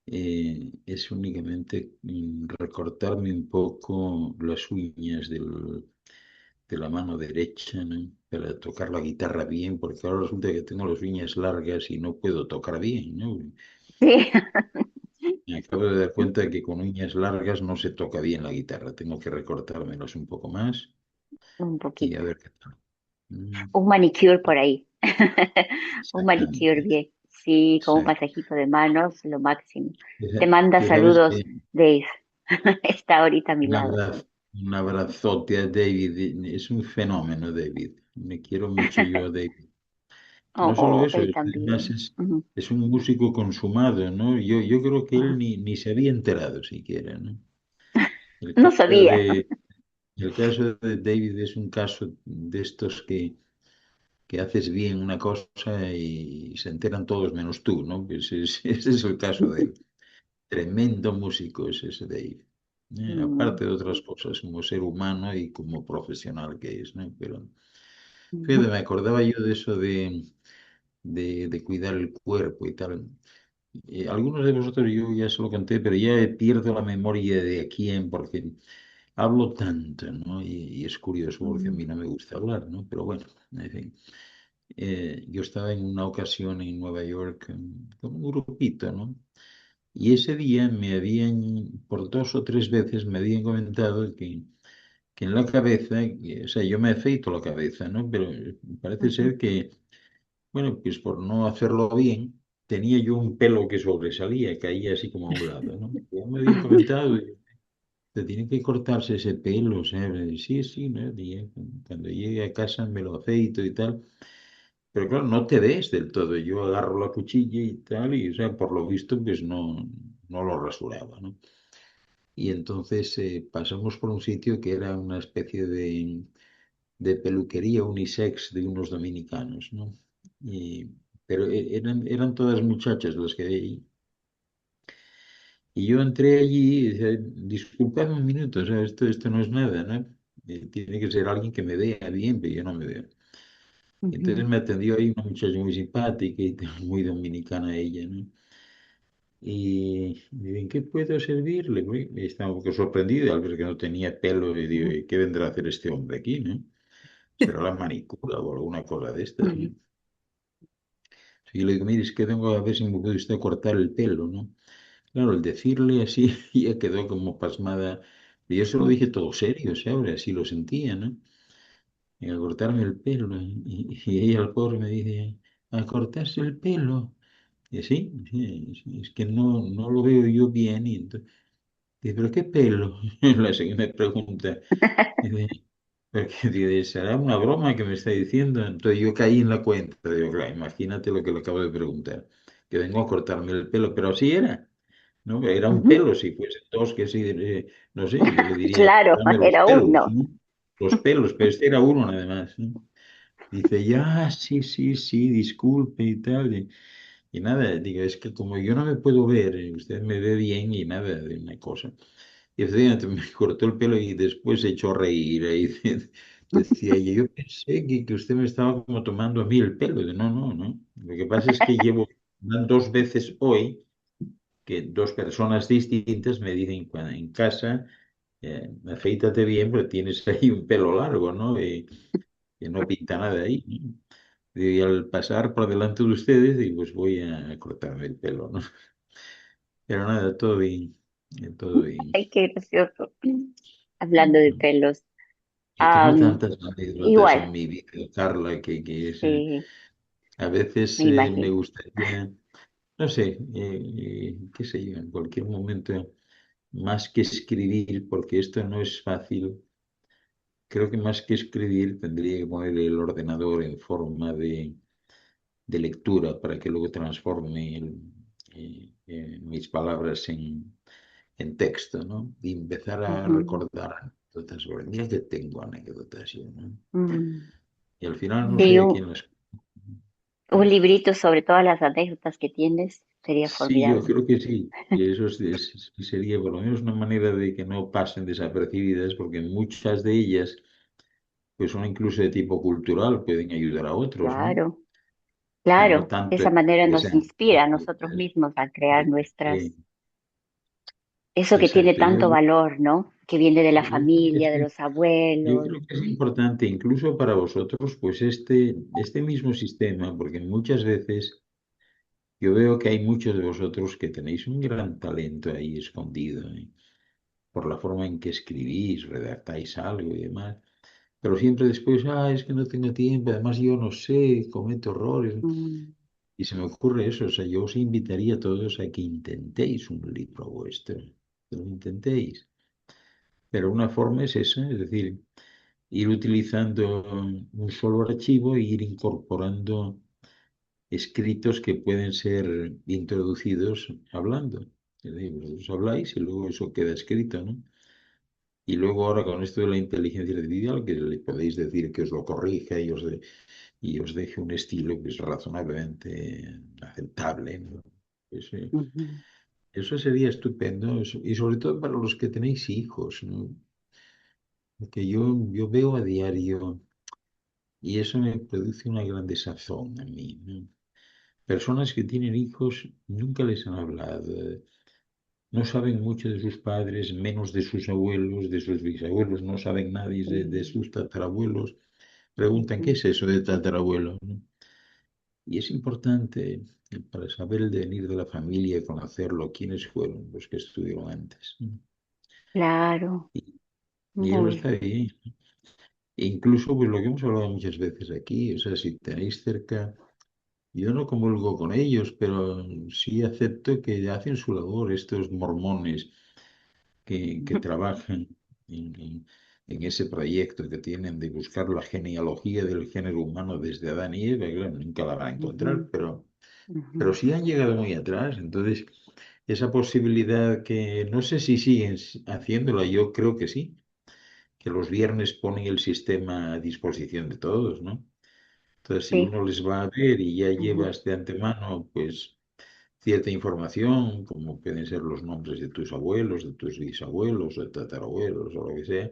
[SPEAKER 2] es únicamente recortarme un poco las uñas de la mano derecha, ¿no? Para tocar la guitarra bien, porque ahora resulta que tengo las uñas largas y no puedo tocar bien, ¿no?
[SPEAKER 9] Sí,
[SPEAKER 2] Me acabo de dar cuenta que con uñas largas no se toca bien la guitarra. Tengo que recortármelas un poco más
[SPEAKER 9] un
[SPEAKER 2] y a
[SPEAKER 9] poquito.
[SPEAKER 2] ver qué tal. Mm,
[SPEAKER 9] Un manicure por ahí. Un manicure
[SPEAKER 2] Exactamente,
[SPEAKER 9] bien. Sí, con un
[SPEAKER 2] exacto.
[SPEAKER 9] masajito de manos, lo máximo. Te
[SPEAKER 2] Ya,
[SPEAKER 9] manda
[SPEAKER 2] ya sabes
[SPEAKER 9] saludos,
[SPEAKER 2] que
[SPEAKER 9] Dave. Está ahorita a mi
[SPEAKER 2] un
[SPEAKER 9] lado.
[SPEAKER 2] abrazo, un abrazote a David. Es un fenómeno, David. Me quiero mucho yo a David. No solo
[SPEAKER 9] Oh,
[SPEAKER 2] eso,
[SPEAKER 9] él
[SPEAKER 2] además
[SPEAKER 9] también. Ujú.
[SPEAKER 2] es un músico consumado, ¿no? Yo creo que él
[SPEAKER 9] Ajá.
[SPEAKER 2] ni se había enterado siquiera, ¿no? El
[SPEAKER 9] No
[SPEAKER 2] caso
[SPEAKER 9] sabía.
[SPEAKER 2] de, el caso de David es un caso de estos que haces bien una cosa y se enteran todos menos tú, ¿no? Pues ese es el caso de él. Tremendo músico es ese Dave.
[SPEAKER 9] Mm,
[SPEAKER 2] Aparte de otras cosas, como ser humano y como profesional que es, ¿no? Pero, fíjate,
[SPEAKER 9] ujú,
[SPEAKER 2] me acordaba yo de eso de cuidar el cuerpo y tal. Algunos de vosotros yo ya se lo conté, pero ya pierdo la memoria de a quién, porque hablo tanto, ¿no? Y es curioso porque a
[SPEAKER 9] ujú,
[SPEAKER 2] mí no me gusta hablar, ¿no? Pero bueno, en fin. Yo estaba en una ocasión en Nueva York con un grupito, ¿no? Y ese día por dos o tres veces me habían comentado que en la cabeza, o sea, yo me afeito la cabeza, ¿no? Pero parece
[SPEAKER 9] ujú.
[SPEAKER 2] ser que, bueno, pues por no hacerlo bien, tenía yo un pelo que sobresalía, caía así como a un lado, ¿no? Ya me habían comentado, te tiene que cortarse ese pelo, ¿sabes? Y sí, sí, ¿no? Y cuando llegue a casa me lo afeito y tal. Pero claro, no te ves del todo. Yo agarro la cuchilla y tal, y o sea, por lo visto, pues no lo rasuraba, ¿no? Y entonces pasamos por un sitio que era una especie de peluquería unisex de unos dominicanos, ¿no? Y, pero eran todas muchachas las que hay allí. Y yo entré allí y dije, disculpadme un minuto, o sea, esto no es nada, ¿no? tiene que ser alguien que me vea bien, pero yo no me veo. Entonces
[SPEAKER 9] Ujú.
[SPEAKER 2] me atendió ahí una muchacha muy simpática y muy dominicana ella, ¿no? Y digo, ¿en qué puedo servirle? Y estaba un poco sorprendido al ver que no tenía pelo y digo, ¿y qué vendrá a hacer este hombre aquí, no? Será la manicura o alguna cosa de estas, ¿no? Y le digo, mire, es que tengo a ver si me puede usted cortar el pelo, ¿no? Claro, el decirle así, ella quedó como pasmada. Y yo se lo dije todo serio, ¿sabes? Así lo sentía, ¿no? Y a cortarme el pelo. Y ella, al pobre, me dice, a cortarse el pelo. Y sí, sí, sí, es que no lo veo yo bien. Y entonces, dice, ¿pero qué pelo? La segunda pregunta. Dice, porque dice, ¿será una broma que me está diciendo? Entonces yo caí en la cuenta. Digo, claro, imagínate lo que le acabo de preguntar. Que vengo a cortarme el pelo, pero así era. ¿No? Era un
[SPEAKER 9] Ujú.
[SPEAKER 2] pelo, si fuese dos, que sí, no sé, yo le diría,
[SPEAKER 9] Claro,
[SPEAKER 2] dame los
[SPEAKER 9] era
[SPEAKER 2] pelos,
[SPEAKER 9] uno.
[SPEAKER 2] ¿no? Los pelos, pero este era uno nada más, ¿no? Dice, ya, sí, sí, sí, disculpe y tal. Y nada, digo, es que como yo no me puedo ver, usted me ve bien y nada de una cosa. Y efectivamente me cortó el pelo y después se echó a reír. Y decía, yo pensé que usted me estaba como tomando a mí el pelo. Digo, no, no, no. Lo que pasa es que llevo van 2 veces hoy que dos personas distintas me dicen en casa, afeítate bien porque tienes ahí un pelo largo, ¿no? Y no pinta nada ahí, ¿no? Y al pasar por delante de ustedes, digo, pues voy a cortarme el pelo, ¿no? Pero nada, todo bien, todo bien.
[SPEAKER 9] Ay, qué gracioso. Hablando de pelos.
[SPEAKER 2] Yo tengo
[SPEAKER 9] Am,
[SPEAKER 2] tantas anécdotas en
[SPEAKER 9] igual,
[SPEAKER 2] mi vida, Carla, que es,
[SPEAKER 9] sí,
[SPEAKER 2] a veces
[SPEAKER 9] me
[SPEAKER 2] me
[SPEAKER 9] imagino.
[SPEAKER 2] gustaría, no sé, qué sé yo, en cualquier momento, más que escribir, porque esto no es fácil. Creo que más que escribir tendría que poner el ordenador en forma de lectura para que luego transforme mis palabras en texto, ¿no? Y empezar a
[SPEAKER 9] Ujú.
[SPEAKER 2] recordar anécdotas. Mira que tengo anécdotas yo, ¿no?
[SPEAKER 9] Mm.
[SPEAKER 2] Y al final no
[SPEAKER 9] Sí,
[SPEAKER 2] sé a quién las...
[SPEAKER 9] un librito sobre todas las anécdotas que tienes sería
[SPEAKER 2] Sí, yo
[SPEAKER 9] formidable.
[SPEAKER 2] creo que sí. Y eso sería por lo menos una manera de que no pasen desapercibidas, porque muchas de ellas pues son incluso de tipo cultural, pueden ayudar a otros, ¿no?
[SPEAKER 9] Claro,
[SPEAKER 2] O sea, no
[SPEAKER 9] claro. De
[SPEAKER 2] tanto
[SPEAKER 9] esa manera nos
[SPEAKER 2] interesante.
[SPEAKER 9] inspira a nosotros mismos a crear
[SPEAKER 2] Eh,
[SPEAKER 9] eso que tiene
[SPEAKER 2] exacto.
[SPEAKER 9] tanto valor, ¿no? Que viene de la
[SPEAKER 2] Yo creo que
[SPEAKER 9] familia, de
[SPEAKER 2] sí.
[SPEAKER 9] los
[SPEAKER 2] Yo
[SPEAKER 9] abuelos.
[SPEAKER 2] creo que es importante incluso para vosotros, pues este mismo sistema, porque muchas veces yo veo que hay muchos de vosotros que tenéis un gran talento ahí escondido, ¿eh? Por la forma en que escribís, redactáis algo y demás. Pero siempre después, es que no tengo tiempo, además yo no sé, cometo errores.
[SPEAKER 9] Mm.
[SPEAKER 2] Y se me ocurre eso, o sea, yo os invitaría a todos a que intentéis un libro vuestro, que lo intentéis. Pero una forma es esa, es decir, ir utilizando un solo archivo e ir incorporando escritos que pueden ser introducidos hablando. Es decir, vosotros habláis y luego eso queda escrito, ¿no? Y luego ahora con esto de la inteligencia artificial, que le podéis decir que os lo corrija y os deje un estilo que es razonablemente aceptable, ¿no? Pues,
[SPEAKER 9] Ujú.
[SPEAKER 2] eso sería estupendo, y sobre todo para los que tenéis hijos, ¿no? Porque yo veo a diario y eso me produce una gran desazón a mí, ¿no? Personas que tienen hijos nunca les han hablado, no saben mucho de sus padres, menos de sus abuelos, de sus bisabuelos, no saben nadie de
[SPEAKER 9] Sí.
[SPEAKER 2] sus tatarabuelos. Preguntan, ¿qué
[SPEAKER 9] Ujú.
[SPEAKER 2] es eso de tatarabuelo? ¿No? Y es importante para saber el devenir de la familia, conocerlo, quiénes fueron los que estuvieron antes, ¿no?
[SPEAKER 9] Claro,
[SPEAKER 2] Y eso
[SPEAKER 9] muy.
[SPEAKER 2] está bien. E incluso, pues lo que hemos hablado muchas veces aquí, o sea, si tenéis cerca, yo no comulgo con ellos, pero sí acepto que hacen su labor estos mormones que trabajan en ese proyecto que tienen de buscar la genealogía del género humano desde Adán y Eva. Claro, nunca la van a encontrar,
[SPEAKER 9] Ujú,
[SPEAKER 2] pero
[SPEAKER 9] ujú.
[SPEAKER 2] sí han llegado muy atrás. Entonces, esa posibilidad que no sé si siguen haciéndola, yo creo que sí, que los viernes ponen el sistema a disposición de todos, ¿no? Entonces, si
[SPEAKER 9] Sí.
[SPEAKER 2] uno les va a ver y ya
[SPEAKER 9] Ujú,
[SPEAKER 2] llevas de antemano, pues cierta información, como pueden ser los nombres de tus abuelos, de tus bisabuelos, o de tatarabuelos, o lo que sea,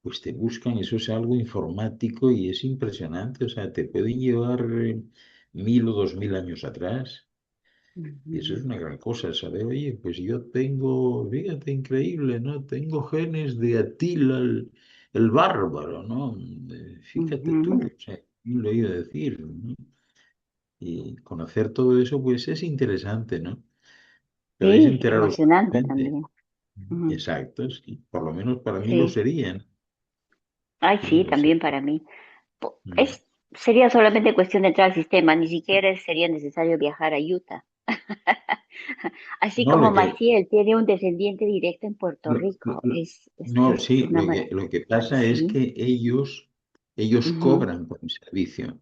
[SPEAKER 2] pues te buscan, eso es algo informático y es impresionante, o sea, te pueden llevar 1000 o 2000 años atrás. Y eso es
[SPEAKER 9] Ujú.
[SPEAKER 2] una gran cosa, ¿sabes? Oye, pues yo tengo, fíjate, increíble, ¿no? Tengo genes de Atila el bárbaro, ¿no? Fíjate tú,
[SPEAKER 9] Ujú.
[SPEAKER 2] o sea, ¿quién lo iba a decir, ¿no? Y conocer todo eso, pues es interesante, ¿no? Podéis
[SPEAKER 9] Sí,
[SPEAKER 2] enteraros
[SPEAKER 9] emocionante
[SPEAKER 2] fácilmente.
[SPEAKER 9] también. Ujú.
[SPEAKER 2] Exacto, sí. Por lo menos para mí lo
[SPEAKER 9] Sí.
[SPEAKER 2] serían.
[SPEAKER 9] Ay,
[SPEAKER 2] Sí,
[SPEAKER 9] sí,
[SPEAKER 2] lo sé.
[SPEAKER 9] también para mí.
[SPEAKER 2] Mm.
[SPEAKER 9] Sería solamente cuestión de entrar al sistema, ni siquiera sería necesario viajar a Utah. Así
[SPEAKER 2] No,
[SPEAKER 9] como Maciel tiene un descendiente directo en Puerto
[SPEAKER 2] lo-
[SPEAKER 9] Rico,
[SPEAKER 2] lo- no,
[SPEAKER 9] es
[SPEAKER 2] sí,
[SPEAKER 9] una maravilla.
[SPEAKER 2] lo que pasa es
[SPEAKER 9] Sí.
[SPEAKER 2] que ellos
[SPEAKER 9] Ujú.
[SPEAKER 2] cobran por el servicio.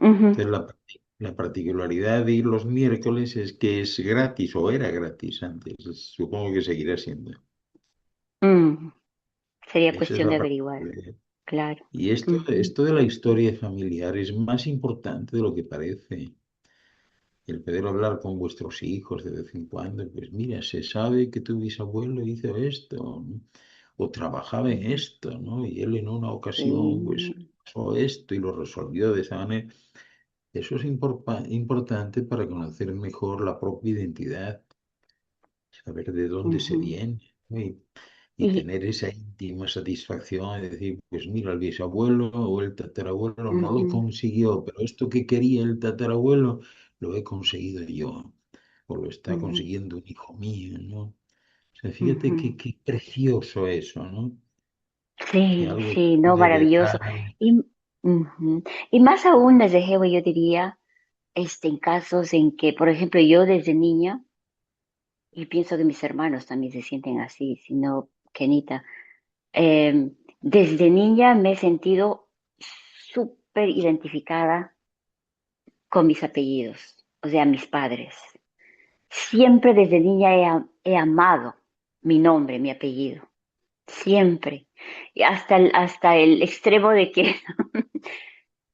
[SPEAKER 9] Ujú.
[SPEAKER 2] Entonces, la particularidad de ir los miércoles es que es gratis o era gratis antes. Supongo que seguirá siendo.
[SPEAKER 9] Mm, Sería
[SPEAKER 2] Esa es
[SPEAKER 9] cuestión
[SPEAKER 2] la
[SPEAKER 9] de averiguar,
[SPEAKER 2] particularidad.
[SPEAKER 9] claro.
[SPEAKER 2] Y
[SPEAKER 9] Ujú.
[SPEAKER 2] esto de la historia familiar es más importante de lo que parece. El poder hablar con vuestros hijos de vez en cuando, pues mira, se sabe que tu bisabuelo hizo esto, ¿no? O trabajaba en esto, ¿no? Y él en una ocasión, pues,
[SPEAKER 9] Sí.
[SPEAKER 2] pasó esto y lo resolvió de esa manera. Eso es importante para conocer mejor la propia identidad, saber de dónde se
[SPEAKER 9] Ujú.
[SPEAKER 2] viene, ¿no? Y
[SPEAKER 9] Y,
[SPEAKER 2] tener esa íntima satisfacción de decir, pues mira, el bisabuelo o el tatarabuelo no lo
[SPEAKER 9] ujú,
[SPEAKER 2] consiguió, pero esto que quería el tatarabuelo lo he conseguido yo, o lo está
[SPEAKER 9] ujú,
[SPEAKER 2] consiguiendo un hijo mío, ¿no? O sea, fíjate
[SPEAKER 9] ujú.
[SPEAKER 2] qué precioso eso, ¿no? Que
[SPEAKER 9] Sí,
[SPEAKER 2] algo
[SPEAKER 9] sí, no,
[SPEAKER 2] de
[SPEAKER 9] maravilloso.
[SPEAKER 2] heredar.
[SPEAKER 9] Y, ujú. Y más aún desde Jehová, yo diría, en casos en que, por ejemplo, yo desde niña, y pienso que mis hermanos también se sienten así, sino Kenita, desde niña me he sentido súper identificada con mis apellidos, o sea, mis padres. Siempre desde niña he amado mi nombre, mi apellido, siempre. Y hasta el extremo de que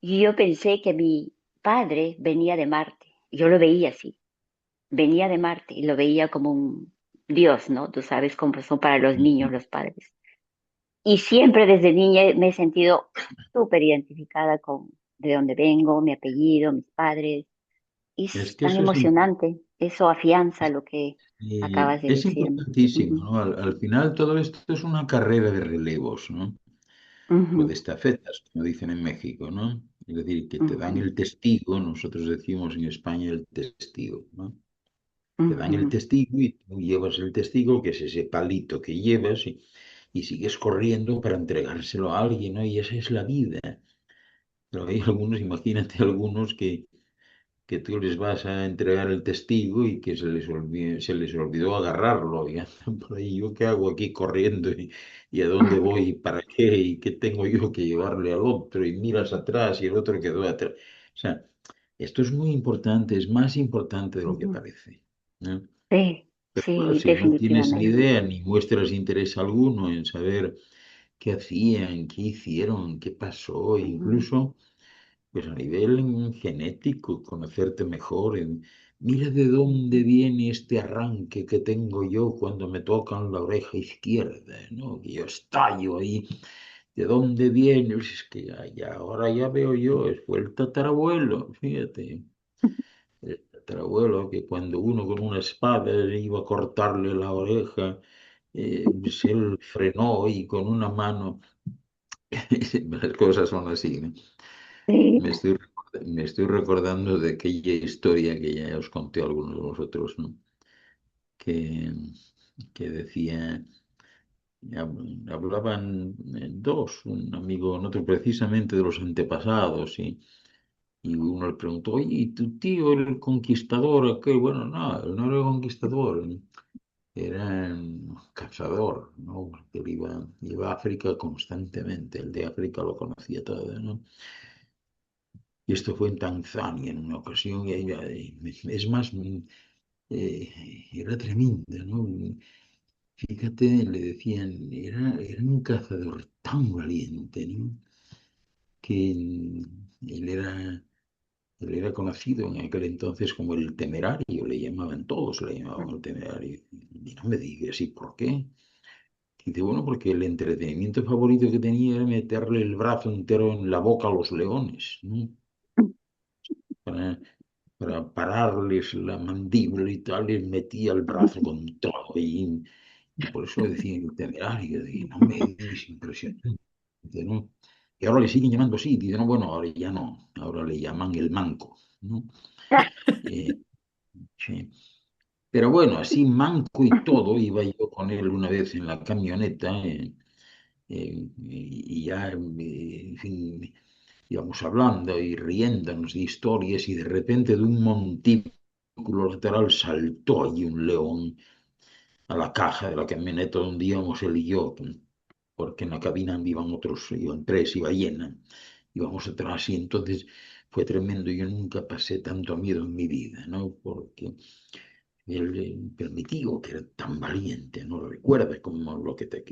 [SPEAKER 9] yo pensé que mi padre venía de Marte. Yo lo veía así, venía de Marte y lo veía como un Dios, ¿no? Tú sabes cómo son para los niños los padres. Y siempre desde niña me he sentido súper identificada con de dónde vengo, mi apellido, mis padres. Y
[SPEAKER 2] Es
[SPEAKER 9] es
[SPEAKER 2] que
[SPEAKER 9] tan
[SPEAKER 2] eso es
[SPEAKER 9] emocionante. Eso afianza lo que acabas de
[SPEAKER 2] es
[SPEAKER 9] decirme.
[SPEAKER 2] importantísimo,
[SPEAKER 9] Ujú,
[SPEAKER 2] ¿no? Al final todo esto es una carrera de relevos, ¿no? O de
[SPEAKER 9] ujú,
[SPEAKER 2] estafetas, como dicen en México, ¿no? Es decir, que te dan
[SPEAKER 9] ujú,
[SPEAKER 2] el testigo, nosotros decimos en España el testigo, ¿no? Te dan el
[SPEAKER 9] ujú,
[SPEAKER 2] testigo y tú llevas el testigo, que es ese palito que llevas, y sigues corriendo para entregárselo a alguien, ¿no? Y esa es la vida. Pero hay algunos, imagínate algunos que tú les vas a entregar el testigo y que se les olvidó agarrarlo y andan por ahí, ¿yo qué hago aquí corriendo y a dónde voy y para qué y qué tengo yo que llevarle al otro y miras atrás y el otro quedó atrás? O sea, esto es muy importante, es más importante de lo que
[SPEAKER 9] ujú.
[SPEAKER 2] parece, ¿no?
[SPEAKER 9] Sí,
[SPEAKER 2] Pero bueno,
[SPEAKER 9] sí,
[SPEAKER 2] si no tienes ni
[SPEAKER 9] definitivamente.
[SPEAKER 2] idea ni muestras interés alguno en saber qué hacían, qué hicieron, qué pasó,
[SPEAKER 9] Ujú,
[SPEAKER 2] incluso pues a nivel genético, conocerte mejor, mira de dónde viene este arranque que tengo yo cuando me tocan la oreja izquierda, ¿no? Que yo estallo ahí. ¿De dónde viene? Pues es que ahora ya veo yo, fue el tatarabuelo, fíjate, el tatarabuelo que cuando uno con una espada le iba a cortarle la oreja, pues él frenó y con una mano, las cosas son así, ¿no?
[SPEAKER 9] sí,
[SPEAKER 2] Me estoy recordando de aquella historia que ya os conté a algunos de vosotros, ¿no? Que, que decía, hablaban dos, un amigo con otro, precisamente de los antepasados, y uno le preguntó, oye, ¿y tu tío, el conquistador, aquel? Bueno, no, él no era conquistador, era un cazador, ¿no? Porque él iba a África constantemente, el de África lo conocía todo, ¿no? Y esto fue en Tanzania en una ocasión, es más, era tremendo, ¿no? Fíjate, le decían, era un cazador tan valiente, ¿no? Que él era conocido en aquel entonces como el temerario, le llamaban todos, le llamaban el temerario. Y no me digas, ¿y por qué? Dice, bueno, porque el entretenimiento favorito que tenía era meterle el brazo entero en la boca a los leones, ¿no? Para, para pararles la mandíbula y tal, les metía el brazo con todo. Y por eso decía el temerario, de, no me es impresionante, ¿no? Y ahora le siguen llamando así, dice, no, bueno, ahora ya no, ahora le llaman el manco, ¿no? Eh, sí. Pero bueno, así manco y todo, iba yo con él una vez en la camioneta, y ya, en fin, íbamos hablando y riéndonos de historias y de repente de un montículo lateral saltó allí un león a la caja de la camioneta donde íbamos él y yo, porque en la cabina iban otros, iban tres, iba llena, íbamos atrás y entonces fue tremendo. Yo nunca pasé tanto miedo en mi vida, ¿no? Porque él permitió que era tan valiente, no recuerdas como lo que te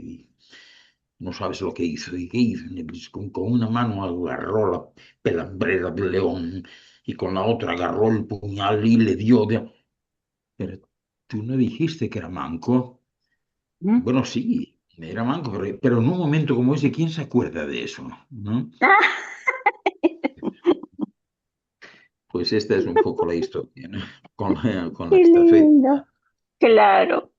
[SPEAKER 2] no sabes lo que hizo. ¿Y qué hizo? Pues con una mano agarró la pelambrera del león y con la otra agarró el puñal y le dio de... Pero tú no dijiste que era manco.
[SPEAKER 9] ¿Mm?
[SPEAKER 2] Bueno, sí, era manco, pero en un momento como ese, ¿quién se acuerda de eso? ¿No? Pues esta es un poco la historia, ¿no? Con la
[SPEAKER 9] Qué lindo.
[SPEAKER 2] estafeta.
[SPEAKER 9] Claro,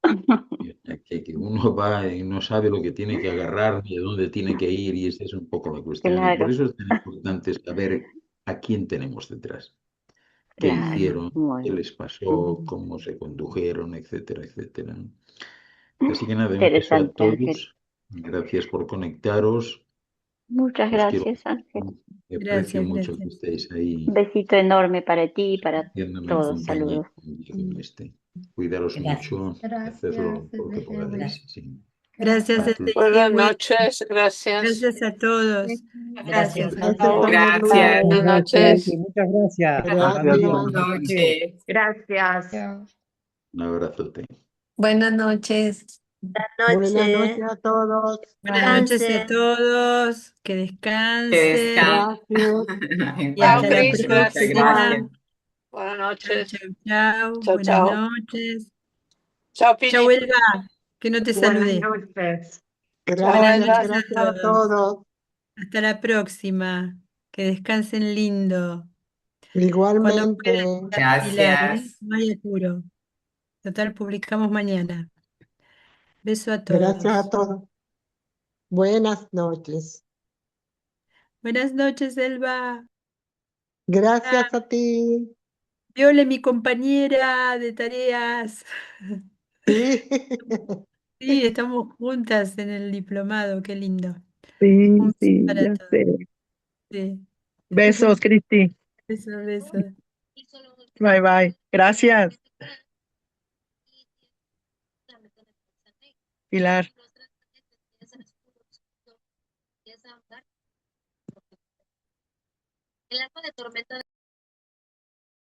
[SPEAKER 2] Que uno va y no sabe lo que tiene que agarrar ni a dónde tiene que ir, y esa es un poco la cuestión. Y por
[SPEAKER 9] claro,
[SPEAKER 2] eso es tan importante saber a quién tenemos detrás, qué
[SPEAKER 9] claro.
[SPEAKER 2] hicieron,
[SPEAKER 9] Muy
[SPEAKER 2] qué
[SPEAKER 9] bien.
[SPEAKER 2] les pasó, cómo se condujeron, etcétera, etcétera. Así que nada, un beso a
[SPEAKER 9] Interesante, Ángel.
[SPEAKER 2] todos. Gracias por conectaros.
[SPEAKER 9] Muchas
[SPEAKER 2] Os quiero
[SPEAKER 9] gracias, Ángel.
[SPEAKER 2] mucho. Aprecio
[SPEAKER 1] Gracias,
[SPEAKER 2] mucho que
[SPEAKER 1] gracias.
[SPEAKER 2] estéis
[SPEAKER 9] Un
[SPEAKER 2] ahí
[SPEAKER 9] besito enorme para ti y para
[SPEAKER 2] haciéndome en
[SPEAKER 9] todos.
[SPEAKER 2] compañía
[SPEAKER 9] Saludos.
[SPEAKER 2] un día como este. Cuidaros
[SPEAKER 8] Gracias.
[SPEAKER 2] mucho y haced
[SPEAKER 4] Gracias,
[SPEAKER 2] lo que
[SPEAKER 4] Ezequiel.
[SPEAKER 2] podáis.
[SPEAKER 8] Gracias.
[SPEAKER 2] Sí.
[SPEAKER 1] Gracias,
[SPEAKER 2] Concluid.
[SPEAKER 7] Buenas
[SPEAKER 1] Ezequiel.
[SPEAKER 7] noches, gracias.
[SPEAKER 1] Gracias a todos.
[SPEAKER 8] Gracias,
[SPEAKER 1] Gracias a
[SPEAKER 10] Gracias,
[SPEAKER 1] todos.
[SPEAKER 8] Ángel.
[SPEAKER 10] Ana Luisa.
[SPEAKER 6] Gracias.
[SPEAKER 7] Buenas
[SPEAKER 10] Gracias,
[SPEAKER 7] noches.
[SPEAKER 10] Vicky. Muchas gracias.
[SPEAKER 6] Buenas
[SPEAKER 10] Maravilloso.
[SPEAKER 5] Gracias.
[SPEAKER 10] Gracias.
[SPEAKER 6] noches.
[SPEAKER 9] Gracias.
[SPEAKER 2] Un abrazote.
[SPEAKER 3] Buenas noches.
[SPEAKER 10] Buenas
[SPEAKER 4] Noche.
[SPEAKER 10] noches a todos.
[SPEAKER 1] Buenas noches a
[SPEAKER 4] Descansen.
[SPEAKER 1] todos. Que
[SPEAKER 6] Que
[SPEAKER 1] descansen.
[SPEAKER 10] Gracias.
[SPEAKER 1] Y hasta
[SPEAKER 7] Chao,
[SPEAKER 1] la
[SPEAKER 6] igualmente,
[SPEAKER 7] Cris,
[SPEAKER 6] muchas
[SPEAKER 1] próxima.
[SPEAKER 6] gracias.
[SPEAKER 7] gracias. Buenas
[SPEAKER 1] Chau,
[SPEAKER 7] noches.
[SPEAKER 1] chau, chau.
[SPEAKER 7] Chao,
[SPEAKER 1] Buenas
[SPEAKER 7] chao.
[SPEAKER 1] noches.
[SPEAKER 7] Chao,
[SPEAKER 1] Chau,
[SPEAKER 7] Pili.
[SPEAKER 1] Elba, que no te
[SPEAKER 10] Buenas
[SPEAKER 1] saludé.
[SPEAKER 10] noches.
[SPEAKER 7] Chao,
[SPEAKER 1] Buenas
[SPEAKER 10] Gracias,
[SPEAKER 7] Elba.
[SPEAKER 1] noches a
[SPEAKER 10] gracias a
[SPEAKER 1] todos.
[SPEAKER 10] todos.
[SPEAKER 1] Hasta la próxima. Que descansen lindo. Cuando
[SPEAKER 10] Igualmente.
[SPEAKER 1] puedan, Pilar, ¿eh?
[SPEAKER 6] Gracias.
[SPEAKER 1] No hay apuro. Total, publicamos mañana. Beso a
[SPEAKER 10] Gracias a
[SPEAKER 1] todos.
[SPEAKER 10] todos. Buenas noches.
[SPEAKER 1] Buenas noches, Elba. Ah,
[SPEAKER 10] Gracias a ti.
[SPEAKER 1] Viole, mi compañera de tareas.
[SPEAKER 10] Sí.
[SPEAKER 1] Sí, estamos juntas en el diplomado, qué lindo. Un
[SPEAKER 5] Sí,
[SPEAKER 1] beso
[SPEAKER 5] sí,
[SPEAKER 1] para
[SPEAKER 5] ya
[SPEAKER 1] todos.
[SPEAKER 5] sé.
[SPEAKER 1] Sí.
[SPEAKER 5] Besos, Cristi.
[SPEAKER 1] Beso, beso.
[SPEAKER 5] Bye, bye. Gracias, Pilar.